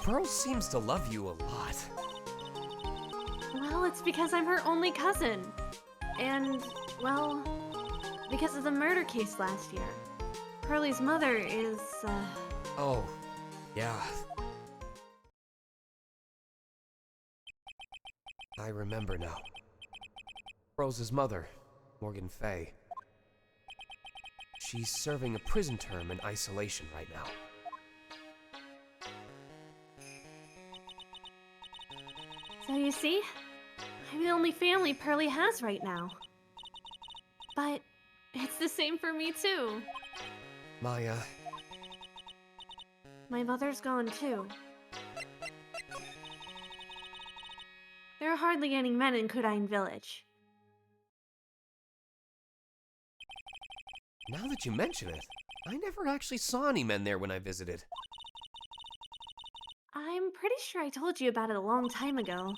Pearl seems to love you a lot. Well, it's because I'm her only cousin. And, well, because of the murder case last year. Pearlie's mother is, Oh, yeah. I remember now. Rose's mother, Morgan Fay. She's serving a prison term in isolation right now. So you see, I'm the only family Pearlie has right now. But it's the same for me too. Maya, My mother's gone too. There are hardly any men in Kurain village. now that you mention it, I never actually saw any men there when I visited. I'm pretty sure I told you about it a long time ago.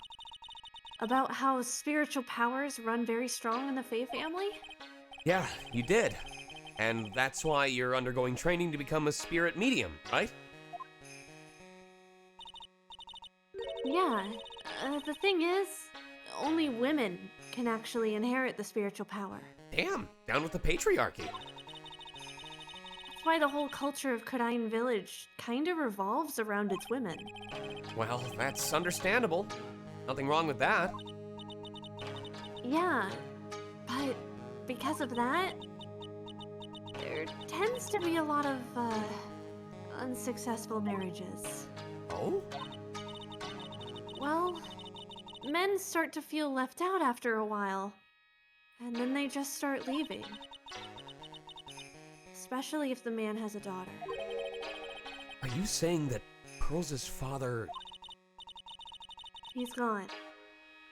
About how spiritual powers run very strong in the Fey family? Yeah, you did. And that's why you're undergoing training to become a spirit medium, right? Yeah, the thing is, only women can actually inherit the spiritual power. Damn, down with the patriarchy. That's why the whole culture of Kurain village kind of revolves around its women. Well, that's understandable. Nothing wrong with that. Yeah, but because of that, there tends to be a lot of, unsuccessful marriages. Oh? Well, men start to feel left out after a while, and then they just start leaving. Especially if the man has a daughter. Are you saying that Pearl's father... He's gone.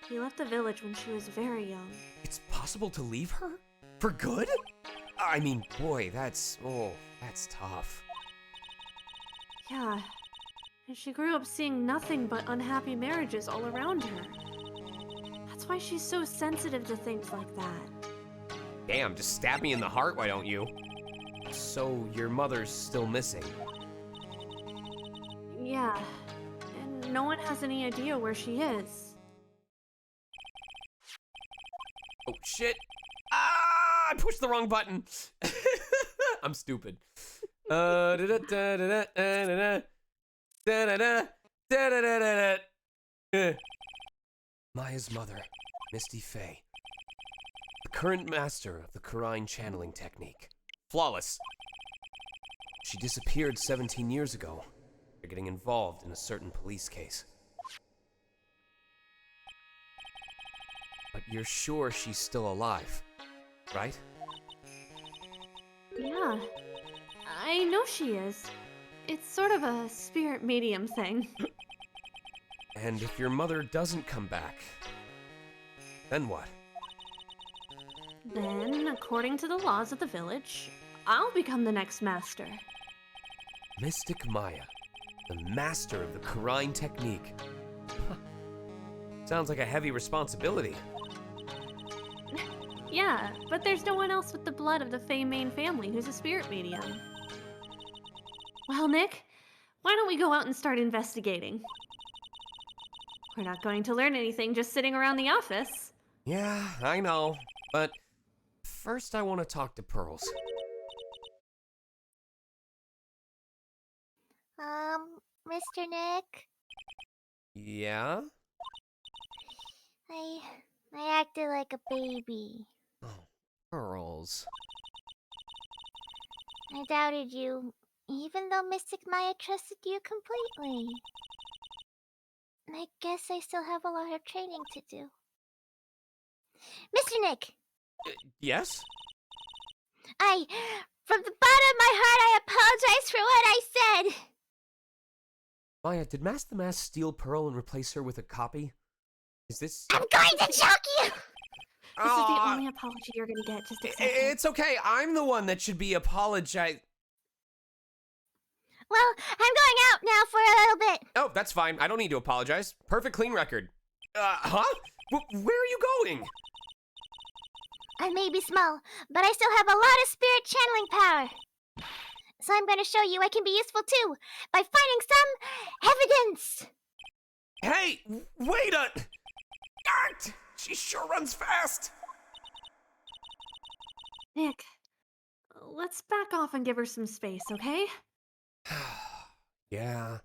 He left the village when she was very young. It's possible to leave her? For good? I mean, boy, that's tough. Yeah, and she grew up seeing nothing but unhappy marriages all around her. That's why she's so sensitive to things like that. Damn, just stab me in the heart, why don't you? So, your mother's still missing? Yeah, and no one has any idea where she is. Oh, shit! Ah! I pushed the wrong button! I'm stupid. Maya's mother, Misty Fey. The current master of the Kurain channeling technique. Flawless. She disappeared 17 years ago. They're getting involved in a certain police case. But you're sure she's still alive, right? Yeah, I know she is. It's sort of a spirit medium thing. And if your mother doesn't come back, then what? Then, according to the laws of the village, I'll become the next master. Mystic Maya, the master of the Kurain technique. Huh. Sounds like a heavy responsibility. Yeah, but there's no one else with the blood of the Fey main family who's a spirit medium. Well, Nick, why don't we go out and start investigating? We're not going to learn anything just sitting around the office. Yeah, I know, but first I want to talk to Pearls. Mr. Nick? Yeah? I acted like a baby. Oh, Pearls. I doubted you, even though Mystic Maya trusted you completely. I guess I still have a lot of training to do. Mr. Nick! Yes? From the bottom of my heart, I apologize for what I said! Maya, did Mask the Mask steal Pearl and replace her with a copy? Is this... I'm going to choke you! This is the only apology you're gonna get, just accept it. It's okay, I'm the one that should be apologizing. Well, I'm going out now for a little bit. Oh, that's fine. I don't need to apologize. Perfect clean record. Huh? Where are you going? I may be small, but I still have a lot of spirit channeling power. So I'm going to show you I can be useful too, by finding some evidence. Hey, wait a... Art! She sure runs fast. Nick, let's back off and give her some space, okay? Yeah.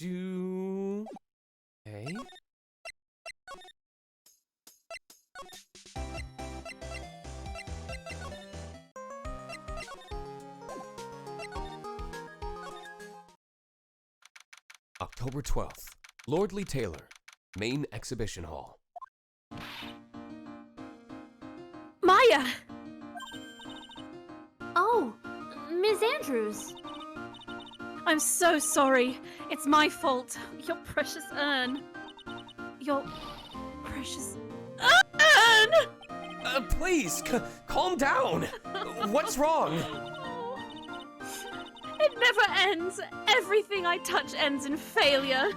Okay. October 12th, Lordly Taylor, Main Exhibition Hall. Maya! Oh, Ms. Andrews. I'm so sorry. It's my fault. Your precious urn. Your precious urn! Please, calm down. What's wrong? It never ends. Everything I touch ends in failure.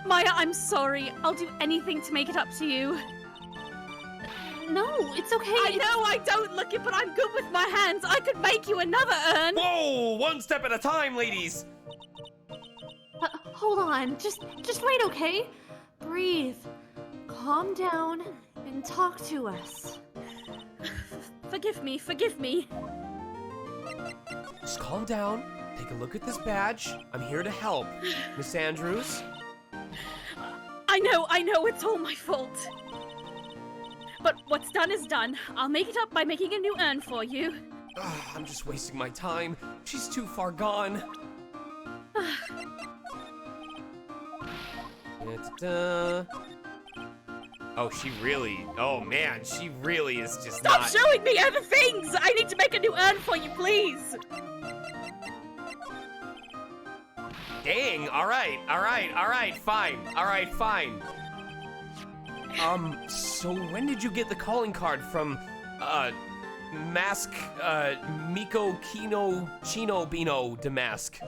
Maya, I'm sorry. I'll do anything to make it up to you. No, it's okay. I know I don't look it, but I'm good with my hands. I could make you another urn. Whoa, one step at a time, ladies. Hold on. Just wait, okay? Breathe. Calm down and talk to us. Forgive me, forgive me. Just calm down. Take a look at this badge. I'm here to help. Miss Andrews? I know, it's all my fault. But what's done is done. I'll make it up by making a new urn for you. I'm just wasting my time. She's too far gone. Oh, oh man, she really is just Stop showing me other things! I need to make a new urn for you, please! Dang, alright, fine. So when did you get the calling card from, Mask, Miko Kino Chino Bino Damask?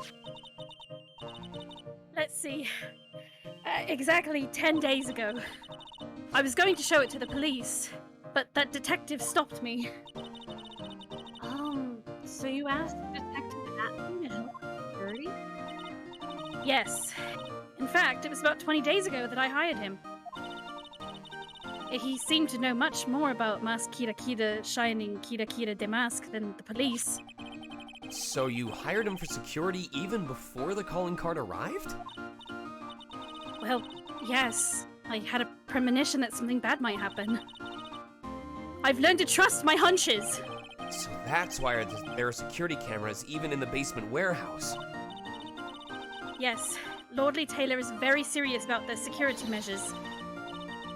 Let's see. Exactly 10 days ago. I was going to show it to the police, but that detective stopped me. So you asked Detective Atman to help with security? Yes. In fact, it was about 20 days ago that I hired him. He seemed to know much more about Mask Kira Kira Shining Kira Kira Damask than the police. So you hired him for security even before the calling card arrived? Well, yes. I had a premonition that something bad might happen. I've learned to trust my hunches. So that's why there are security cameras even in the basement warehouse. Yes, Lordly Taylor is very serious about their security measures.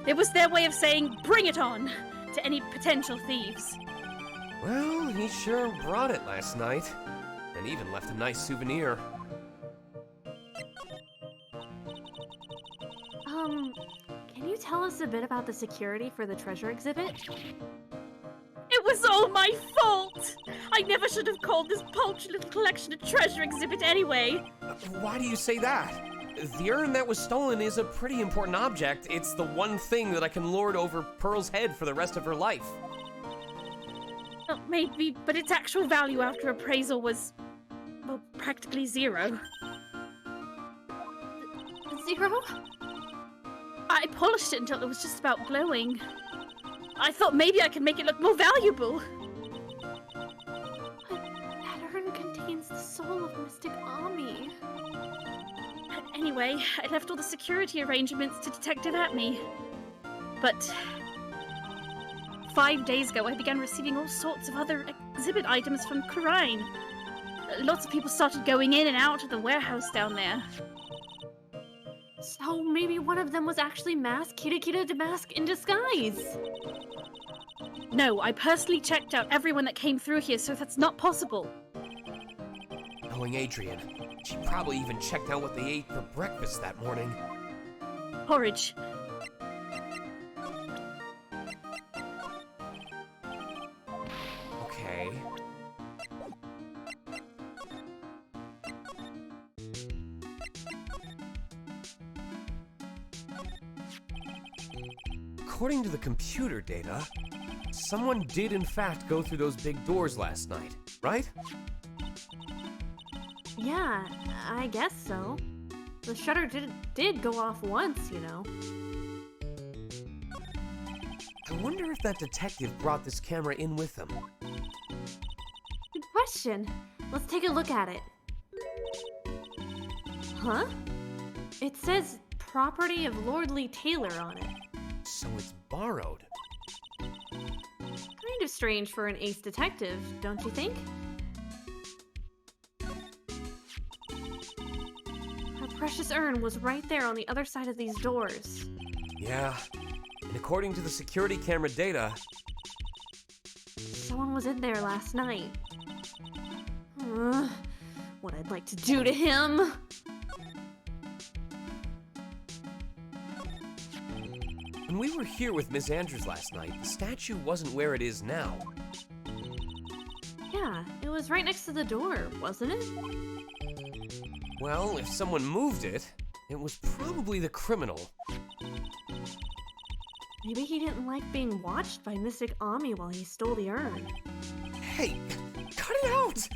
It was their way of saying, bring it on, to any potential thieves. Well, he sure brought it last night, and even left a nice souvenir. Can you tell us a bit about the security for the treasure exhibit? It was all my fault! I never should have called this paltry little collection a treasure exhibit anyway. Why do you say that? The urn that was stolen is a pretty important object. It's the one thing that I can lord over Pearl's head for the rest of her life. Well, maybe, but its actual value after appraisal was, well, practically zero. Zero? I polished it until it was just about glowing. I thought maybe I could make it look more valuable. That urn contains the soul of Mystic Ami. Anyway, I left all the security arrangements to Detective Atme. But 5 days ago, I began receiving all sorts of other exhibit items from Khura'in. Lots of people started going in and out of the warehouse down there. So maybe one of them was actually Mask Kira Kira Damask in disguise. No, I personally checked out everyone that came through here, so that's not possible. Knowing Adrian, she probably even checked out what they ate for breakfast that morning. Porridge. Okay. According to the computer data, someone did in fact go through those big doors last night, right? Yeah, I guess so. The shutter did go off once, you know. I wonder if that detective brought this camera in with him. Good question. Let's take a look at it. Huh? It says property of Lord Lee Taylor on it. So it's borrowed. Kind of strange for an ace detective, don't you think? Her precious urn was right there on the other side of these doors. Yeah. And according to the security camera data, Someone was in there last night. What I'd like to do to him. when we were here with Miss Andrews last night, the statue wasn't where it is now. Yeah, it was right next to the door, wasn't it? Well, if someone moved it, it was probably the criminal. Maybe he didn't like being watched by Mystic Ami while he stole the urn. Hey, cut it out!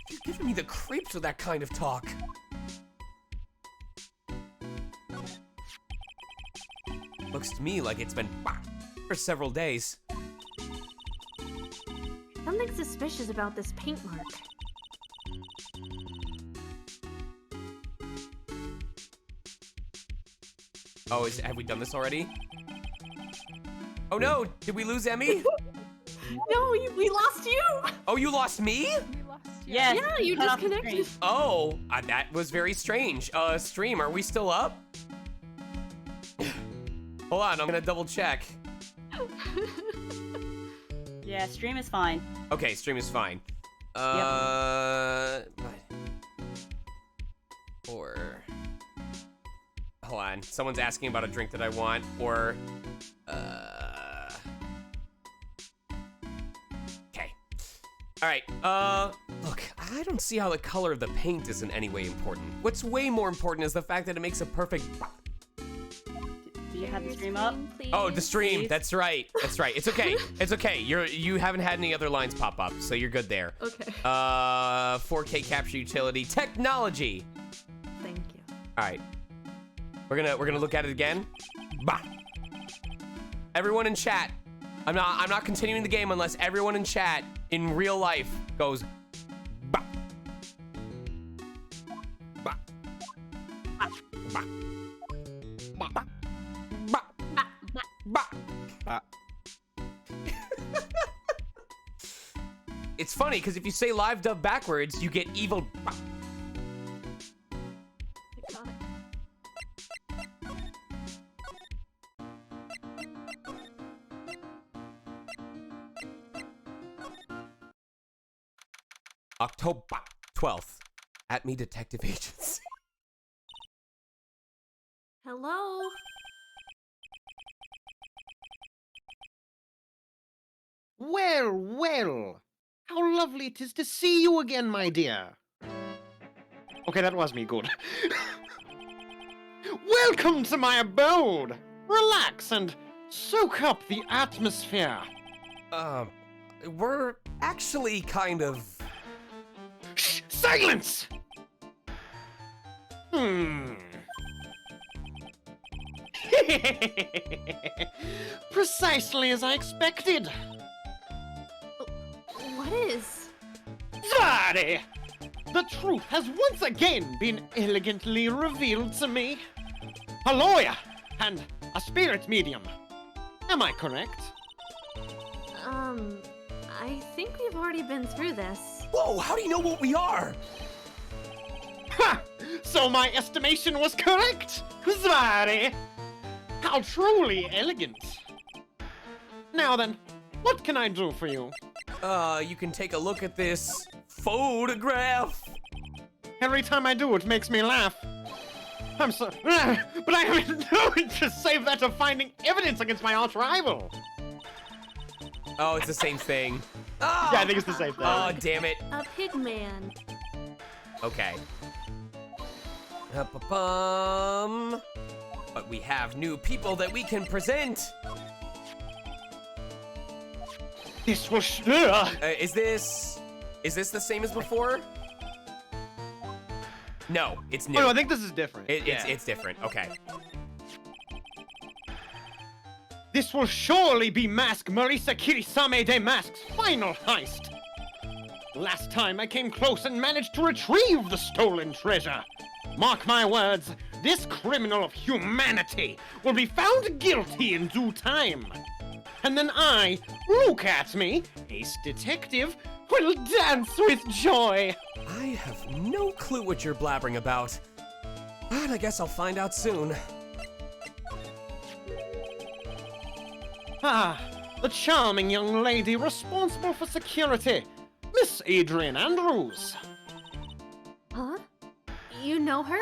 You're giving me the creeps with that kind of talk. Looks to me like it's been for several days. Something suspicious about this paint mark. Oh, have we done this already? Oh no, did we lose Emmy? No, we lost you! Oh, you lost me? Yes. Yeah, you cut off the disconnected. screen. Oh, that was very strange. Stream, are we still up? Hold on, I'm gonna double check. Yeah, stream is fine. Okay, stream is fine. Or... Hold on, someone's asking about a drink that I want, or... Okay. Alright, look, I don't see how the color of the paint is in any way important. What's way more important is the fact that it makes a perfect... Did you have the stream up? Oh, the stream. Please? That's right. That's right. It's okay. It's okay. You haven't had any other lines pop up, so you're good there. Okay. 4K capture utility technology. Thank you. All right. We're gonna look at it again. Bah. Everyone in chat. I'm not continuing the game unless everyone in chat in real life goes bah. Bah. Bah. Bah. Bah. Bah. Bah. It's funny because if you say live dub backwards, you get evil. Bah. October 12th, at me detective agency. Hello? Well, well. How lovely it is to see you again, my dear. Okay, that was me, good. Welcome to my abode. Relax and soak up the atmosphere. We're actually kind of... Shh! Silence! Precisely as I expected. What is? Zari! The truth has once again been elegantly revealed to me. A lawyer and a spirit medium. Am I correct? I think we've already been through this. Whoa, how do you know what we are? Ha! So my estimation was correct! Zari! How truly elegant. Now then, what can I do for you? You can take a look at this photograph. Every time I do, it makes me laugh. I'm so... but I have been doing to save that of finding evidence against my arch rival. Oh, it's the same thing. Oh! Yeah, I think it's the same thing. Oh, damn it. A pig man. Okay. But we have new people that we can present. This will Is this the same as before? No, it's new. Oh, no, I think this is different. It's different. Okay. This will surely be Mask Marisa Kirisame de Mask's final heist. Last time I came close and managed to retrieve the stolen treasure. Mark my words, this criminal of humanity will be found guilty in due time. And then I, look at me, ace detective, will dance with joy. I have no clue what you're blabbering about. But I guess I'll find out soon. Ah, the charming young lady responsible for security, Miss Adrian Andrews. Huh? You know her?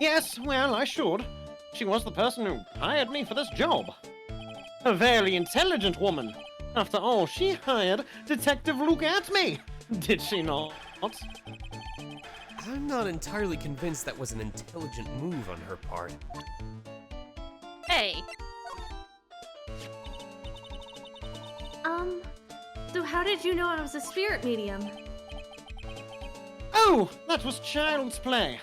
Yes, well, I should. She was the person who hired me for this job. A very intelligent woman. After all, she hired Detective Luke at me. Did she not? I'm not entirely convinced that was an intelligent move on her part. Hey. So how did you know I was a spirit medium? Oh, that was child's play.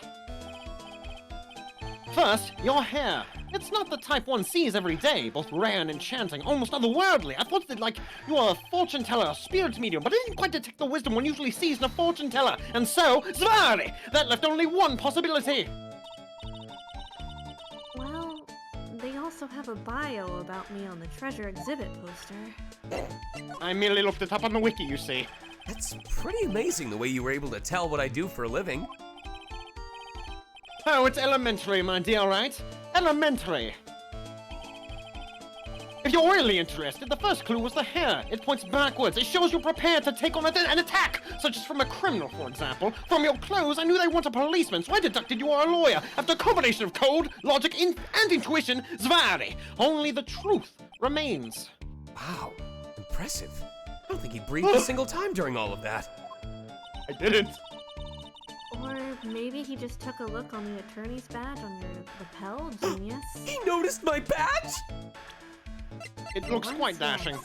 First, your hair. It's not the type one sees every day, both rare and enchanting, almost otherworldly. I thought that, like, you are a fortune teller, a spirit medium, but I didn't quite detect the wisdom one usually sees in a fortune teller. And so, Zvari! That left only one possibility. Well, they also have a bio about me on the treasure exhibit poster. I merely looked it up on the wiki, you see. That's pretty amazing the way you were able to tell what I do for a living. Oh, it's elementary, my dear, right? Elementary. If you're really interested, the first clue was the hair. It points backwards. It shows you're prepared to take on an attack, such as from a criminal, for example. From your clothes, I knew they weren't a policeman, so I deducted you are a lawyer. After a combination of code, logic, and intuition, Zvari. Only the truth remains. Wow, impressive. I don't think he breathed a single time during all of that. I didn't. Or maybe he just took a look on the attorney's badge on your lapel, genius. He noticed my badge? It looks quite dashing.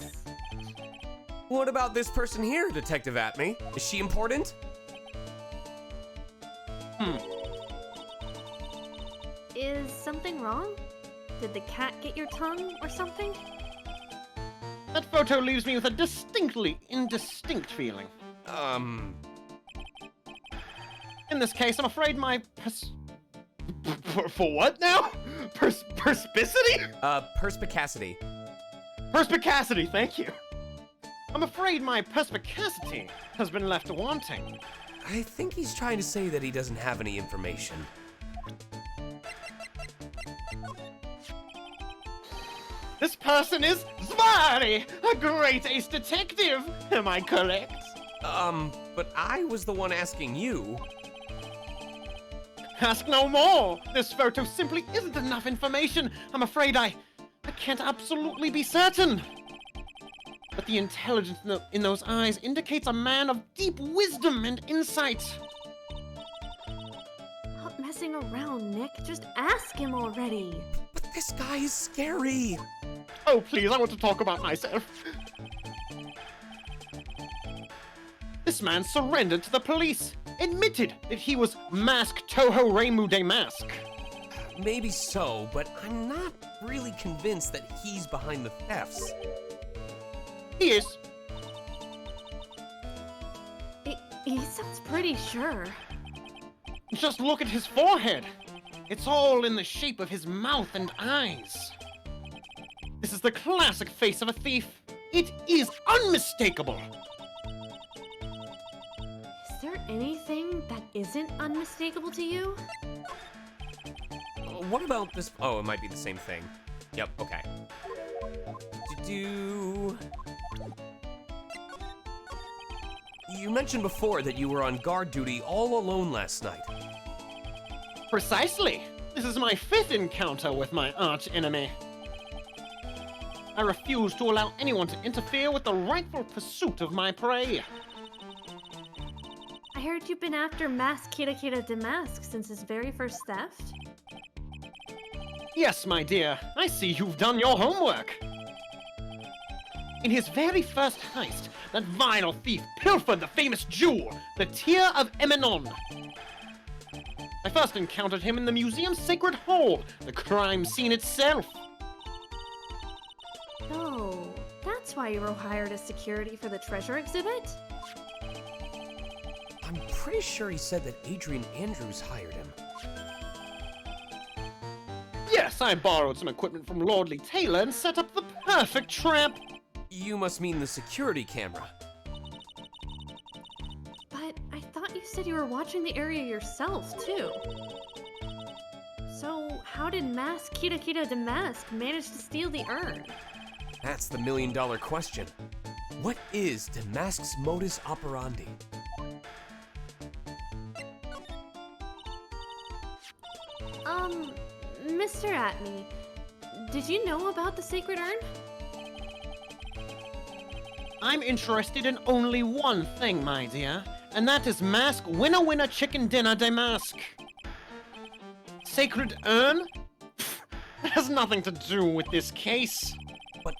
What about this person here, Detective Atme? Is she important? Is something wrong? Did the cat get your tongue or something? That photo leaves me with a distinctly indistinct feeling. In this case, I'm afraid my For what now? Perspicity? Perspicacity. Perspicacity, thank you. I'm afraid my perspicacity has been left wanting. I think he's trying to say that he doesn't have any information. This person is Zvari, a great ace detective. Am I correct? But I was the one asking you. Ask no more. This photo simply isn't enough information. I'm afraid I can't absolutely be certain. But the intelligence in those eyes indicates a man of deep wisdom and insight. Stop messing around, Nick. Just ask him already. But this guy is scary. Oh, please, I want to talk about myself. This man surrendered to the police, admitted that he was Mask Toho Reimu de Mask. Maybe so, but I'm not really convinced that he's behind the thefts. He is. He sounds pretty sure. Just look at his forehead. It's all in the shape of his mouth and eyes. This is the classic face of a thief. It is unmistakable. Is there anything that isn't unmistakable to you? What about this? Oh, it might be the same thing. Yep, okay. You mentioned before that you were on guard duty all alone last night. Precisely. This is my 5th encounter with my arch enemy. I refuse to allow anyone to interfere with the rightful pursuit of my prey. I heard you've been after Mask Kira Damask since his very first theft. Yes, my dear, I see you've done your homework. In his very first heist, that vile thief pilfered the famous jewel, the Tear of Eminon. I first encountered him in the museum's sacred hall, the crime scene itself. Oh, that's why you were hired as security for the treasure exhibit? I'm pretty sure he said that Adrian Andrews hired him. Yes, I borrowed some equipment from Lordly Taylor and set up the perfect trap. You must mean the security camera. But I thought you said you were watching the area yourself, too. So, how did Mask Kira Damask manage to steal the urn? That's the million-dollar question. What is Damask's modus operandi? Mr. Atney, did you know about the sacred urn? I'm interested in only one thing, my dear, and that is Mask Winner Winner Chicken Dinner Damask. Sacred urn? Pfft, that has nothing to do with this case. But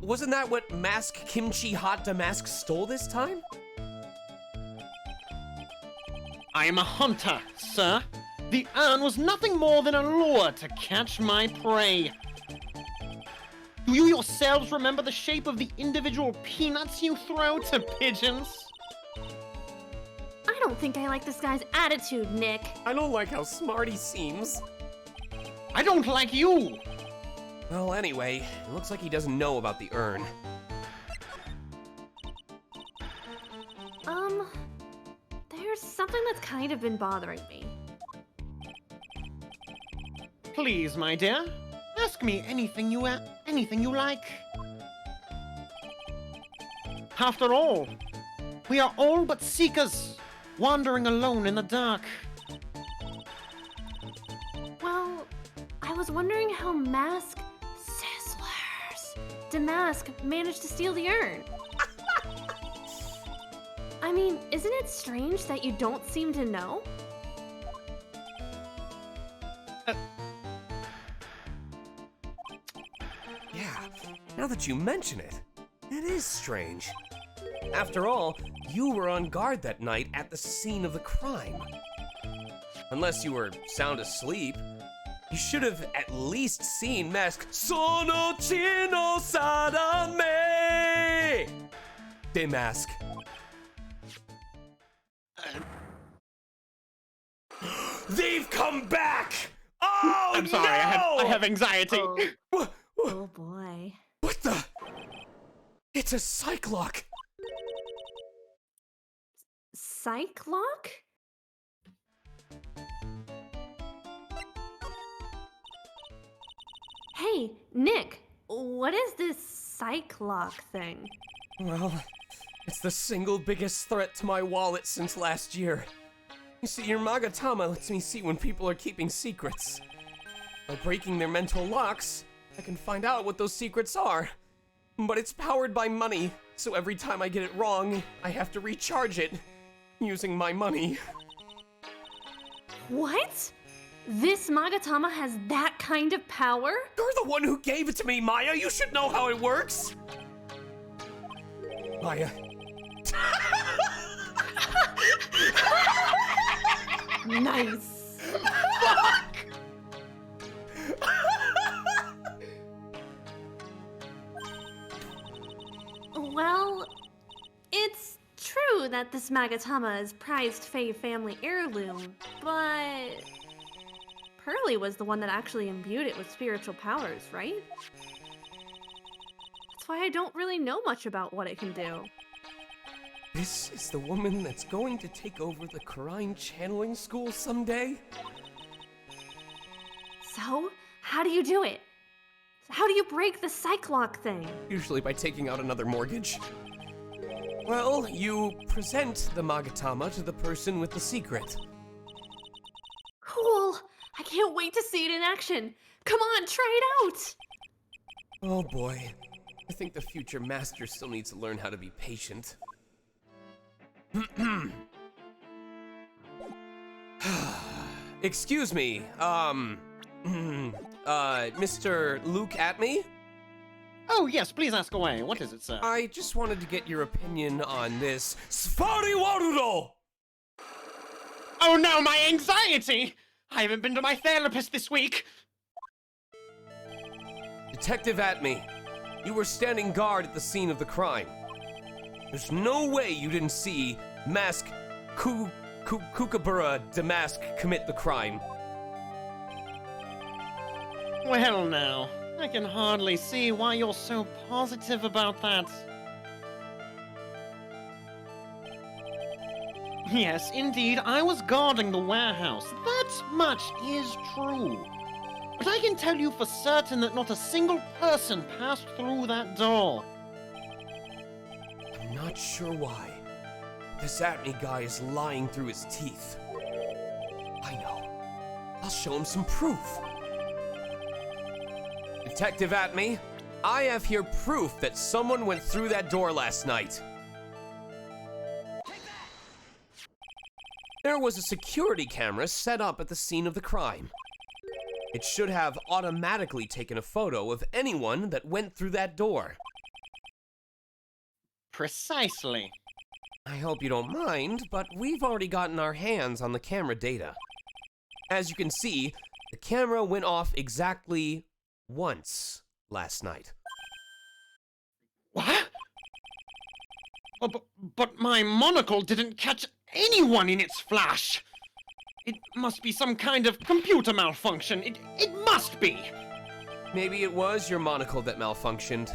wasn't that what Mask Kimchi Hot Damask stole this time? I am a hunter, sir. The urn was nothing more than a lure to catch my prey. Do you yourselves remember the shape of the individual peanuts you throw to pigeons? I don't think I like this guy's attitude, Nick. I don't like how smart he seems. I don't like you. Well, anyway, it looks like he doesn't know about the urn. There's something that's kind of been bothering me. Please, my dear, ask me anything you like. After all, we are all but seekers, wandering alone in the dark. Well, I was wondering how Mask Damask managed to steal the urn. I mean, isn't it strange that you don't seem to know? Yeah, now that you mention it, it is strange. After all, you were on guard that night at the scene of the crime. Unless you were sound asleep, you should have at least seen Mask Sono Chino Sadame Damask. They've come back! Oh, I'm sorry, no! I have anxiety. Oh boy. What the? It's a Cyclock! Cyclock? Hey, Nick, what is this Cyclock thing? Well, it's the single biggest threat to my wallet since last year. You see, your Magatama lets me see when people are keeping secrets. By breaking their mental locks, I can find out what those secrets are. But it's powered by money, so every time I get it wrong, I have to recharge it using my money. What? This Magatama has that kind of power? You're the one who gave it to me, Maya! You should know how it works! Maya. Nice. Fuck! Well, it's true that this Magatama is prized Fae family heirloom, but Pearly was the one that actually imbued it with spiritual powers, right? That's why I don't really know much about what it can do. This is the woman that's going to take over the Karine channeling school someday? So, how do you do it? How do you break the Cyclock thing? Usually by taking out another mortgage. Well, you present the Magatama to the person with the secret. Cool! I can't wait to see it in action! Come on, try it out! Oh boy. I think the future master still needs to learn how to be patient. Excuse me, Mr. Luke Atme? Oh, yes, please ask away. What is it, sir? I just wanted to get your opinion on this Sfari Warudo! Oh no, my anxiety! I haven't been to my therapist this week. Detective Atme, you were standing guard at the scene of the crime. There's no way you didn't see Mask Kookaburra Damask commit the crime. Well now, I can hardly see why you're so positive about that. Yes, indeed, I was guarding the warehouse. That much is true. But I can tell you for certain that not a single person passed through that door. I'm not sure why. This Atme guy is lying through his teeth. I know. I'll show him some proof. Detective Atme, I have here proof that someone went through that door last night. There was a security camera set up at the scene of the crime. It should have automatically taken a photo of anyone that went through that door. Precisely. I hope you don't mind, but we've already gotten our hands on the camera data. As you can see, the camera went off exactly once last night. What? Oh, but my monocle didn't catch anyone in its flash. It must be some kind of computer malfunction. It must be. Maybe it was your monocle that malfunctioned.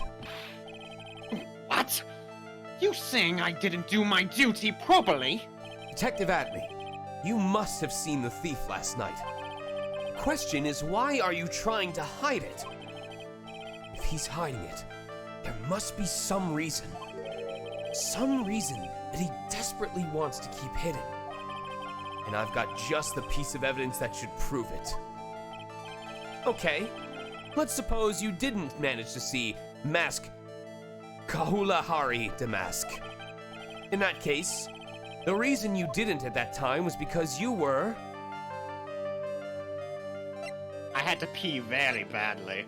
What? You saying I didn't do my duty properly? Detective Atme, you must have seen the thief last night. The question is, why are you trying to hide it? If he's hiding it, there must be some reason. Some reason that he desperately wants to keep hidden. And I've got just the piece of evidence that should prove it. Okay, let's suppose you didn't manage to see Mask Kahulahari Damask. In that case, the reason you didn't at that time was because you were... I had to pee very badly.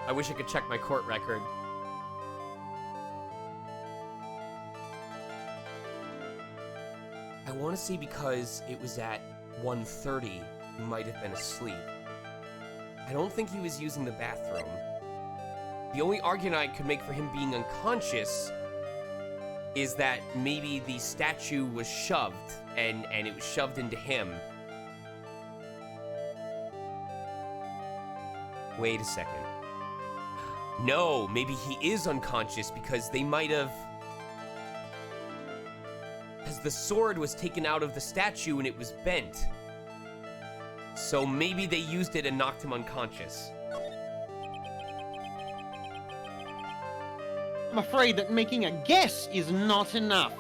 I wish I could check my court record. I want to see because it was at 1:30. He might have been asleep. I don't think he was using the bathroom. The only argument I could make for him being unconscious is that maybe the statue was shoved and it was shoved into him. Wait a second. No, maybe he is unconscious because they might have... Because the sword was taken out of the statue and it was bent. So maybe they used it and knocked him unconscious. I'm afraid that making a guess is not enough.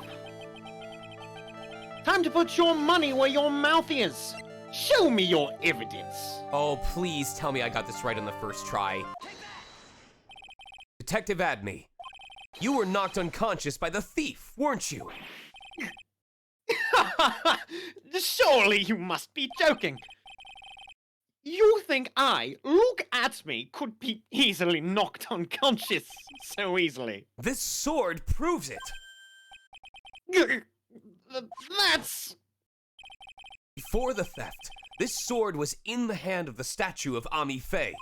Time to put your money where your mouth is. Show me your evidence. Oh, please tell me I got this right on the first try. Detective Atme, you were knocked unconscious by the thief, weren't you? Surely you must be joking. You think I, Luke Atme, could be easily knocked unconscious so easily? This sword proves it. That's... Before the theft, this sword was in the hand of the statue of Ami Fei.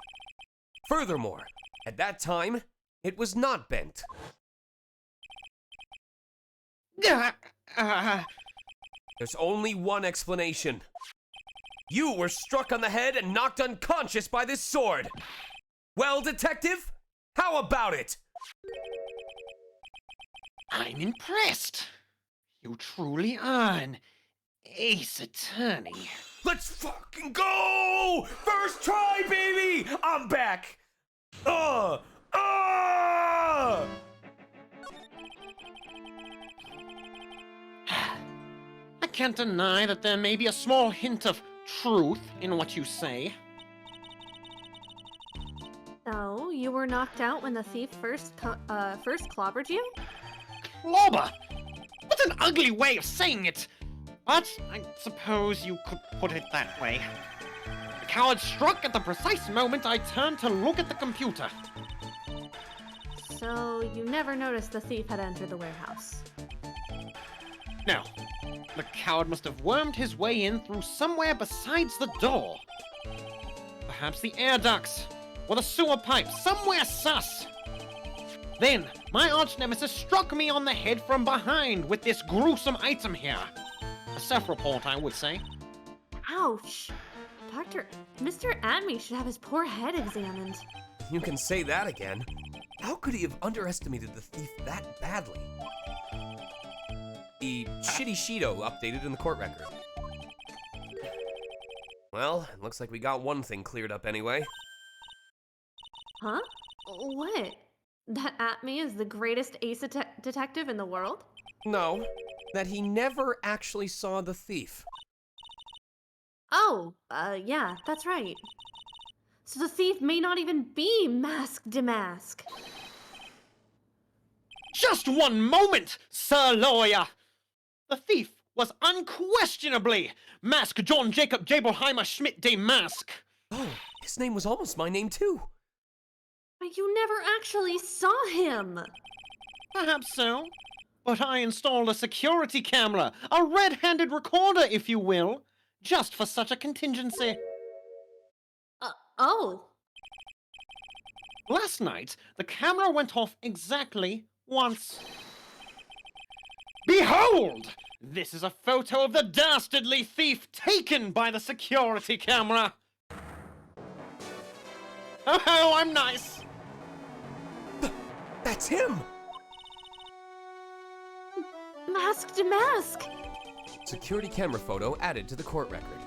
Furthermore, at that time, it was not bent. There's only one explanation. You were struck on the head and knocked unconscious by this sword. Well, detective, how about it? I'm impressed. You truly are an ace attorney. Let's fucking go! First try, baby! I'm back! I can't deny that there may be a small hint of truth in what you say. So, you were knocked out when the thief first clobbered you? Clobber! What an ugly way of saying it! But I suppose you could put it that way. The coward struck at the precise moment I turned to look at the computer. So, you never noticed the thief had entered the warehouse? No. The coward must have wormed his way in through somewhere besides the door. Perhaps the air ducts, or the sewer pipe, somewhere sus. Then, my arch-nemesis struck me on the head from behind with this gruesome item here. A self-report, I would say. Ouch! Mr. Adme should have his poor head examined. You can say that again. How could he have underestimated the thief that badly? The shitty Shido updated in the court record. Well, it looks like we got one thing cleared up anyway. Huh? What? That Atme is the greatest ace detective in the world? No, that he never actually saw the thief. Oh, yeah, that's right. So the thief may not even be Mask Damask. Just one moment, Sir Lawyer! The thief was unquestionably Mask John Jacob Jabelheimer Schmidt de Mask. Oh, his name was almost my name too. But you never actually saw him. Perhaps so. But I installed a security camera, a red-handed recorder, if you will, just for such a contingency. Oh. Last night, the camera went off exactly once. Behold! This is a photo of the dastardly thief taken by the security camera. Oh, I'm nice. That's him! Mask Damask! Security camera photo added to the court record.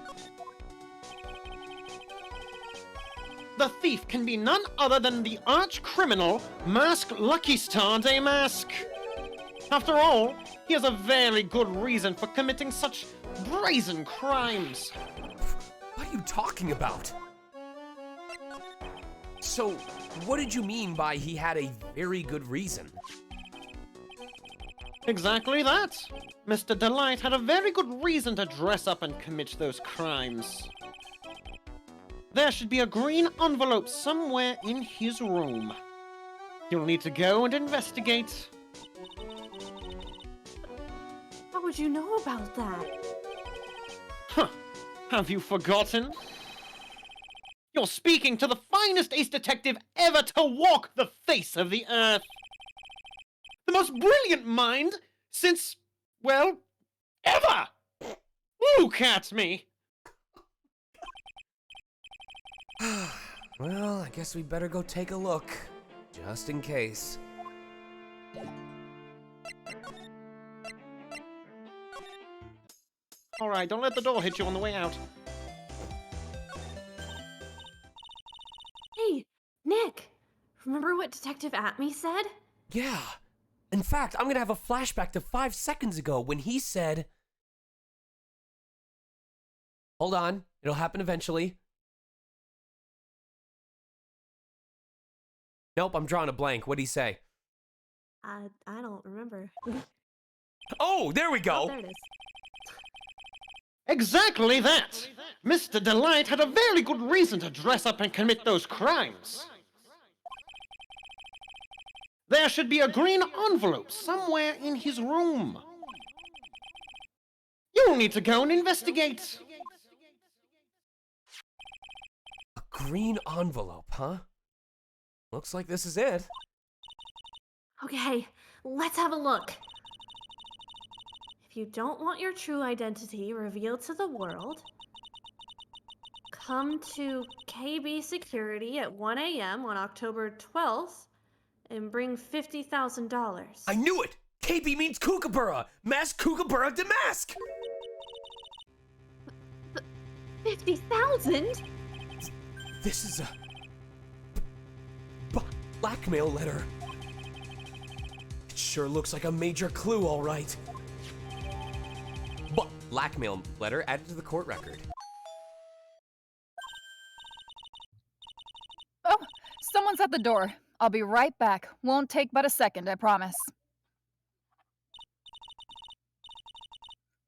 The thief can be none other than the arch-criminal Mask Lucky Star de Mask. After all, he has a very good reason for committing such brazen crimes. What are you talking about? So, what did you mean by he had a very good reason? Exactly that. Mr. DeLite had a very good reason to dress up and commit those crimes. There should be a green envelope somewhere in his room. You'll need to go and investigate. How would you know about that? Huh. Have you forgotten? You're speaking to the finest ace detective ever to walk the face of the earth. The most brilliant mind since, well, ever! Look at me! Well, I guess we better go take a look, just in case. Alright, don't let the door hit you on the way out. Hey, Nick! Remember what Detective Atme said? Yeah. In fact, I'm gonna have a flashback to 5 seconds ago when he said... Hold on, it'll happen eventually. Nope, I'm drawing a blank. What'd he say? I don't remember. Oh, there we go! Oh, there it is. Exactly that! Mr. DeLite had a very good reason to dress up and commit those crimes. There should be a green envelope somewhere in his room. You'll need to go and investigate. A green envelope, huh? Looks like this is it. Okay, let's have a look. If you don't want your true identity revealed to the world, come to KB Security at 1 a.m. on October 12th and bring $50,000. I knew it! KB means Kookaburra! Mask Kookaburra Damask! 50,000? This is a... blackmail letter. It sure looks like a major clue, all right. blackmail letter added to the court record. Oh, someone's at the door. I'll be right back. Won't take but a second, I promise.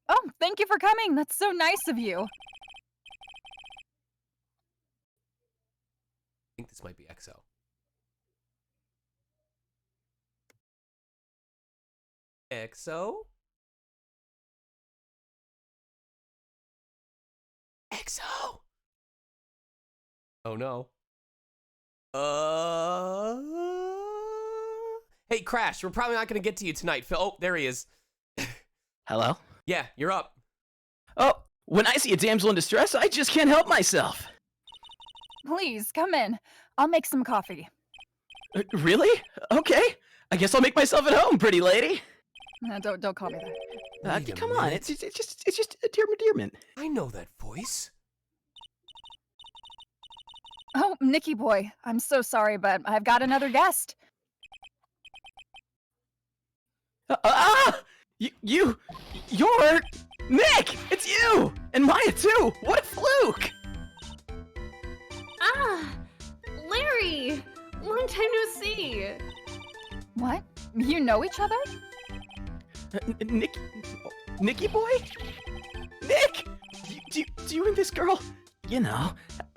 Oh, thank you for coming. That's so nice of you. I think this might be EXO. EXO? EXO! Oh no. Hey, Crash, we're probably not gonna get to you tonight, Phil. Oh, there he is. Hello? Yeah, you're up. Oh, when I see a damsel in distress, I just can't help myself. Please, come in. I'll make some coffee. Really? Okay. I guess I'll make myself at home, pretty lady. Don't call me that. Come on, it's just a dear endearment. I know that voice. Oh, Nicky boy, I'm so sorry, but I've got another guest. You're Nick! It's you! And Maya too! What a fluke! Ah! Larry! Long time no see! What? You know each other? Nicky boy? Nick! Do you and this girl, you know,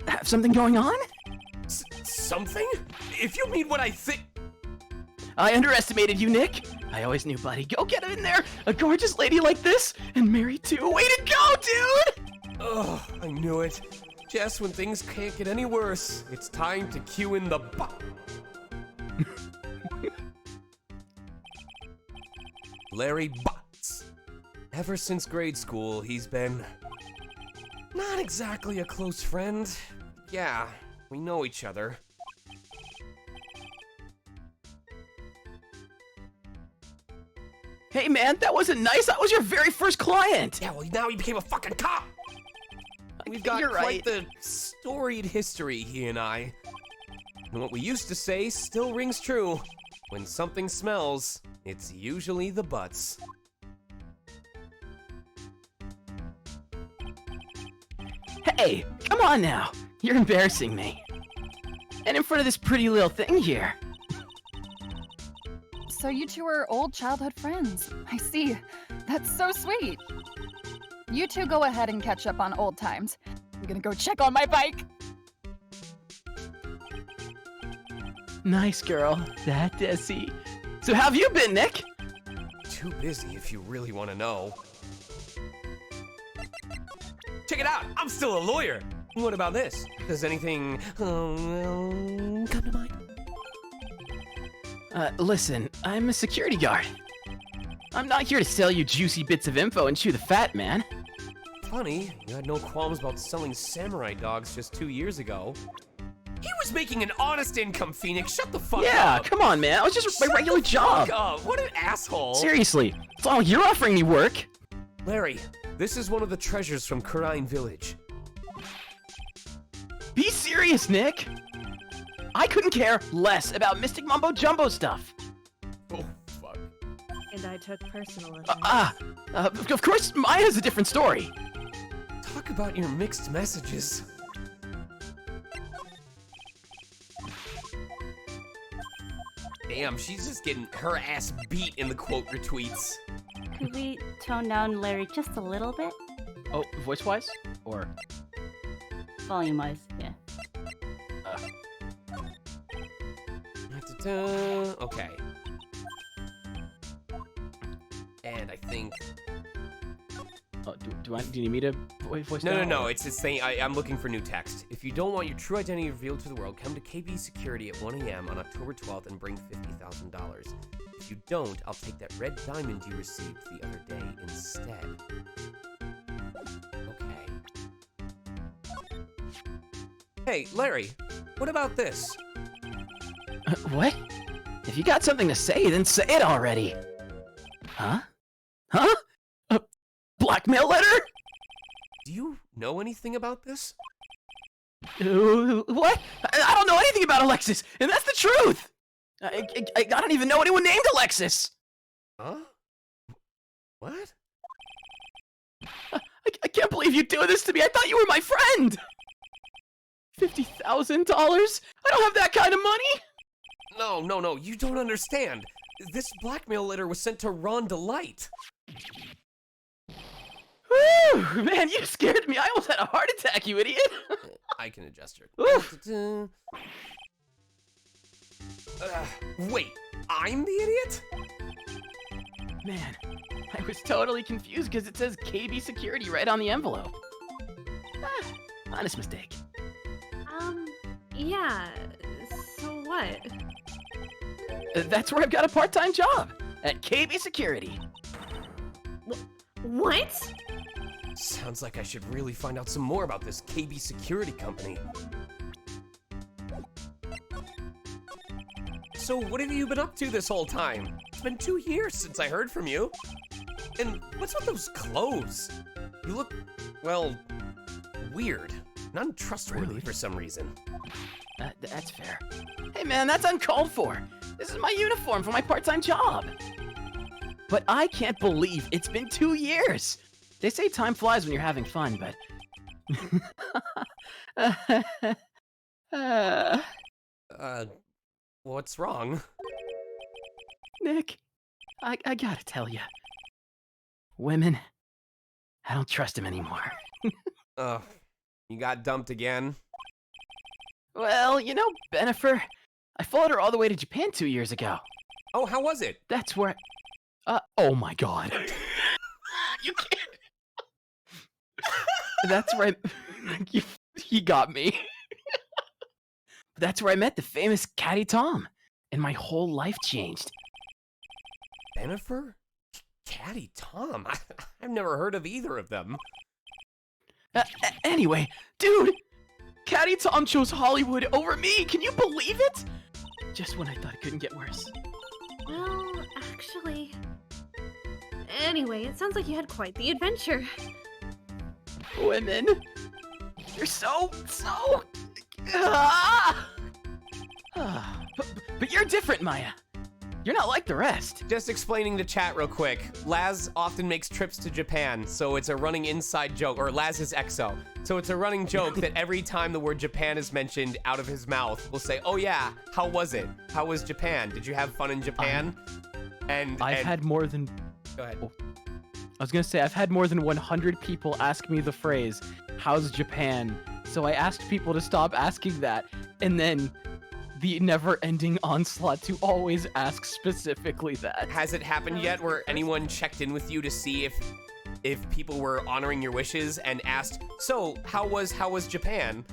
have something going on? Something? If you mean what I think... I underestimated you, Nick. I always knew, buddy. Go get in there! A gorgeous lady like this, and married too. Way to go, dude! Oh, I knew it. Just when things can't get any worse, it's time to cue in the Larry Butts. Ever since grade school, he's been not exactly a close friend. Yeah, we know each other. Hey man, that wasn't nice. That was your very first client. Yeah, well now he became a fucking cop. We've got You're quite right. the storied history, he and I. And what we used to say still rings true. When something smells, it's usually the butts. Hey, come on now. You're embarrassing me. And in front of this pretty little thing here. So you two are old childhood friends. I see. That's so sweet. You two go ahead and catch up on old times. I'm gonna go check on my bike. Nice girl, that Desi. So how have you been, Nick? Too busy if you really want to know. Check it out, I'm still a lawyer. What about this? Does anything come to mind? Listen, I'm a security guard. I'm not here to sell you juicy bits of info and chew the fat, man. Funny, you had no qualms about selling samurai dogs just 2 years ago. He was making an honest income, Phoenix. Shut the fuck up. Yeah, come on, man. It was just my regular job. Fuck up. What an asshole. Seriously, it's all you're offering me work. Larry, this is one of the treasures from Karine Village. Be serious, Nick. I couldn't care less about Mystic Mumbo Jumbo stuff. Oh, fuck. And I took personal offense. Of course, Maya's a different story. Talk about your mixed messages. Damn, she's just getting her ass beat in the quote retweets. Could we tone down Larry just a little bit? Oh, voice-wise? Or? Volume-wise, yeah. Okay. And I think... Oh, do you need me to voice No, down? no, it's this thing. I'm looking for new text. If you don't want your true identity revealed to the world, come to KB Security at 1 a.m. on October 12th and bring $50,000. If you don't, I'll take that red diamond you received the other day instead. Okay. Hey, Larry, what about this? What? If you got something to say, then say it already. Huh? Huh? A blackmail letter? Do you know anything about this? What? I don't know anything about Alexis, and that's the truth! I don't even know anyone named Alexis! Huh? What? I can't believe you're doing this to me. I thought you were my friend. $50,000? I don't have that kind of money. No, you don't understand. This blackmail letter was sent to Ron DeLite. Whew, man, you scared me. I almost had a heart attack, you idiot. I can adjust her. Oof. Wait, I'm the idiot? Man, I was totally confused because it says KB Security right on the envelope. Honest mistake. Yeah. So what? That's where I've got a part-time job, at KB Security. What? Sounds like I should really find out some more about this KB Security company. So what have you been up to this whole time? It's been 2 years since I heard from you. And what's with those clothes? You look, well, weird. And untrustworthy Really? for some reason. That's fair. Hey man, that's uncalled for. This is my uniform for my part-time job. But I can't believe it's been 2 years. They say time flies when you're having fun, but... What's wrong? Nick, I gotta tell you. Women, I don't trust them anymore. Ugh, you got dumped again? Well, you know, Bennifer, I followed her all the way to Japan 2 years ago. Oh, how was it? That's where... oh my god. You can't... That's where he got me. That's where I met the famous Caddy Tom, and my whole life changed. Bennifer? Caddy Tom? I've never heard of either of them. Anyway, dude, Caddy Tom chose Hollywood over me. Can you believe it? Just when I thought it couldn't get worse. Well, actually... Anyway, it sounds like you had quite the adventure. Women, you're so... But you're different, Maya. You're not like the rest. Just explaining to chat real quick. Laz often makes trips to Japan, so it's a running inside joke, or Laz is EXO. So it's a running joke that every time the word Japan is mentioned out of his mouth, we'll say, oh yeah, how was it? How was Japan? Did you have fun in Japan? I've had more than... Go ahead. I was gonna say, I've had more than 100 people ask me the phrase, how's Japan? So I asked people to stop asking that, and then the never-ending onslaught to always ask specifically that. Has it happened yet where anyone checked in with you to see if people were honoring your wishes and asked, so how was Japan?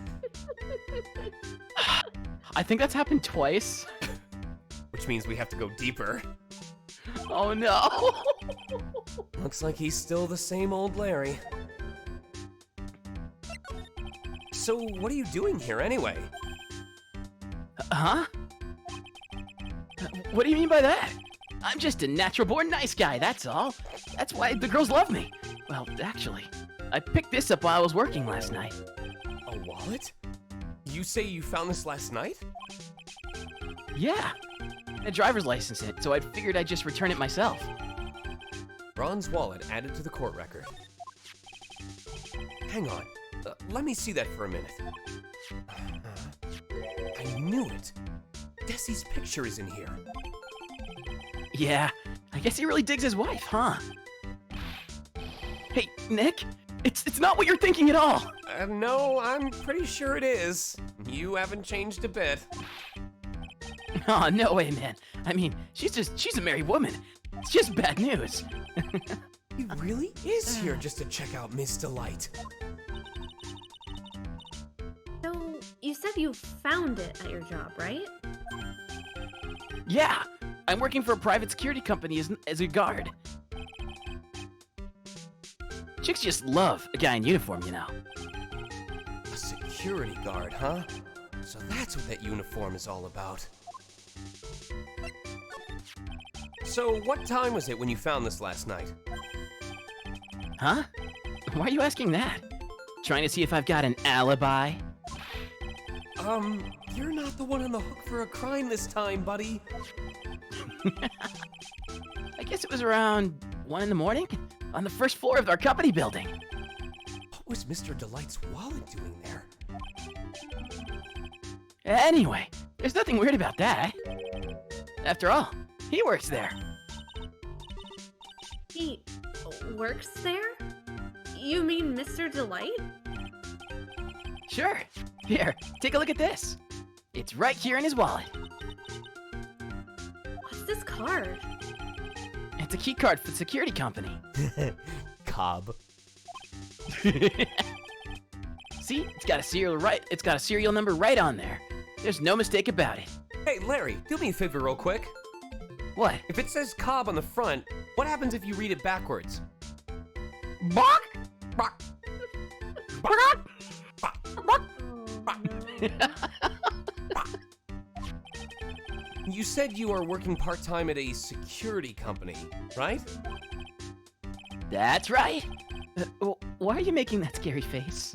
I think that's happened twice. Which means we have to go deeper. Oh no! Looks like he's still the same old Larry. So what are you doing here anyway? Huh? What do you mean by that? I'm just a natural-born nice guy, that's all. That's why the girls love me. Well, actually, I picked this up while I was working last night. A wallet? You say you found this last night? Yeah. A driver's license in it, so I figured I'd just return it myself. Ron's wallet added to the court record. Hang on. Let me see that for a minute. I knew it. Desi's picture is in here. Yeah, I guess he really digs his wife, huh? Hey, Nick, it's not what you're thinking at all. No, I'm pretty sure it is. You haven't changed a bit. Oh, no way, man. I mean, she's a married woman. It's just bad news. He really is here just to check out Miss DeLite. So, you said you found it at your job, right? Yeah, I'm working for a private security company as a guard. Chicks just love a guy in uniform, you know. A security guard, huh? So that's what that uniform is all about. So, what time was it when you found this last night? Huh? Why are you asking that? Trying to see if I've got an alibi? You're not the one on the hook for a crime this time, buddy. I guess it was around 1 in the morning. on the first floor of our company building. What was Mr. Delight's wallet doing there? Anyway, there's nothing weird about that. After all, he works there. He works there? You mean Mr. Delight? Sure. Here, take a look at this. It's right here in his wallet. What's this card? It's a key card for the security company. Cobb. See, it's got a serial number right on there. There's no mistake about it. Hey, Larry, do me a favor real quick. What? If it says Cobb on the front, what happens if you read it backwards? Bark! Bark! Bark! You said you are working part-time at a security company, right? That's right. Why are you making that scary face?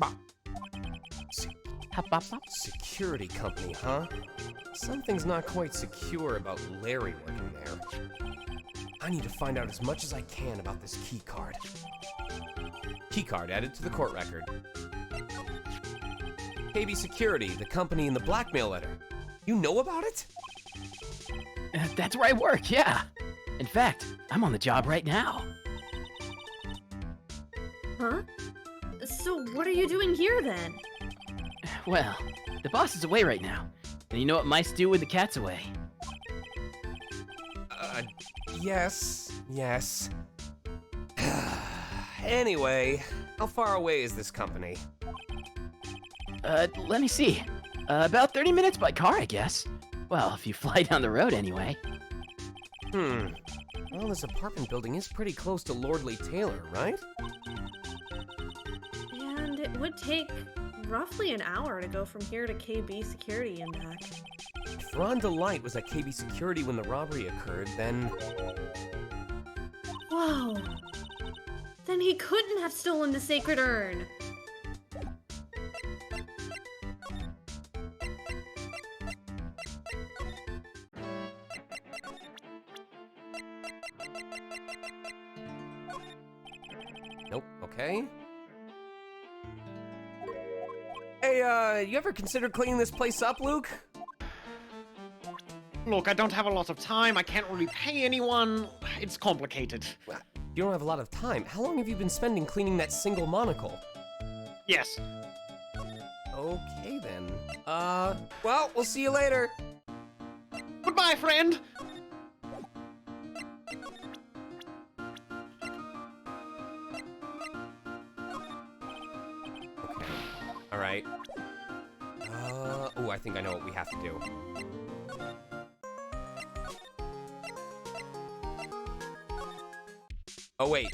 Security company, huh? Something's not quite secure about Larry working there. I need to find out as much as I can about this key card. Key card added to the court record. KB Security, the company in the blackmail letter. You know about it? That's where I work, yeah. In fact, I'm on the job right now. Huh? So what are you doing here then? Well, the boss is away right now. And you know what mice do when the cat's away? Yes. Anyway, how far away is this company? Let me see. About 30 minutes by car, I guess. Well, if you fly down the road anyway. Well, this apartment building is pretty close to Lordly Taylor, right? And it would take roughly an hour to go from here to KB Security and back. If Ron DeLite was at KB Security when the robbery occurred, then... Whoa! Then he couldn't have stolen the sacred urn! Nope, okay. Hey, you ever considered cleaning this place up, Luke? Look, I don't have a lot of time. I can't really pay anyone. It's complicated. You don't have a lot of time. How long have you been spending cleaning that single monocle? Yes. Okay, then. Well, we'll see you later. Goodbye, friend. Okay. All right. Oh, I think I know what we have to do. Oh, wait.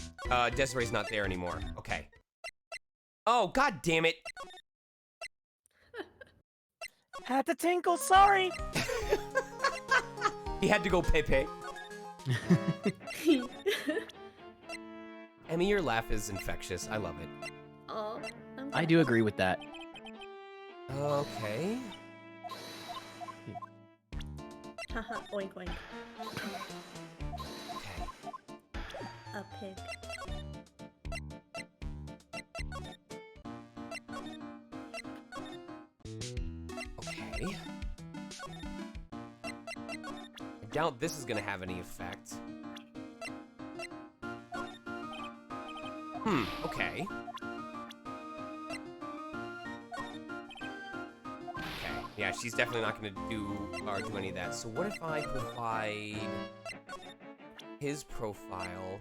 Desiree's not there anymore. Okay. Oh, god damn it. Had to tinkle, sorry. He had to go Pepe. Emmy, your laugh is infectious. I love it. Oh, I do agree with that. Okay. Haha, oink oink. A pig. Okay. I doubt this is gonna have any effect. Okay. Okay, yeah, she's definitely not gonna do any of that. So what if I provide his profile?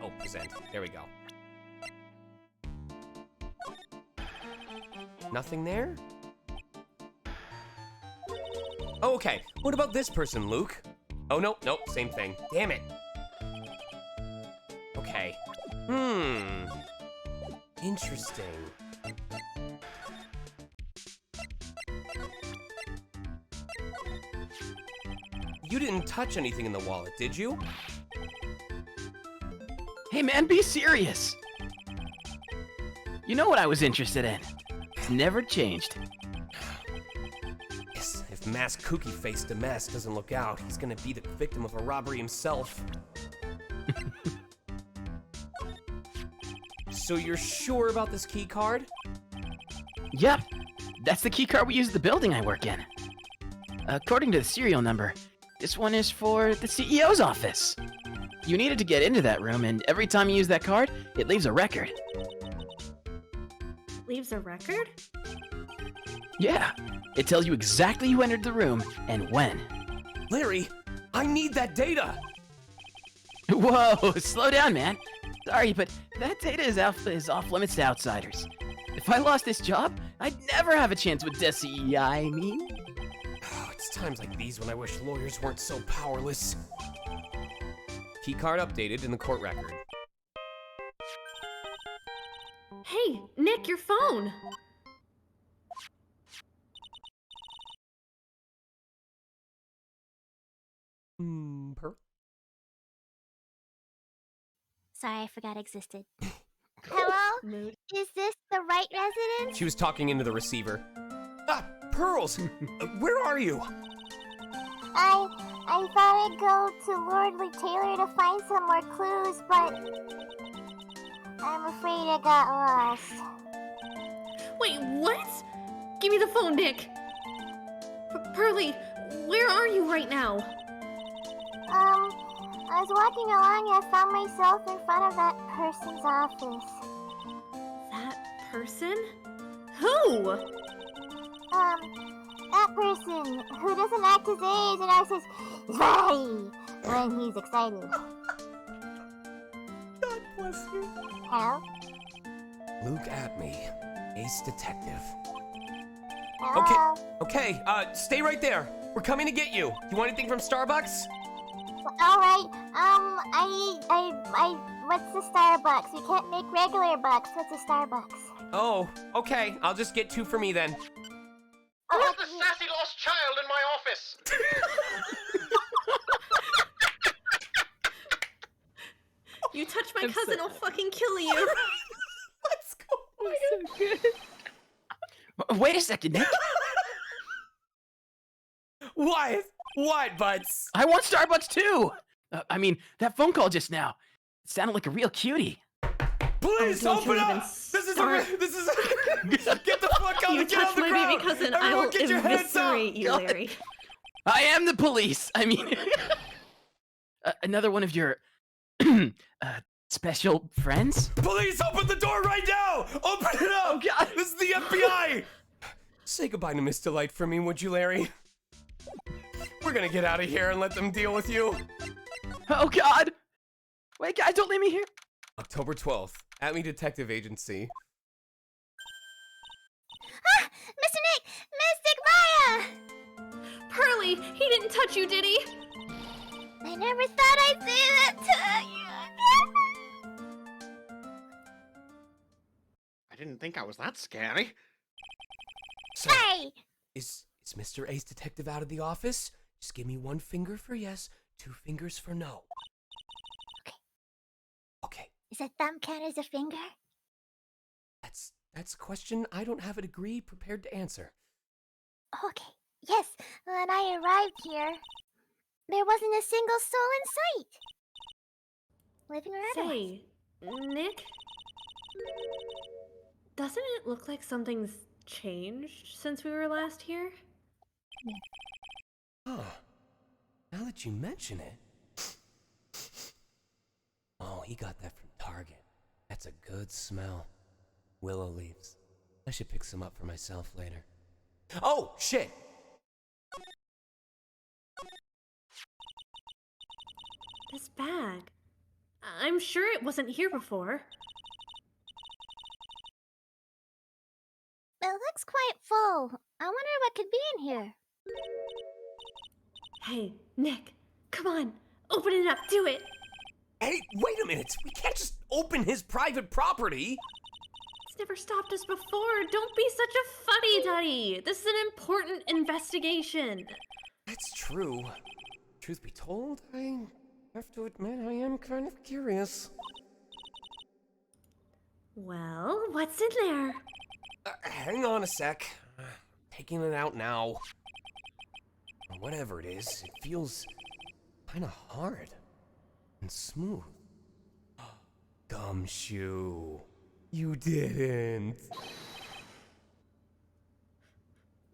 Oh, present. There we go. Nothing there? Oh, okay. What about this person, Luke? Oh, nope, same thing. Damn it. Okay. Interesting. You didn't touch anything in the wallet, did you? Hey man, be serious! You know what I was interested in. It's never changed. Yes, if The masked kooky face Damask doesn't look out, he's gonna be the victim of a robbery himself. So you're sure about this key card? Yep, that's the key card we use at the building I work in. According to the serial number, this one is for the CEO's office. You needed to get into that room, and every time you use that card, it leaves a record. Leaves a record? Yeah, it tells you exactly who entered the room and when. Larry, I need that data! Whoa, slow down, man. Sorry, but that data is off limits to outsiders. If I lost this job, I'd never have a chance with DECI, I mean. Oh, it's times like these when I wish lawyers weren't so powerless. Keycard updated in the court record. Hey, Nick, your phone! Pearl? Sorry, I forgot it existed. Hello? Is this the Wright residence? She was talking into the receiver. Ah, Pearls! Where are you? I thought I'd go to Lordly Taylor to find some more clues, but I'm afraid I got lost. Wait, what? Give me the phone, Nick! Pearly, where are you right now? I was walking along and I found myself in front of that person's office. That person? Who? That person who doesn't act his age and acts his Zai when he's excited. God bless you. Hello? Luke at me, ace detective. Hello? Okay, stay right there. We're coming to get you. You want anything from Starbucks? Alright, what's the Starbucks? We can't make regular bucks. What's a Starbucks? Oh, okay. I'll just get 2 for me then. Who's the sassy lost child in my office? You touch my cousin, I'll fucking kill you. Let's go. So good. Wait a second, Nick. What? What, Butts? I want Starbucks too. I mean, that phone call just now. It sounded like a real cutie. Please open up. This is get the fuck out You and get touch on the my ground. baby cousin, Everyone I'll get your hands up. eviscerate you, Larry. I am the police. I mean, another one of your special friends. Police, open the door right now. Open it up. Oh God, this is the FBI. Say goodbye to Miss Delight for me, would you, Larry? We're gonna get out of here and let them deal with you. Oh God. Wait, guys, don't leave me here. October 12th, at me detective agency. Ah! Mr. Nick! Mystic Maya! Pearly, he didn't touch you, did he? I never thought I'd say that to you. I didn't think I was that scary. So, Hey! is Mr. Ace Detective out of the office? Just give me 1 finger for yes, 2 fingers for no. Okay. Is a thumb count as a finger? That's a question I don't have a degree prepared to answer. Okay. Yes, when I arrived here, there wasn't a single soul in sight. Living or otherwise. Say, Nick? Doesn't it look like something's changed since we were last here? Huh. Now that you mention it. Oh, he got that from Target. That's a good smell. Willow leaves. I should pick some up for myself later. Oh, shit! This bag. I'm sure it wasn't here before. It looks quite full. I wonder what could be in here. Hey, Nick, come on, open it up, do it! Hey, wait a minute! We can't just open his private property! It's never stopped us before. Don't be such a fuddy-duddy. This is an important investigation. That's true. Truth be told, I have to admit I am kind of curious. Well, what's in there? Hang on a sec. Taking it out now. whatever it is, it feels kind of hard and smooth. Gumshoe, you didn't.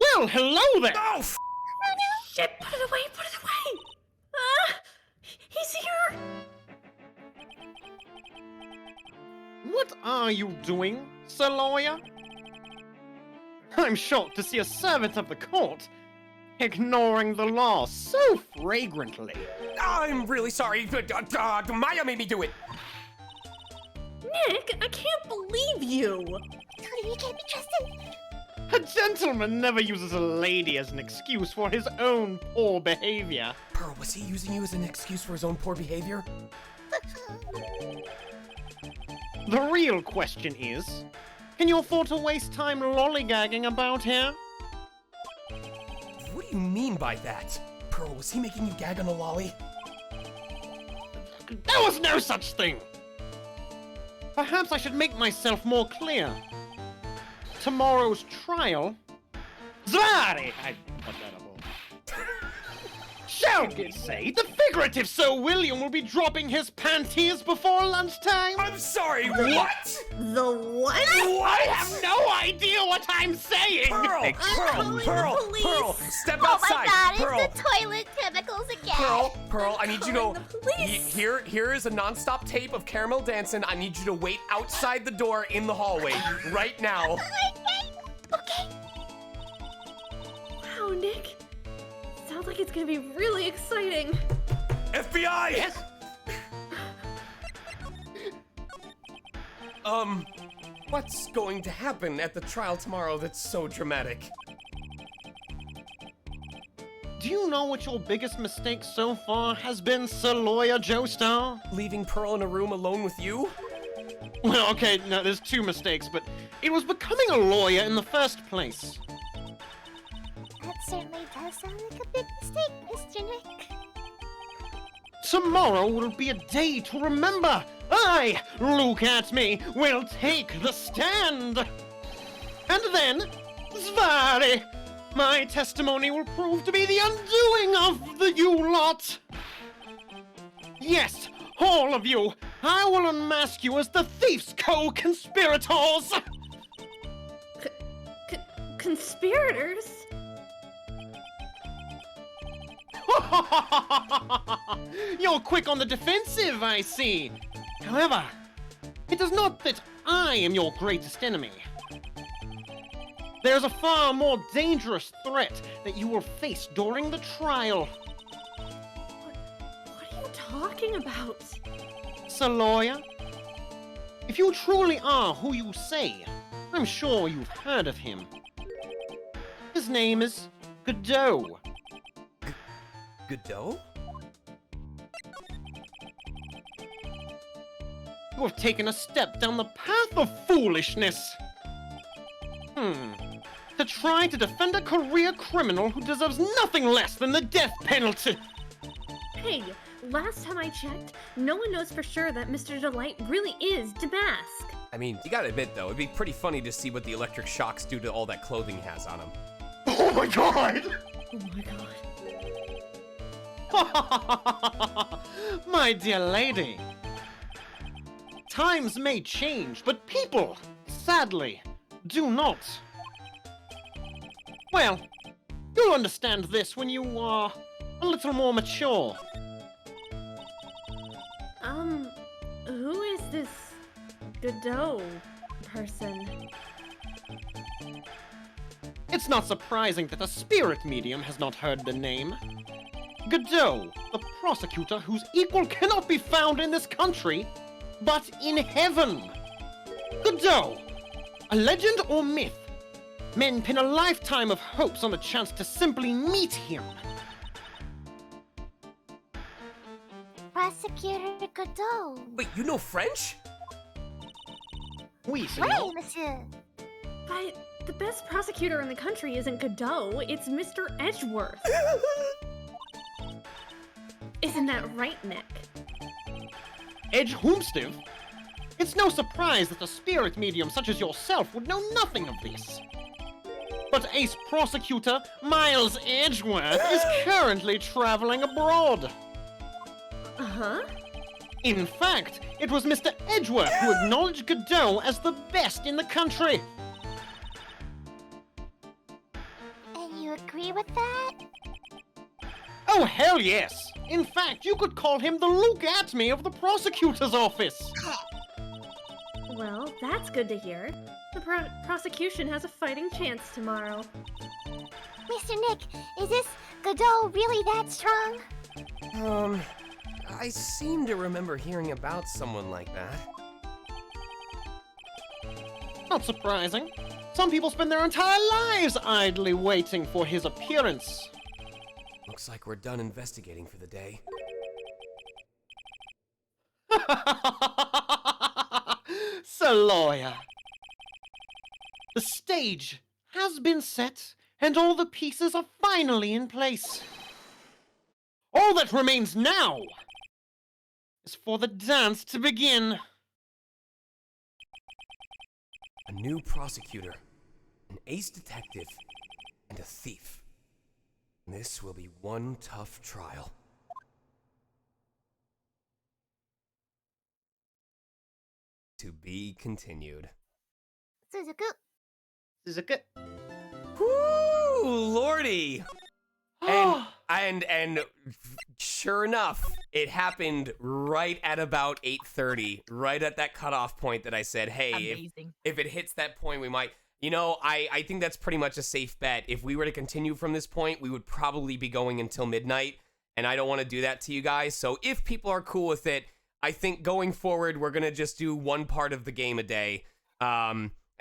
Well, hello there! Oh, Shit, put it away, put it away! Ah! He's here! What are you doing, Sir Lawyer? I'm shocked to see a servant of the court ignoring the law so flagrantly. I'm really sorry. Maya made me do it. Nick, I can't believe you! Tony, you can't be trusted. A gentleman never uses a lady as an excuse for his own poor behavior. Pearl, was he using you as an excuse for his own poor behavior? The real question is, can you afford to waste time lollygagging about here? What do you mean by that? Pearl, was he making you gag on a lolly? There was no such thing! Perhaps I should make myself more clear. Tomorrow's trial... Zvari! I put that up. Shall we say the figurative Sir William will be dropping his panties before lunchtime? I'm sorry, what? The what? I have no idea what I'm saying! Pearl! Pearl! Step Oh outside! my god, Pearl! it's the toilet chemicals again! Pearl, I need you to... the police. Here is a non-stop tape of Caramel dancing. I need you to wait outside the door in the hallway right now. Okay. Wow, Nick. Sounds like it's gonna be really exciting. FBI! Yes? What's going to happen at the trial tomorrow that's so dramatic? Do you know what your biggest mistake so far has been, Sir Lawyer Joestar? Leaving Pearl in a room alone with you? Well, okay, no, there's two mistakes, but it was becoming a lawyer in the first place. That certainly does sound like a big mistake, Mr. Nick. Tomorrow will be a day to remember. I, look at me, will take the stand. And then, Zvari, my testimony will prove to be the undoing of the you lot. Yes, all of you, I will unmask you as the thief's co-conspirators. Conspirators? You're quick on the defensive, I see. However, it is not that I am your greatest enemy. There's a far more dangerous threat that you will face during the trial. What are you talking about? Sir Lawyer, if you truly are who you say, I'm sure you've heard of him. His name is Godot. Godot? You have taken a step down the path of foolishness. To try to defend a career criminal who deserves nothing less than the death penalty. Hey, last time I checked, no one knows for sure that Mr. Delight really is Damask. I mean, you gotta admit though, it'd be pretty funny to see what the electric shocks do to all that clothing he has on him. Oh my god! Oh my god. My dear lady. Times may change, but people, sadly, do not. Well, you'll understand this when you are a little more mature. Who is this Godot person? It's not surprising that a spirit medium has not heard the name. Godot, the prosecutor whose equal cannot be found in this country, but in heaven. Godot, a legend or myth? Men pin a lifetime of hopes on the chance to simply meet him. Prosecutor Godot. Wait, you know French? Oui, Oui, senor. monsieur. But the best prosecutor in the country isn't Godot, it's Mr. Edgeworth. Isn't that right, Nick? Edge Whomstive? It's no surprise that a spirit medium such as yourself would know nothing of this. but Ace Prosecutor Miles Edgeworth is currently traveling abroad. Uh-huh. In fact, it was Mr. Edgeworth who acknowledged Godot as the best in the country. And you agree with that? Oh, hell yes! In fact, you could call him the Luke Atme of the prosecutor's office. Well, that's good to hear. The prosecution has a fighting chance tomorrow. Mr. Nick, is this Godot really that strong? I seem to remember hearing about someone like that. Not surprising. Some people spend their entire lives idly waiting for his appearance. Looks like we're done investigating for the day. Sir Lawyer. The stage has been set, and all the pieces are finally in place. All that remains now is for the dance to begin. A new prosecutor, an ace detective, and a thief. This will be one tough trial. To be continued. Suzuku. Suzuku. Woo, lordy! And sure enough, it happened right at about 8:30, right at that cutoff point that I said, hey, if it hits that point, we might. You know, I think that's pretty much a safe bet. If we were to continue from this point, we would probably be going until midnight, and I don't want to do that to you guys. So if people are cool with it, I think going forward, we're going to just do one part of the game a day.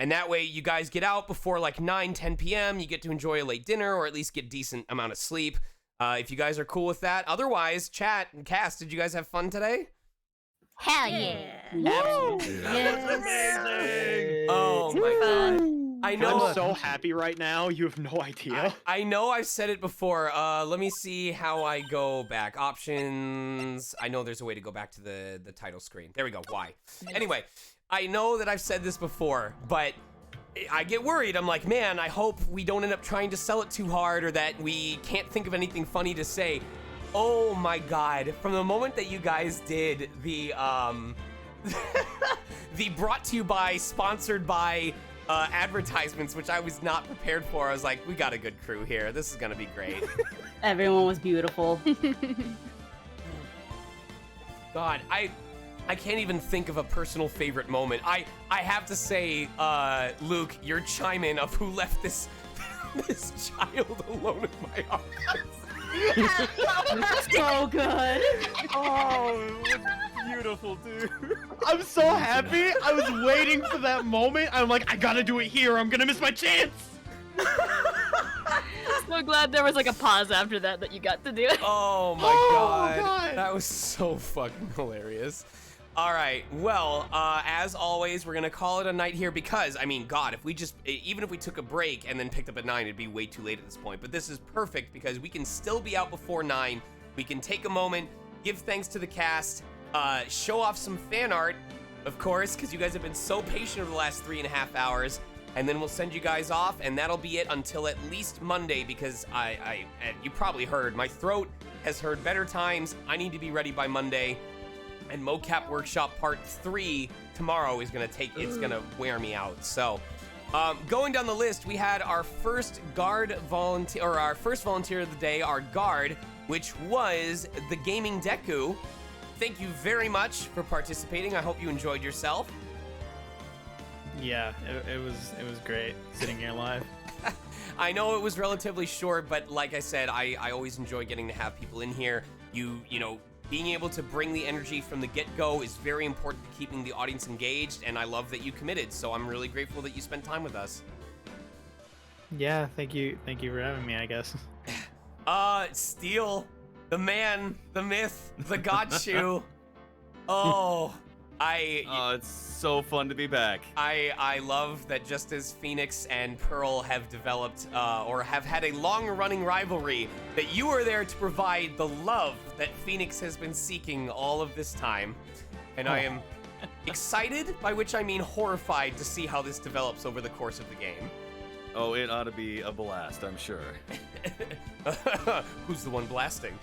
And that way you guys get out before like 9-10 p.m. You get to enjoy a late dinner or at least get decent amount of sleep. If you guys are cool with that. Otherwise, chat and cast, did you guys have fun today? Hell yeah. Absolutely. Amazing. Oh my god. I know. I'm so happy right now. You have no idea. I know I've said it before. Let me see how I go back. Options. I know there's a way to go back to the title screen. There we go. Why? Anyway, I know that I've said this before, but I get worried. I'm like, man, I hope we don't end up trying to sell it too hard or that we can't think of anything funny to say. Oh my god. From the moment that you guys did the the brought to you by, sponsored by advertisements, which I was not prepared for, I was like, we got a good crew here. This is gonna be great. Everyone was beautiful. God, I can't even think of a personal favorite moment. I have to say, Luke, your chime-in of who left this child alone in my office. So good. Oh, it's beautiful, dude. I'm so happy. I was waiting for that moment. I'm like, I gotta do it here. I'm gonna miss my chance. So glad there was like a pause after that you got to do it. Oh my god. That was so fucking hilarious. All right, well, as always, we're gonna call it a night here because, I mean, God, if we just, even if we took a break and then picked up at 9, it'd be way too late at this point. But this is perfect because we can still be out before 9. We can take a moment, give thanks to the cast, show off some fan art, of course, because you guys have been so patient over the last 3.5 hours. And then we'll send you guys off, and that'll be it until at least Monday because and you probably heard, my throat has heard better times. I need to be ready by Monday. And Mocap Workshop Part 3 tomorrow is gonna it's gonna wear me out. So, going down the list, we had our first guard volunteer, or our first volunteer of the day, our guard, which was the Gaming Deku. Thank you very much for participating. I hope you enjoyed yourself. Yeah, it was great sitting here live. I know it was relatively short, but like I said, I always enjoy getting to have people in here. You know, being able to bring the energy from the get-go is very important to keeping the audience engaged, and I love that you committed, so I'm really grateful that you spent time with us. Yeah, thank you for having me, I guess. Steel, the man, the myth, the god shoe. Oh, it's so fun to be back. I love that just as Phoenix and Pearl have developed or have had a long-running rivalry, that you are there to provide the love that Phoenix has been seeking all of this time. And I am excited, by which I mean horrified, to see how this develops over the course of the game. Oh, it ought to be a blast, I'm sure. Who's the one blasting?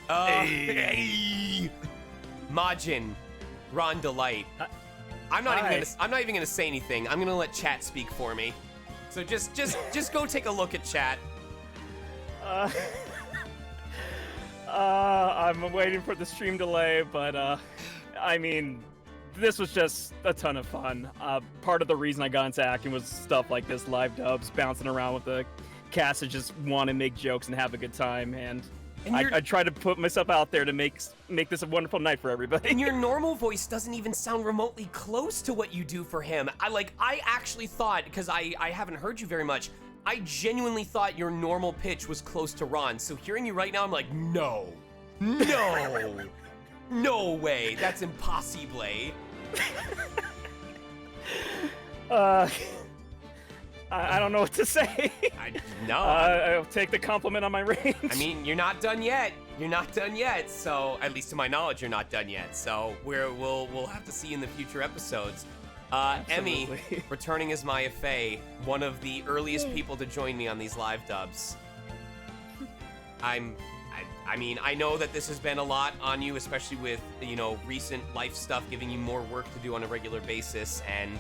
Hey. Majin, Ron DeLite. I'm not even gonna say anything. I'm gonna let chat speak for me. So just go take a look at chat. I'm waiting for the stream delay, but I mean, this was just a ton of fun. Part of the reason I got into acting was stuff like this, live dubs, bouncing around with the cast that just want to make jokes and have a good time, and I try to put myself out there to make this a wonderful night for everybody. And your normal voice doesn't even sound remotely close to what you do for him. I actually thought, because I haven't heard you very much, I genuinely thought your normal pitch was close to Ron. So hearing you right now, I'm like, no, no way, that's impossible. I don't know what to say. I'll take the compliment on my range. I mean, you're not done yet. You're not done yet. So, at least to my knowledge, you're not done yet. So, we'll have to see you in the future episodes. Emmy, returning as Maya Fey, one of the earliest people to join me on these live dubs. I mean, I know that this has been a lot on you, especially with, recent life stuff, giving you more work to do on a regular basis, and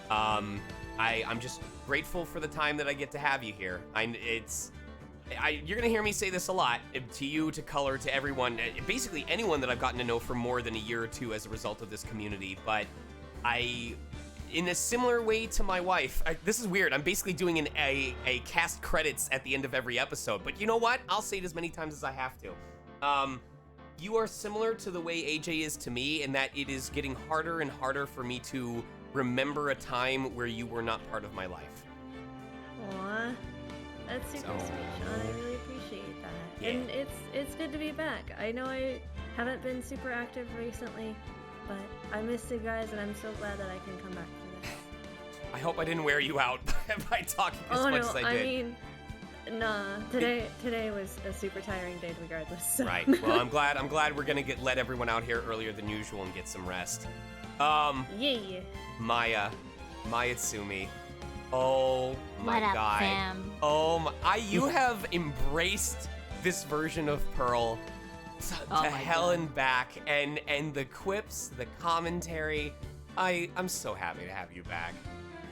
I'm just grateful for the time that I get to have you here. You're gonna hear me say this a lot, to you, to Color, to everyone, basically anyone that I've gotten to know for more than a year or two as a result of this community, but in a similar way to my wife, this is weird, I'm basically doing a cast credits at the end of every episode, but you know what? I'll say it as many times as I have to. You are similar to the way AJ is to me in that it is getting harder and harder for me to remember a time where you were not part of my life. Aw, that's super sweet, Sean. I really appreciate that. Yeah. And it's good to be back. I know I haven't been super active recently, but I missed you guys, and I'm so glad that I can come back for this. I hope I didn't wear you out by talking as much as I did. I mean, nah. Today was a super tiring day regardless. So. Right. Well, I'm glad we're gonna let everyone out here earlier than usual and get some rest. Yeah. Maya Tsumi. Oh my What up, god. fam? Oh my, you have embraced this version of Pearl to hell and back, and the quips, the commentary. I'm so happy to have you back.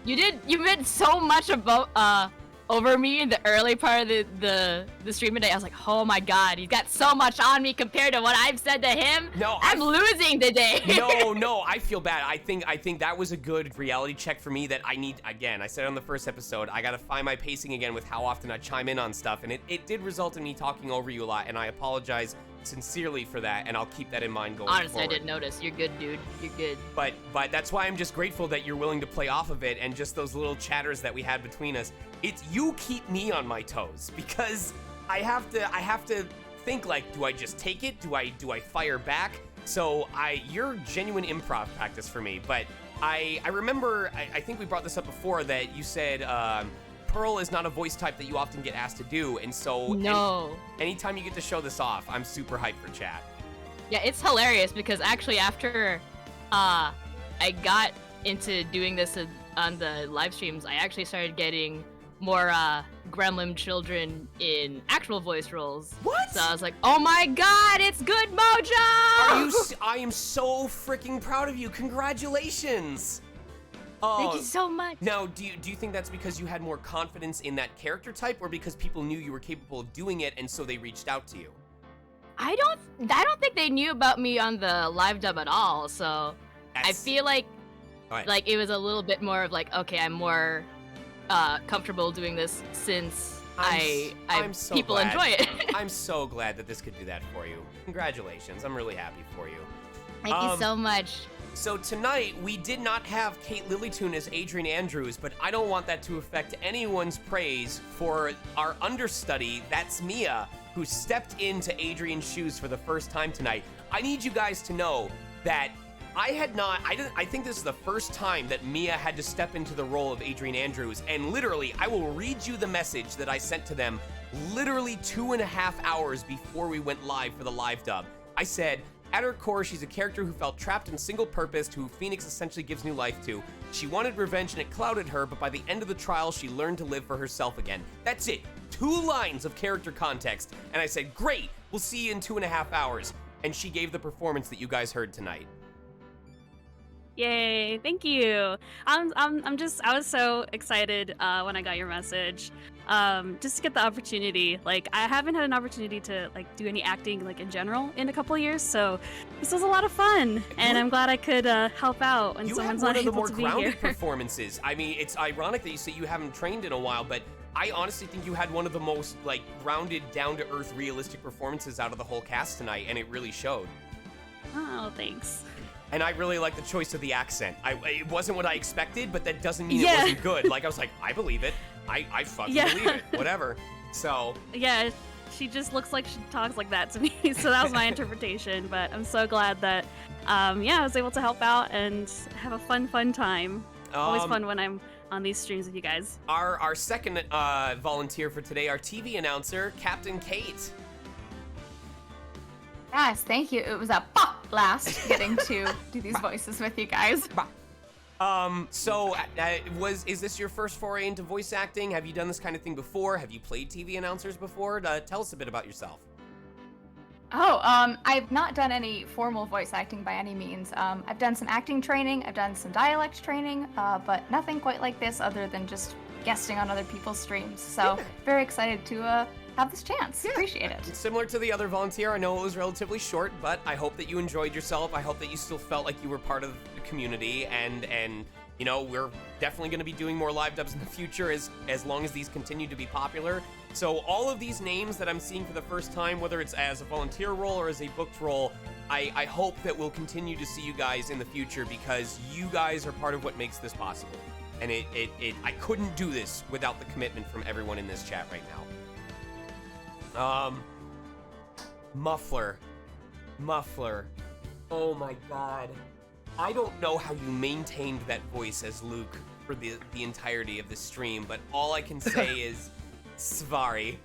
You meant so much about over me in the early part of the stream today. I was like, oh my god, he's got so much on me compared to what I've said to him. No, I'm losing today. No, I feel bad. I think that was a good reality check for me that I need. Again, I said on the first episode, I gotta find my pacing again with how often I chime in on stuff, and it did result in me talking over you a lot, and I apologize sincerely for that, and I'll keep that in mind going Honestly, forward. I didn't notice. You're good, dude. You're good. But that's why I'm just grateful that you're willing to play off of it, and just those little chatters that we had between us. You keep me on my toes, because I have to think, like, do I just take it? Do I fire back? So you're genuine improv practice for me. But I remember, I think we brought this up before, that you said Pearl is not a voice type that you often get asked to do, and so anytime you get to show this off, I'm super hyped for chat. Yeah, it's hilarious because actually after I got into doing this on the live streams, I actually started getting more Gremlin children in actual voice roles. What? So I was like, oh my god, it's good mojo! I am so freaking proud of you. Congratulations. Thank you so much. Now, do you think that's because you had more confidence in that character type, or because people knew you were capable of doing it and so they reached out to you? I don't think they knew about me on the live dub at all, so I feel like it was a little bit more of like, okay, I'm more comfortable doing this since I'm so people glad. enjoy it. I'm so glad that this could do that for you. Congratulations. I'm really happy for you. Thank you so much. So tonight, we did not have Kate Lilytoon as Adrian Andrews, but I don't want that to affect anyone's praise for our understudy, that's Mia, who stepped into Adrian's shoes for the first time tonight. I need you guys to know that I think this is the first time that Mia had to step into the role of Adrian Andrews, and literally, I will read you the message that I sent to them literally 2.5 hours before we went live for the live dub. I said, At her core, she's a character who felt trapped and single-purposed, who Phoenix essentially gives new life to. She wanted revenge and it clouded her, but by the end of the trial, she learned to live for herself again. That's it. 2 lines of character context. And I said, great, we'll see you in 2.5 hours. And she gave the performance that you guys heard tonight. Yay, thank you. I was so excited when I got your message. Just to get the opportunity. Like, I haven't had an opportunity to like do any acting like in general in a couple of years, so this was a lot of fun, and I'm glad I could help out when someone's not able to be here. You had one of the more grounded performances. I mean, it's ironic that you say you haven't trained in a while, but I honestly think you had one of the most like grounded, down-to-earth, realistic performances out of the whole cast tonight, and it really showed. Oh, thanks. And I really like the choice of the accent. It wasn't what I expected, but that doesn't mean it wasn't good. Like, I was like, I believe it. I fucking believe it. Whatever. So. Yeah, she just looks like she talks like that to me. So that was my interpretation. But I'm so glad that, I was able to help out and have a fun time. Always fun when I'm on these streams with you guys. Our second volunteer for today, our TV announcer, Captain Kate. Yes, thank you. It was a blast getting to do these voices with you guys. Is this your first foray into voice acting? Have you done this kind of thing before? Have you played TV announcers before? Tell us a bit about yourself. I've not done any formal voice acting by any means. I've done some acting training, I've done some dialect training, but nothing quite like this other than just guesting on other people's streams. So very excited to have this chance. Appreciate it. Similar to the other volunteer, I know it was relatively short, but I hope that you enjoyed yourself. I hope that you still felt like you were part of the community, and you know, we're definitely going to be doing more live dubs in the future as long as these continue to be popular. So all of these names that I'm seeing for the first time, whether it's as a volunteer role or as a booked role, I hope that we'll continue to see you guys in the future, because you guys are part of what makes this possible. And I couldn't do this without the commitment from everyone in this chat right now. Muffler. Oh my god. I don't know how you maintained that voice as Luke for the entirety of the stream, but all I can say is Svari.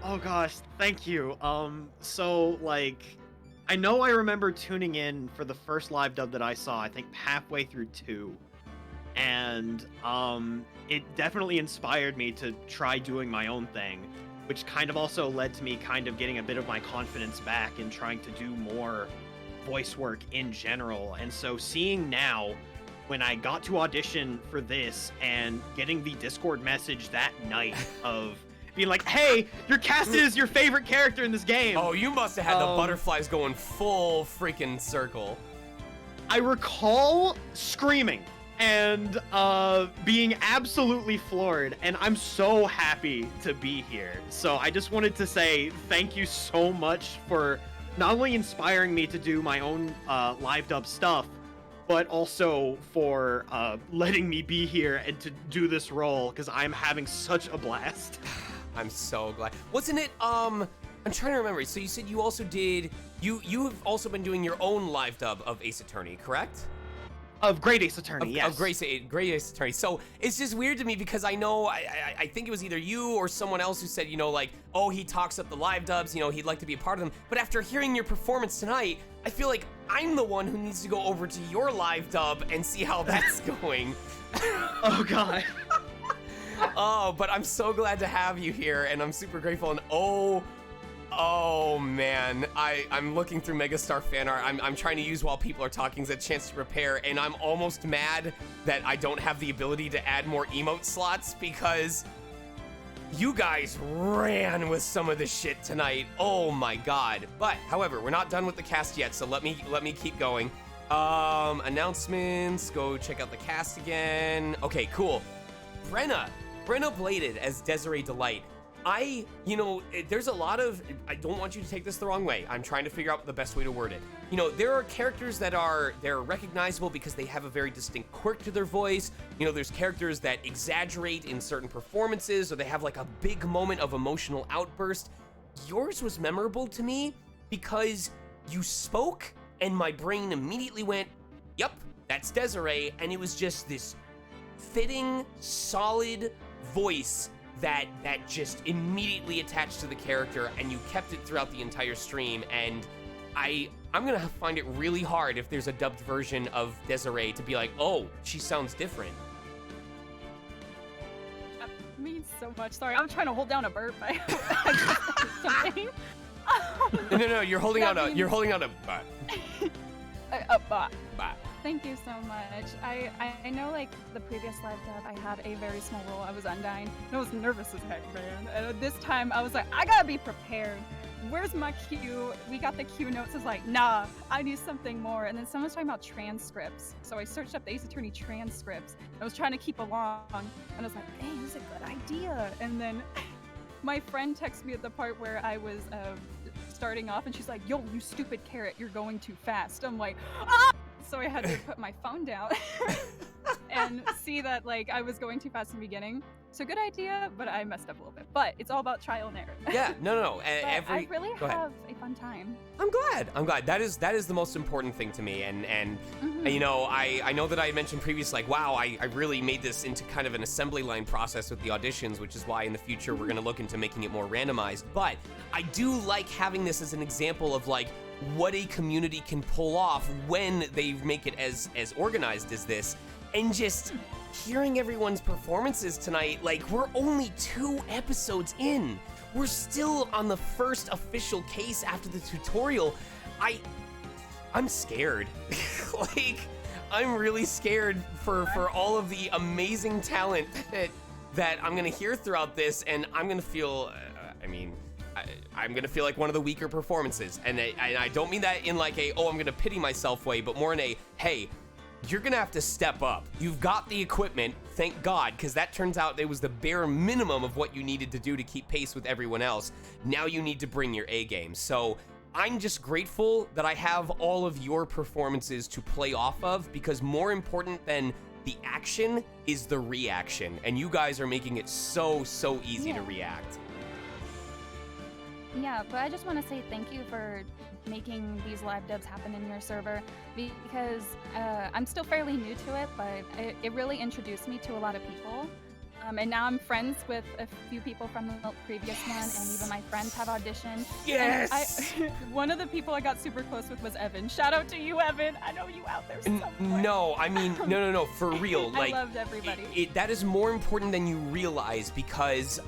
Oh gosh, thank you. So like, I know I remember tuning in for the first live dub that I saw, I think halfway through 2. And it definitely inspired me to try doing my own thing, which kind of also led to me kind of getting a bit of my confidence back in trying to do more voice work in general. And so seeing now, when I got to audition for this and getting the Discord message that night of being like, hey, you're casted as your favorite character in this game. Oh, you must have had the butterflies going full freaking circle. I recall screaming and being absolutely floored, and I'm so happy to be here. So I just wanted to say thank you so much for not only inspiring me to do my own live dub stuff, but also for letting me be here and to do this role, because I'm having such a blast. I'm so glad. Wasn't it, I'm trying to remember. So you said you also did, you have also been doing your own live dub of Ace Attorney, correct? Of Great Ace Attorney, yes. Of Great Ace Attorney. So it's just weird to me because I know, I think it was either you or someone else who said, you know, like, oh, he talks up the live dubs, you know, he'd like to be a part of them. But after hearing your performance tonight, I feel like I'm the one who needs to go over to your live dub and see how that's going. Oh, God. Oh, but I'm so glad to have you here, and I'm super grateful. And oh man, I'm looking through Megastar fan art. I'm trying to use while people are talking as a chance to prepare, and I'm almost mad that I don't have the ability to add more emote slots, because you guys ran with some of this shit tonight. Oh my god. But however, we're not done with the cast yet, so let me keep going. Announcements, go check out the cast again. Okay, cool. Brenna Bladed as Desiree Delight. There's a lot of, I don't want you to take this the wrong way. I'm trying to figure out the best way to word it. You know, there are characters that they're recognizable because they have a very distinct quirk to their voice. You know, there's characters that exaggerate in certain performances, or they have like a big moment of emotional outburst. Yours was memorable to me because you spoke and my brain immediately went, yep, that's Desiree. And it was just this fitting, solid voice that just immediately attached to the character, and you kept it throughout the entire stream. And I'm gonna find it really hard if there's a dubbed version of Desiree to be like, oh, she sounds different. That means so much. Sorry, I'm trying to hold down a burp. Something. No, you're holding out That a butt. A butt. Butt. Thank you so much. I know, like, the previous live dub, I had a very small role. I was Undyne, and I was nervous as heck, man. And this time, I was like, I gotta be prepared. Where's my cue? We got the cue notes. I was like, nah, I need something more. And then someone's talking about transcripts. So I searched up the Ace Attorney transcripts. I was trying to keep along, and I was like, hey, this is a good idea. And then my friend texted me at the part where I was starting off, and she's like, yo, you stupid carrot, you're going too fast. I'm like, ah! So I had to put my phone down and see that, like, I was going too fast in the beginning. So good idea, but I messed up a little bit. But it's all about trial and error. Yeah, no. I really Go ahead. have a fun time. I'm glad. That is the most important thing to me. And you know, I know that I mentioned previously, like, wow, I really made this into kind of an assembly line process with the auditions, which is why in the future we're gonna look into making it more randomized. But I do like having this as an example of, like, what a community can pull off when they make it as organized as this. And just hearing everyone's performances tonight, like, we're only 2 episodes in. We're still on the first official case after the tutorial. I'm scared. Like, I'm really scared for all of the amazing talent that I'm gonna hear throughout this, and I'm gonna feel, I'm gonna feel like one of the weaker performances. And I don't mean that in like a, oh, I'm gonna pity myself way, but more in a, hey, you're gonna have to step up. You've got the equipment, thank God, because that turns out it was the bare minimum of what you needed to do to keep pace with everyone else. Now you need to bring your A game. So I'm just grateful that I have all of your performances to play off of, because more important than the action is the reaction. And you guys are making it so easy to react. Yeah, but I just want to say thank you for making these live dubs happen in your server, because I'm still fairly new to it, but it really introduced me to a lot of people. And now I'm friends with a few people from the previous one, and even my friends have auditioned. Yes! One of the people I got super close with was Evan. Shout out to you, Evan. I know you out there somewhere. No, I mean, no, for real. Like, I loved everybody. That is more important than you realize, because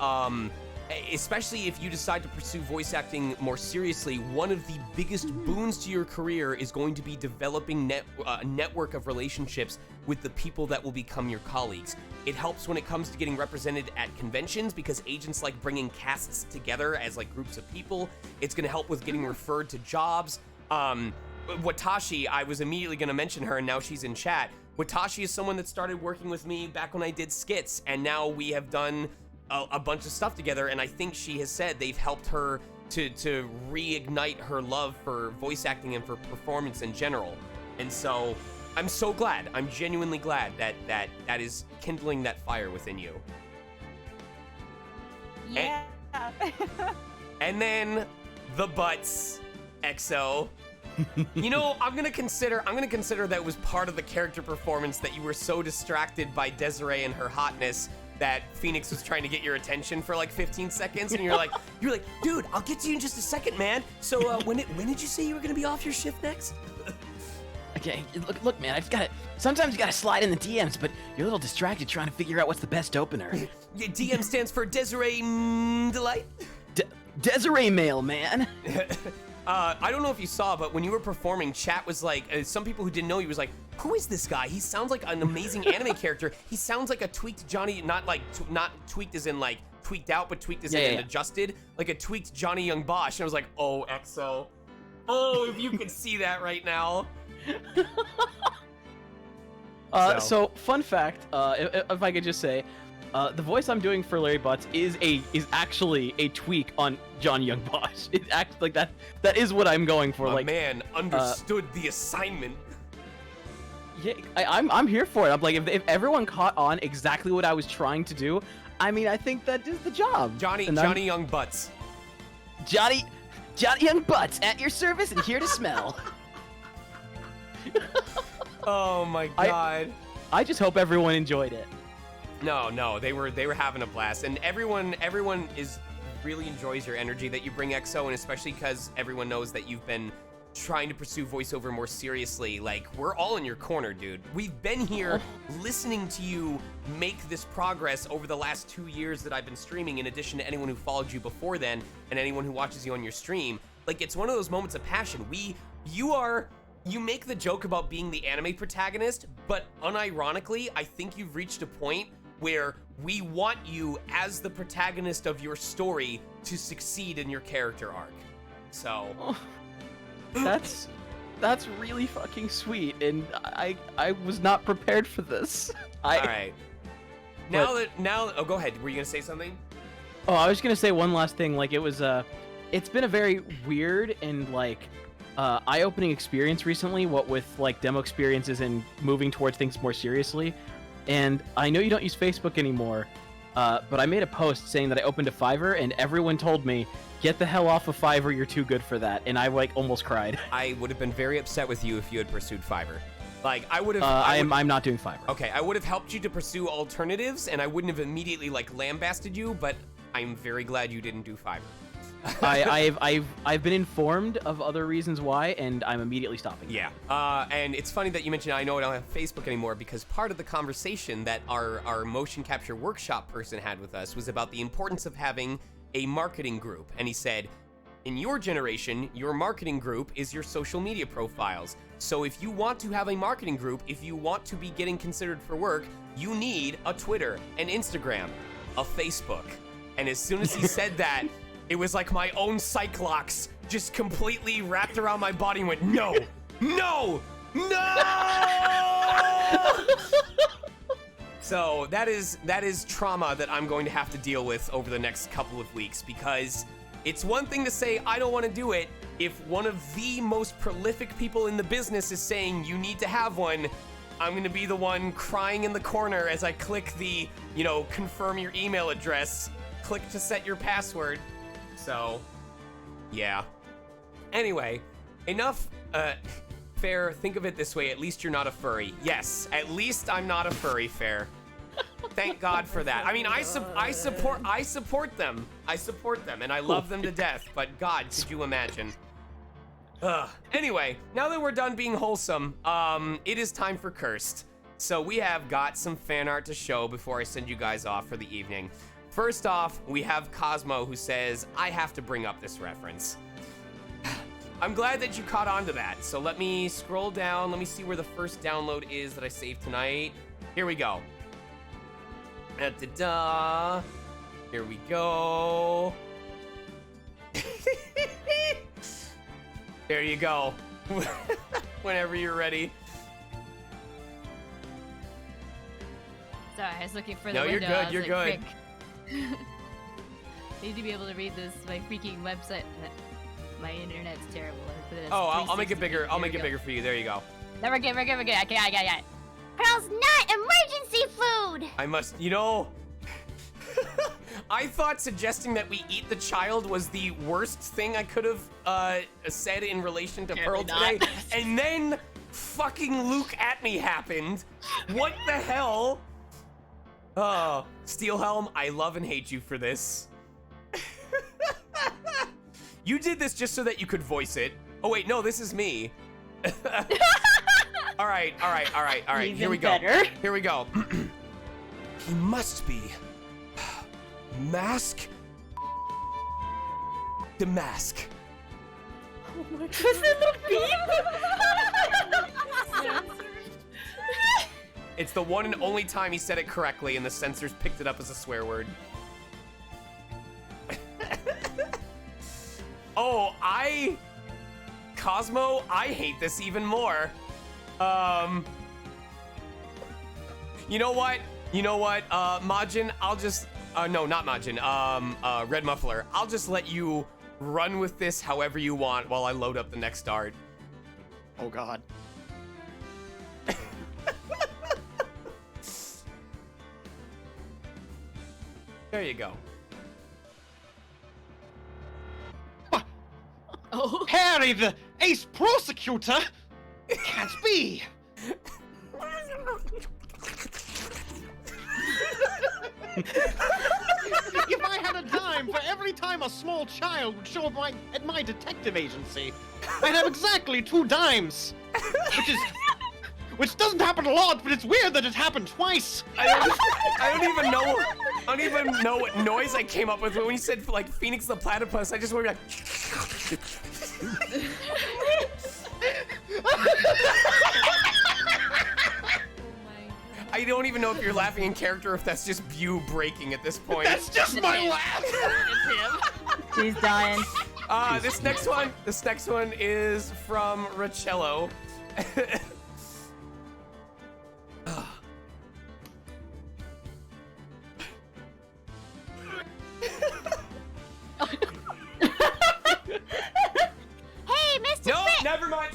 especially if you decide to pursue voice acting more seriously, one of the biggest boons to your career is going to be developing a network of relationships with the people that will become your colleagues. It helps when it comes to getting represented at conventions, because agents like bringing casts together as like groups of people. It's going to help with getting referred to jobs. Watashi, I was immediately going to mention her, and now she's in chat. Watashi is someone that started working with me back when I did skits, and now we have done a bunch of stuff together, and I think she has said they've helped her to reignite her love for voice acting and for performance in general. And so I'm so glad. I'm genuinely glad that is kindling that fire within you. Yeah. And then the butts, EXO. You know, I'm gonna consider that it was part of the character performance that you were so distracted by Desiree and her hotness that Phoenix was trying to get your attention for like 15 seconds, and you're like, dude, I'll get to you in just a second, man. So when did you say you were gonna be off your shift next? Okay, look, man, sometimes you gotta slide in the DMs, but you're a little distracted trying to figure out what's the best opener. Yeah, DM stands for Desiree Delight. Desiree Mail, man. I don't know if you saw, but when you were performing, chat was like, some people who didn't know you was like, who is this guy? He sounds like an amazing anime character. He sounds like a tweaked Johnny, not tweaked as in like tweaked out, but tweaked as in adjusted, like a tweaked Johnny Young Bosch. And I was like, oh, EXO. Oh, if you could see that right now. So fun fact, if I could just say, the voice I'm doing for Larry Butts is actually a tweak on Johnny Young Bosch. It acts like that. That is what I'm going for. My like, man understood the assignment. Yeah, I'm here for it. I'm like, if everyone caught on exactly what I was trying to do, I mean, I think that is the job. Johnny Young Butts. Johnny Young Butts at your service and here to smell. Oh my god. I just hope everyone enjoyed it. No, they were having a blast, and everyone really enjoys your energy that you bring, EXO, and especially because everyone knows that you've been trying to pursue voiceover more seriously. Like, we're all in your corner, dude. We've been here listening to you make this progress over the last 2 years that I've been streaming, in addition to anyone who followed you before then and anyone who watches you on your stream. Like, it's one of those moments of passion. You make the joke about being the anime protagonist, but unironically, I think you've reached a point where we want you as the protagonist of your story to succeed in your character arc. So... That's really fucking sweet, and I was not prepared for this. All right. Oh, go ahead. Were you gonna say something? Oh, I was gonna say one last thing. Like, it's been a very weird and like eye-opening experience recently. What with like demo experiences and moving towards things more seriously. And I know you don't use Facebook anymore, but I made a post saying that I opened a Fiverr, and everyone told me, "Get the hell off of Fiverr, you're too good for that." And I like almost cried. I would have been very upset with you if you had pursued Fiverr. Like, I would have. I'm not doing Fiverr. Okay, I would have helped you to pursue alternatives, and I wouldn't have immediately like lambasted you. But I'm very glad you didn't do Fiverr. I've been informed of other reasons why, and I'm immediately stopping. Yeah. And it's funny that you mentioned I know I don't have Facebook anymore, because part of the conversation that our motion capture workshop person had with us was about the importance of having a marketing group. And he said, in your generation, your marketing group is your social media profiles. So if you want to have a marketing group, if you want to be getting considered for work, you need a Twitter, an Instagram, a Facebook. And as soon as he said that, it was like my own Cyclops just completely wrapped around my body and went, no, no, no! So that is trauma that I'm going to have to deal with over the next couple of weeks, because it's one thing to say I don't want to do it if one of the most prolific people in the business is saying you need to have one. I'm going to be the one crying in the corner as I click the, confirm your email address, click to set your password. So, yeah. Anyway, enough, Fair, think of it this way, at least you're not a furry. Yes, at least I'm not a furry, Fair. Thank God for that. I mean, I support them. I support them, and I love them to death, but God, could you imagine? Anyway, now that we're done being wholesome, it is time for Cursed. So we have got some fan art to show before I send you guys off for the evening. First off, we have Cosmo, who says, I have to bring up this reference. I'm glad that you caught on to that. So let me scroll down. Let me see where the first download is that I saved tonight. Here we go. Da-da-da. Here we go. There you go. Whenever you're ready. Sorry, I was looking for the window. window. No, you're good. You're good. Frick. Need to be able to read this. My freaking website. My internet's terrible. Oh, I'll make it bigger. I'll make it bigger for you. There you go. Never get. I got it. Pearl's not emergency food! I must, I thought suggesting that we eat the child was the worst thing I could have said in relation to Pearl today. And then fucking Luke at me happened. What the hell? Oh, Steelhelm, I love and hate you for this. You did this just so that you could voice it. Oh wait, no, this is me. All right. Even Here we go. better. Here we go. He must be Mask Damask. Oh my God. Was it the beep? It's the one and only time he said it correctly, and the censors picked it up as a swear word. Oh, Cosmo, I hate this even more. You know what? Majin, I'll just, no, not Majin, Red Muffler. I'll just let you run with this however you want while I load up the next art. Oh, God. There you go. Oh. Harry, the ace prosecutor? Can't be. If I had a dime for every time a small child would show up at my detective agency, I'd have exactly 2 dimes. Which doesn't happen a lot, but it's weird that it happened twice. I don't even know what noise I came up with when you said like Phoenix the Platypus. I just went like. I don't even know if you're laughing in character or if that's just you breaking at this point. That's just my laugh. It's him. She's dying. This next one is from Riccello. Hey, Mr. No, Frick! never mind.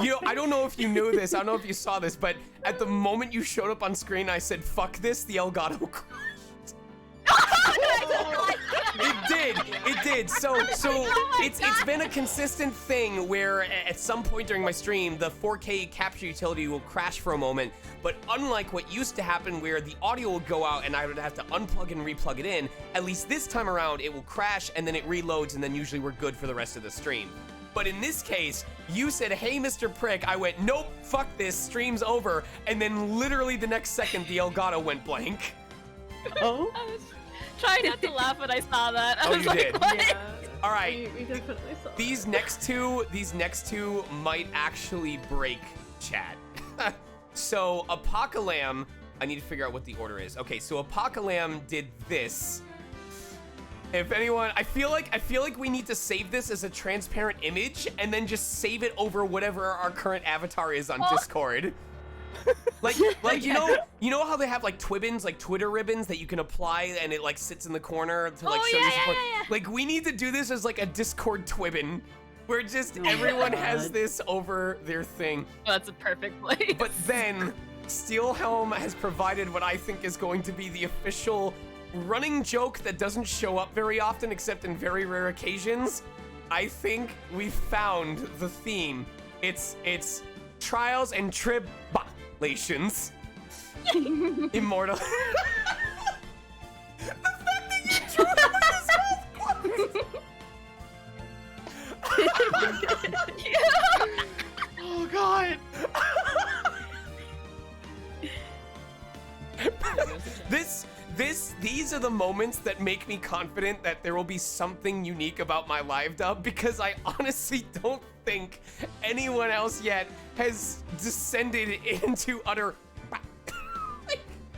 You know, I don't know if you knew this. I don't know if you saw this, but at the moment you showed up on screen, I said, "Fuck this." The Elgato crashed. It did. So it's been a consistent thing where at some point during my stream, the 4K capture utility will crash for a moment. But unlike what used to happen where the audio would go out and I would have to unplug and replug it in, at least this time around it will crash and then it reloads and then usually we're good for the rest of the stream. But in this case, you said, "Hey, Mr. Prick." I went, "Nope, fuck this, stream's over." And then literally the next second, the Elgato went blank. Oh? I was trying not to laugh when I saw that. I Oh, was you like, did? what? Yeah, All right. we definitely saw These next two might actually break chat. So Apocalam, I need to figure out what the order is. Okay, so Apocalam did this. If anyone, I feel like we need to save this as a transparent image and then just save it over whatever our current avatar is on Discord. Like you know how they have like Twibbins, like Twitter ribbons that you can apply and it like sits in the corner to like show your support. Like we need to do this as like a Discord Twibbin where just everyone has this over their thing. Oh, that's a perfect place. But then Steelhelm has provided what I think is going to be the official running joke that doesn't show up very often except in very rare occasions. I think we found the theme. It's trials and tribulations. Immortal. The fact that you drew it with this mouth. Oh god. These are the moments that make me confident that there will be something unique about my live dub because I honestly don't think anyone else yet has descended into utter.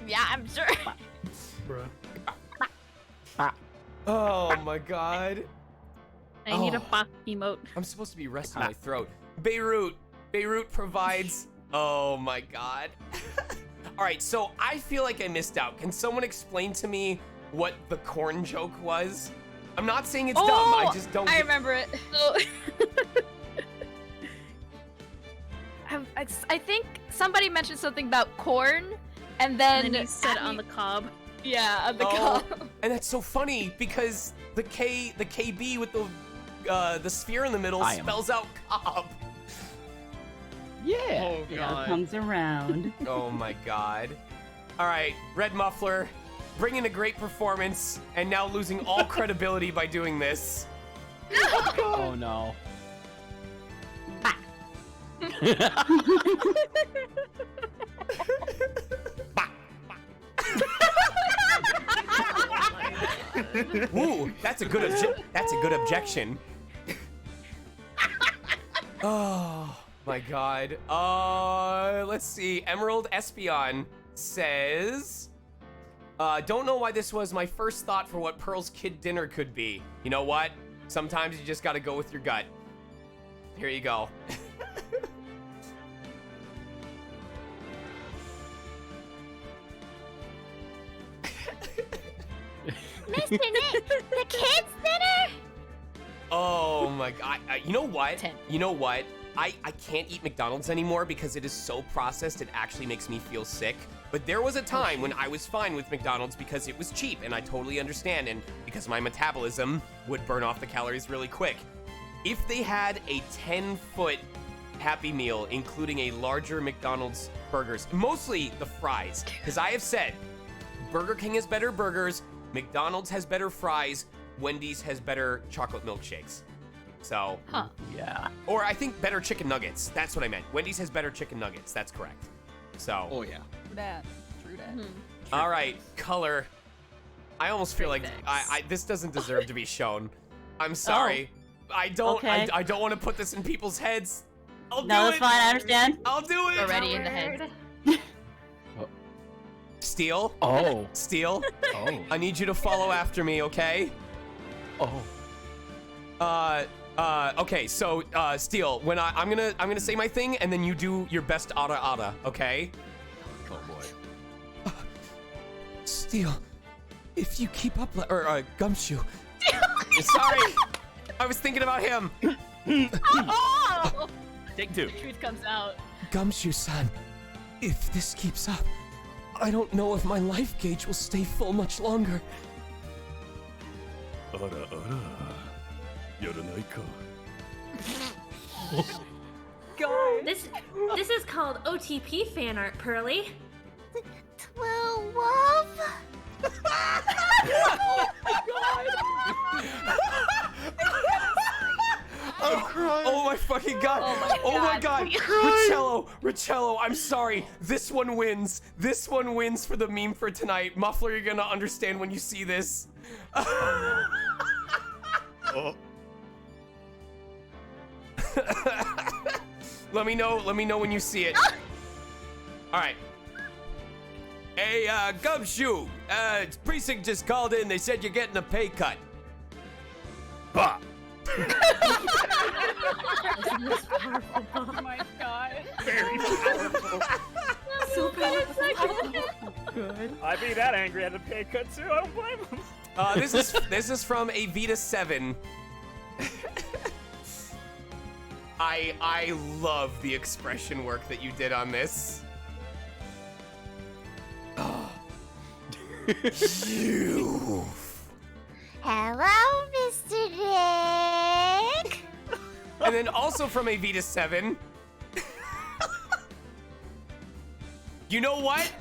Yeah, I'm sure. Oh my god. I need a bop emote. I'm supposed to be resting my throat. Beirut provides. Oh my god. All right, so I feel like I missed out. Can someone explain to me what the corn joke was? I'm not saying it's dumb. I just don't. I remember it. So, I think somebody mentioned something about corn, and then you said on the cob. Yeah, on the cob. And that's so funny because the KB with the sphere in the middle spells out cob. Yeah. Oh It god. all comes around. Oh my god. All right, Red Muffler, bringing a great performance and now losing all credibility by doing this. Oh no. Ooh, that's a good objection. Oh my god. Let's see. Emerald Espion says, don't know why this was my first thought for what Pearl's kid dinner could be. You know what? Sometimes you just gotta go with your gut. Here you go. Mr. Nick, the kids' dinner? Oh my god. You know what? You know what? I can't eat McDonald's anymore because it is so processed it actually makes me feel sick. But there was a time when I was fine with McDonald's because it was cheap and I totally understand and because my metabolism would burn off the calories really quick. If they had a 10-foot Happy Meal, including a larger McDonald's burgers, mostly the fries, because I have said Burger King has better burgers, McDonald's has better fries, Wendy's has better chocolate milkshakes. So, yeah. Or I think better chicken nuggets. That's what I meant. Wendy's has better chicken nuggets. That's correct. So. Oh yeah. True that. True that. All right, color. I almost feel like this doesn't deserve to be shown. I'm sorry. I don't. Okay. I don't want to put this in people's heads. I'll do No, it. that's fine. I understand. I'll do it. Already in the head. Steel. Oh. Steel. Oh. I need you to follow after me, okay? Oh. Okay, so, Steel, when I'm gonna say my thing, and then you do your best ada, okay? Oh boy. Steel, if you keep up, Gumshoe. Sorry, I was thinking about him. Oh! Take two. The truth comes out. Gumshoe-san, if this keeps up, I don't know if my life gauge will stay full much longer. God. This is called OTP fan art, Pearly. 12 love? Oh my fucking god! Oh my god! Richello, I'm sorry. This one wins. This one wins for the meme for tonight. Muffler, you're gonna understand when you see this. Let me know when you see it. All right. Hey, Gumshoe, precinct just called in. They said you're getting a pay cut. Bah. Oh my god. Very powerful. So powerful. Good. I'd be that angry at the pay cut too. I don't blame him. This is from a Vita 7. I love the expression work that you did on this. You. Hello, Mr. Nick. And then also from a Vita 7. You know what?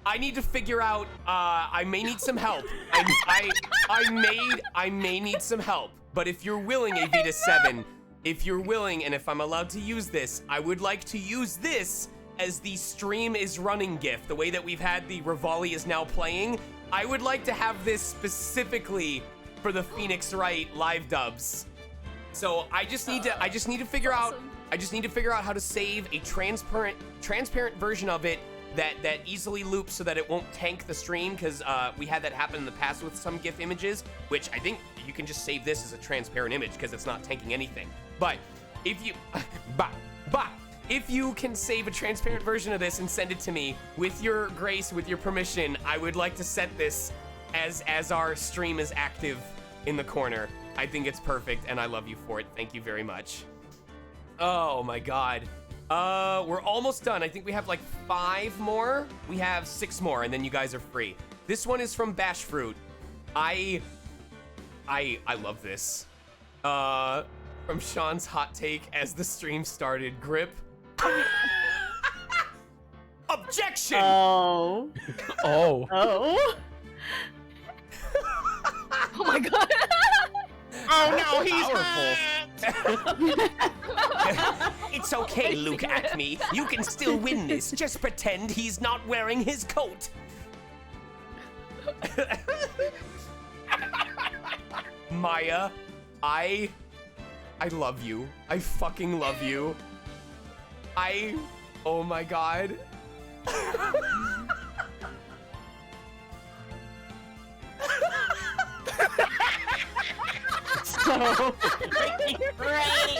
I need to figure out. I may need some help. I may need some help. But if you're willing, a Vita 7, if you're willing, and if I'm allowed to use this, I would like to use this as the stream is running GIF. The way that we've had the Rivali is now playing, I would like to have this specifically for the Phoenix Wright live dubs. So I just need to figure out how to save a transparent version of it that easily loops so that it won't tank the stream, because we had that happen in the past with some GIF images, which I think you can just save this as a transparent image because it's not tanking anything. But if you if you can save a transparent version of this and send it to me with your grace, with your permission, I would like to set this as our stream is active in the corner. I think it's perfect, and I love you for it. Thank you very much. Oh my god. We're almost done. I think we have like 5 more. We have 6 more, and then you guys are free. This one is from Bash Fruit. I love this. From Sean's hot take as the stream started. Grip. Objection! Oh. Oh. Oh. Oh my god. Oh no, he's Powerful. It's okay, Luke Acme. You can still win this. Just pretend he's not wearing his coat. Maya, I love you. I fucking love you. Oh my god. So freaking great.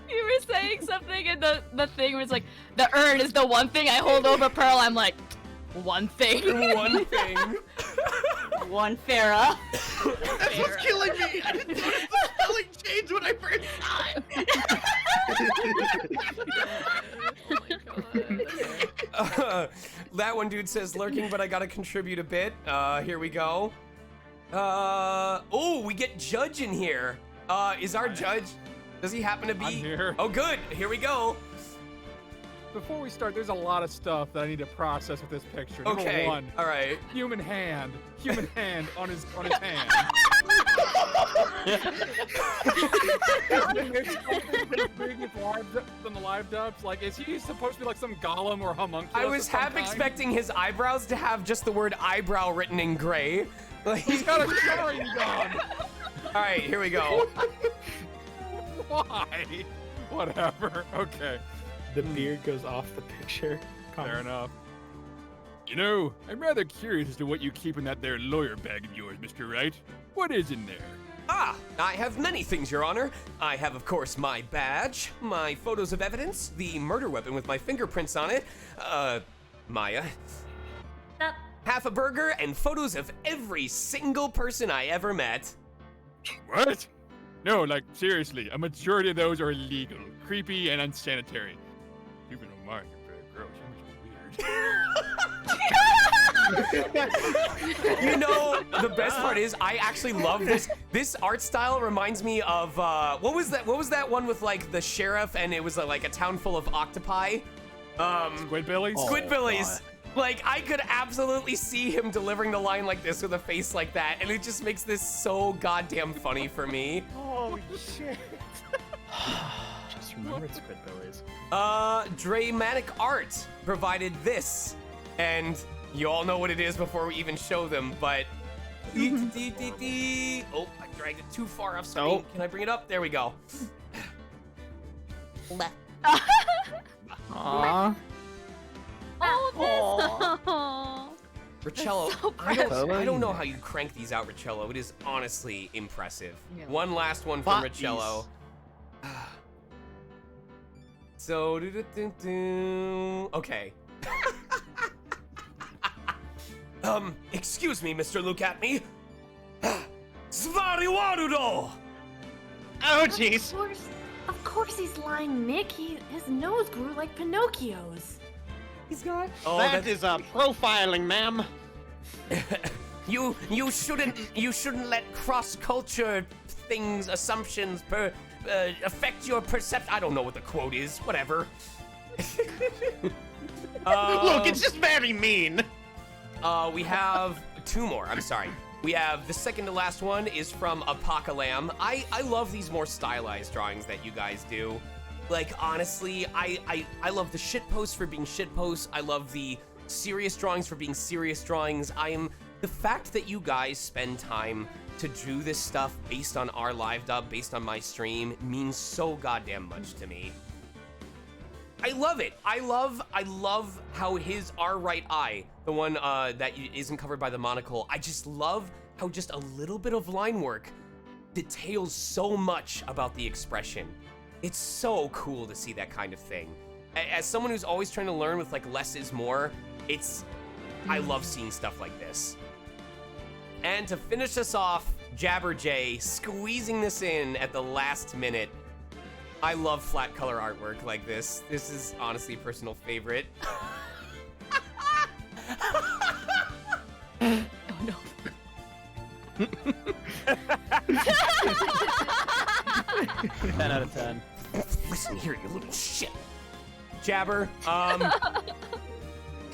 You were saying something, and the thing was like, the urn is the one thing I hold over Pearl. I'm like, one thing. One thing. One Farah. That's what's killing me. I didn't notice the spelling change when I first saw it. That one dude says lurking, but I gotta contribute a bit. Here we go. Oh, we get Judge in here. Is our Judge, does he happen to be? I'm here. Oh, good. Here we go. Before we start, there's a lot of stuff that I need to process with this picture. Number Okay. one, all right. Human hand on his hand. Than the live dubs. Like, is he supposed to be like some golem or homunculus? I was half expecting his eyebrows to have just the word eyebrow written in gray. Like, He's got a showering gun. All right, here we go. Why? Whatever. Okay. The beard goes off the picture. Fair enough. You know, I'm rather curious as to what you keep in that there lawyer bag of yours, Mr. Wright. What is in there? Ah, I have many things, Your Honor. I have, of course, my badge, my photos of evidence, the murder weapon with my fingerprints on it, Maya, half a burger, and photos of every single person I ever met. What? No, like, seriously, a majority of those are illegal, creepy, and unsanitary. Even though mine are very gross, You know, the best part is I actually love this. This art style reminds me of what was that one with like the sheriff and it was like a town full of octopi? Squidbillies? Squidbillies. Like I could absolutely see him delivering the line like this with a face like that, and it just makes this so goddamn funny for me. Holy shit. Just remembered Squidbillies. Dramatic Art provided this, and you all know what it is before we even show them, but oh, I dragged it too far off screen. Can I bring it up? There we go. Aww. Oh, Richello, so I don't know how you crank these out, Richello. It is honestly impressive. Yeah. One last one from Richello. So, okay. Excuse me, Mr. Look at me. Svariwarudo! Oh, jeez. Of course he's lying, Nick. His nose grew like Pinocchio's. He's got. That is profiling, ma'am. You shouldn't let cross-culture things, assumptions, affect your perception. I don't know what the quote is. Whatever. Look, it's just very mean. We have two more. I'm sorry. We have the second to last one is from Apocalam. I love these more stylized drawings that you guys do. Like, honestly, I love the shit posts for being shit posts. I love the serious drawings for being serious drawings. The fact that you guys spend time to do this stuff based on our live dub, based on my stream, means so goddamn much to me. I love it. I love how his Wright eye, the one that isn't covered by the monocle, I just love how just a little bit of line work details so much about the expression. It's so cool to see that kind of thing. As someone who's always trying to learn with like less is more, I love seeing stuff like this. And to finish us off, Jabber J squeezing this in at the last minute. I love flat color artwork like this. This is honestly a personal favorite. Oh no. 10 out of 10. Listen here, you little shit. Jabber,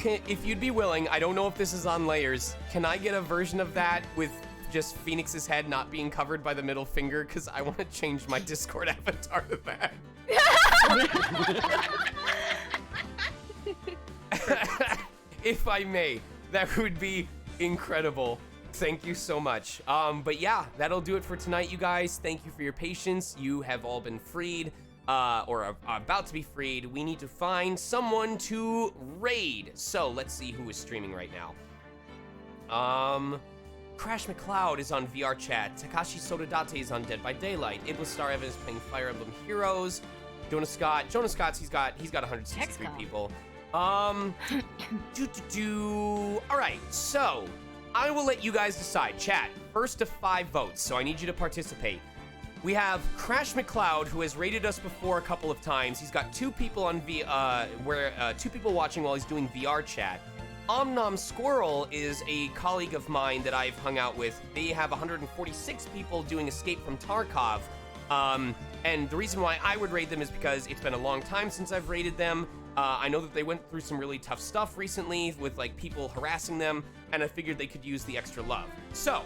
if you'd be willing, I don't know if this is on layers, can I get a version of that with just Phoenix's head not being covered by the middle finger? Because I want to change my Discord avatar to that. If I may, that would be incredible. Thank you so much. But yeah, that'll do it for tonight, you guys. Thank you for your patience. You have all been freed, or are about to be freed. We need to find someone to raid. So let's see who is streaming right now. Crash McCloud is on VR chat. Takashi Sodadate is on Dead by Daylight. Iblis Star Evan is playing Fire Emblem Heroes. Jonas Scott's he's got 163 people. All right, so I will let you guys decide. Chat, first to 5 votes, so I need you to participate. We have Crash McCloud, who has raided us before a couple of times. He's got 2 people on two people watching while he's doing VR chat. Omnom Squirrel is a colleague of mine that I've hung out with. They have 146 people doing Escape from Tarkov. And the reason why I would raid them is because it's been a long time since I've raided them. I know that they went through some really tough stuff recently with like people harassing them, and I figured they could use the extra love. So,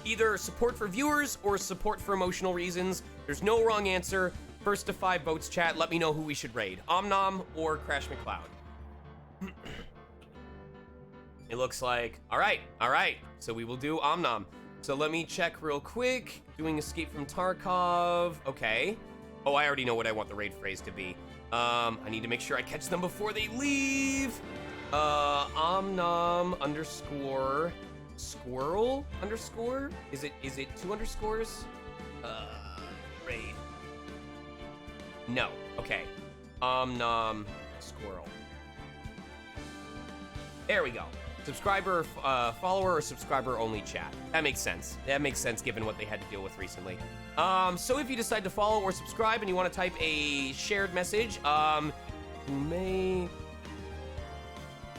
either support for viewers or support for emotional reasons. There's no wrong answer. First to 5 votes, chat. Let me know who we should raid. Omnom or Crash McCloud. It looks like, all right. So we will do Omnom. So let me check real quick. Doing Escape from Tarkov. Okay. Oh, I already know what I want the raid phrase to be. I need to make sure I catch them before they leave. Omnom underscore squirrel underscore? Is it 2 underscores? Raid. No. Okay. Omnom squirrel. There we go. Subscriber, follower, or subscriber only chat. That makes sense. That makes sense given what they had to deal with recently. So if you decide to follow or subscribe and you want to type a shared message, you may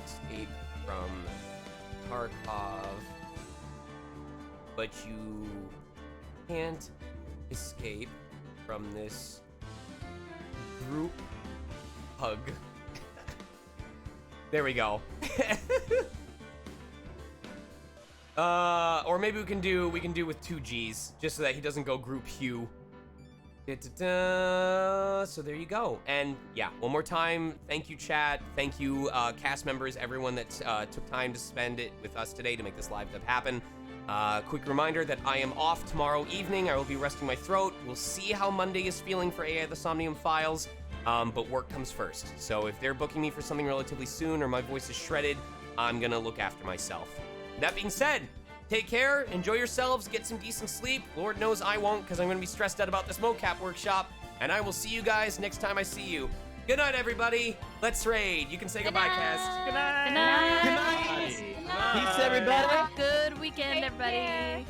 escape from Tarkov, but you can't escape from this group hug. There we go. Or maybe we can do with 2 G's, just so that he doesn't go group Hugh. So there you go. And yeah, one more time, thank you, chat. Thank you, cast members, everyone that took time to spend it with us today to make this live dub happen. Quick reminder that I am off tomorrow evening. I will be resting my throat. We'll see how Monday is feeling for AI the Somnium Files, but work comes first. So if they're booking me for something relatively soon or my voice is shredded, I'm gonna look after myself. That being said, take care, enjoy yourselves, get some decent sleep. Lord knows I won't, because I'm going to be stressed out about this mocap workshop. And I will see you guys next time I see you. Good night, everybody. Let's raid. You can say goodbye, Cast. Good night. Good night. Peace, everybody. Good weekend, everybody.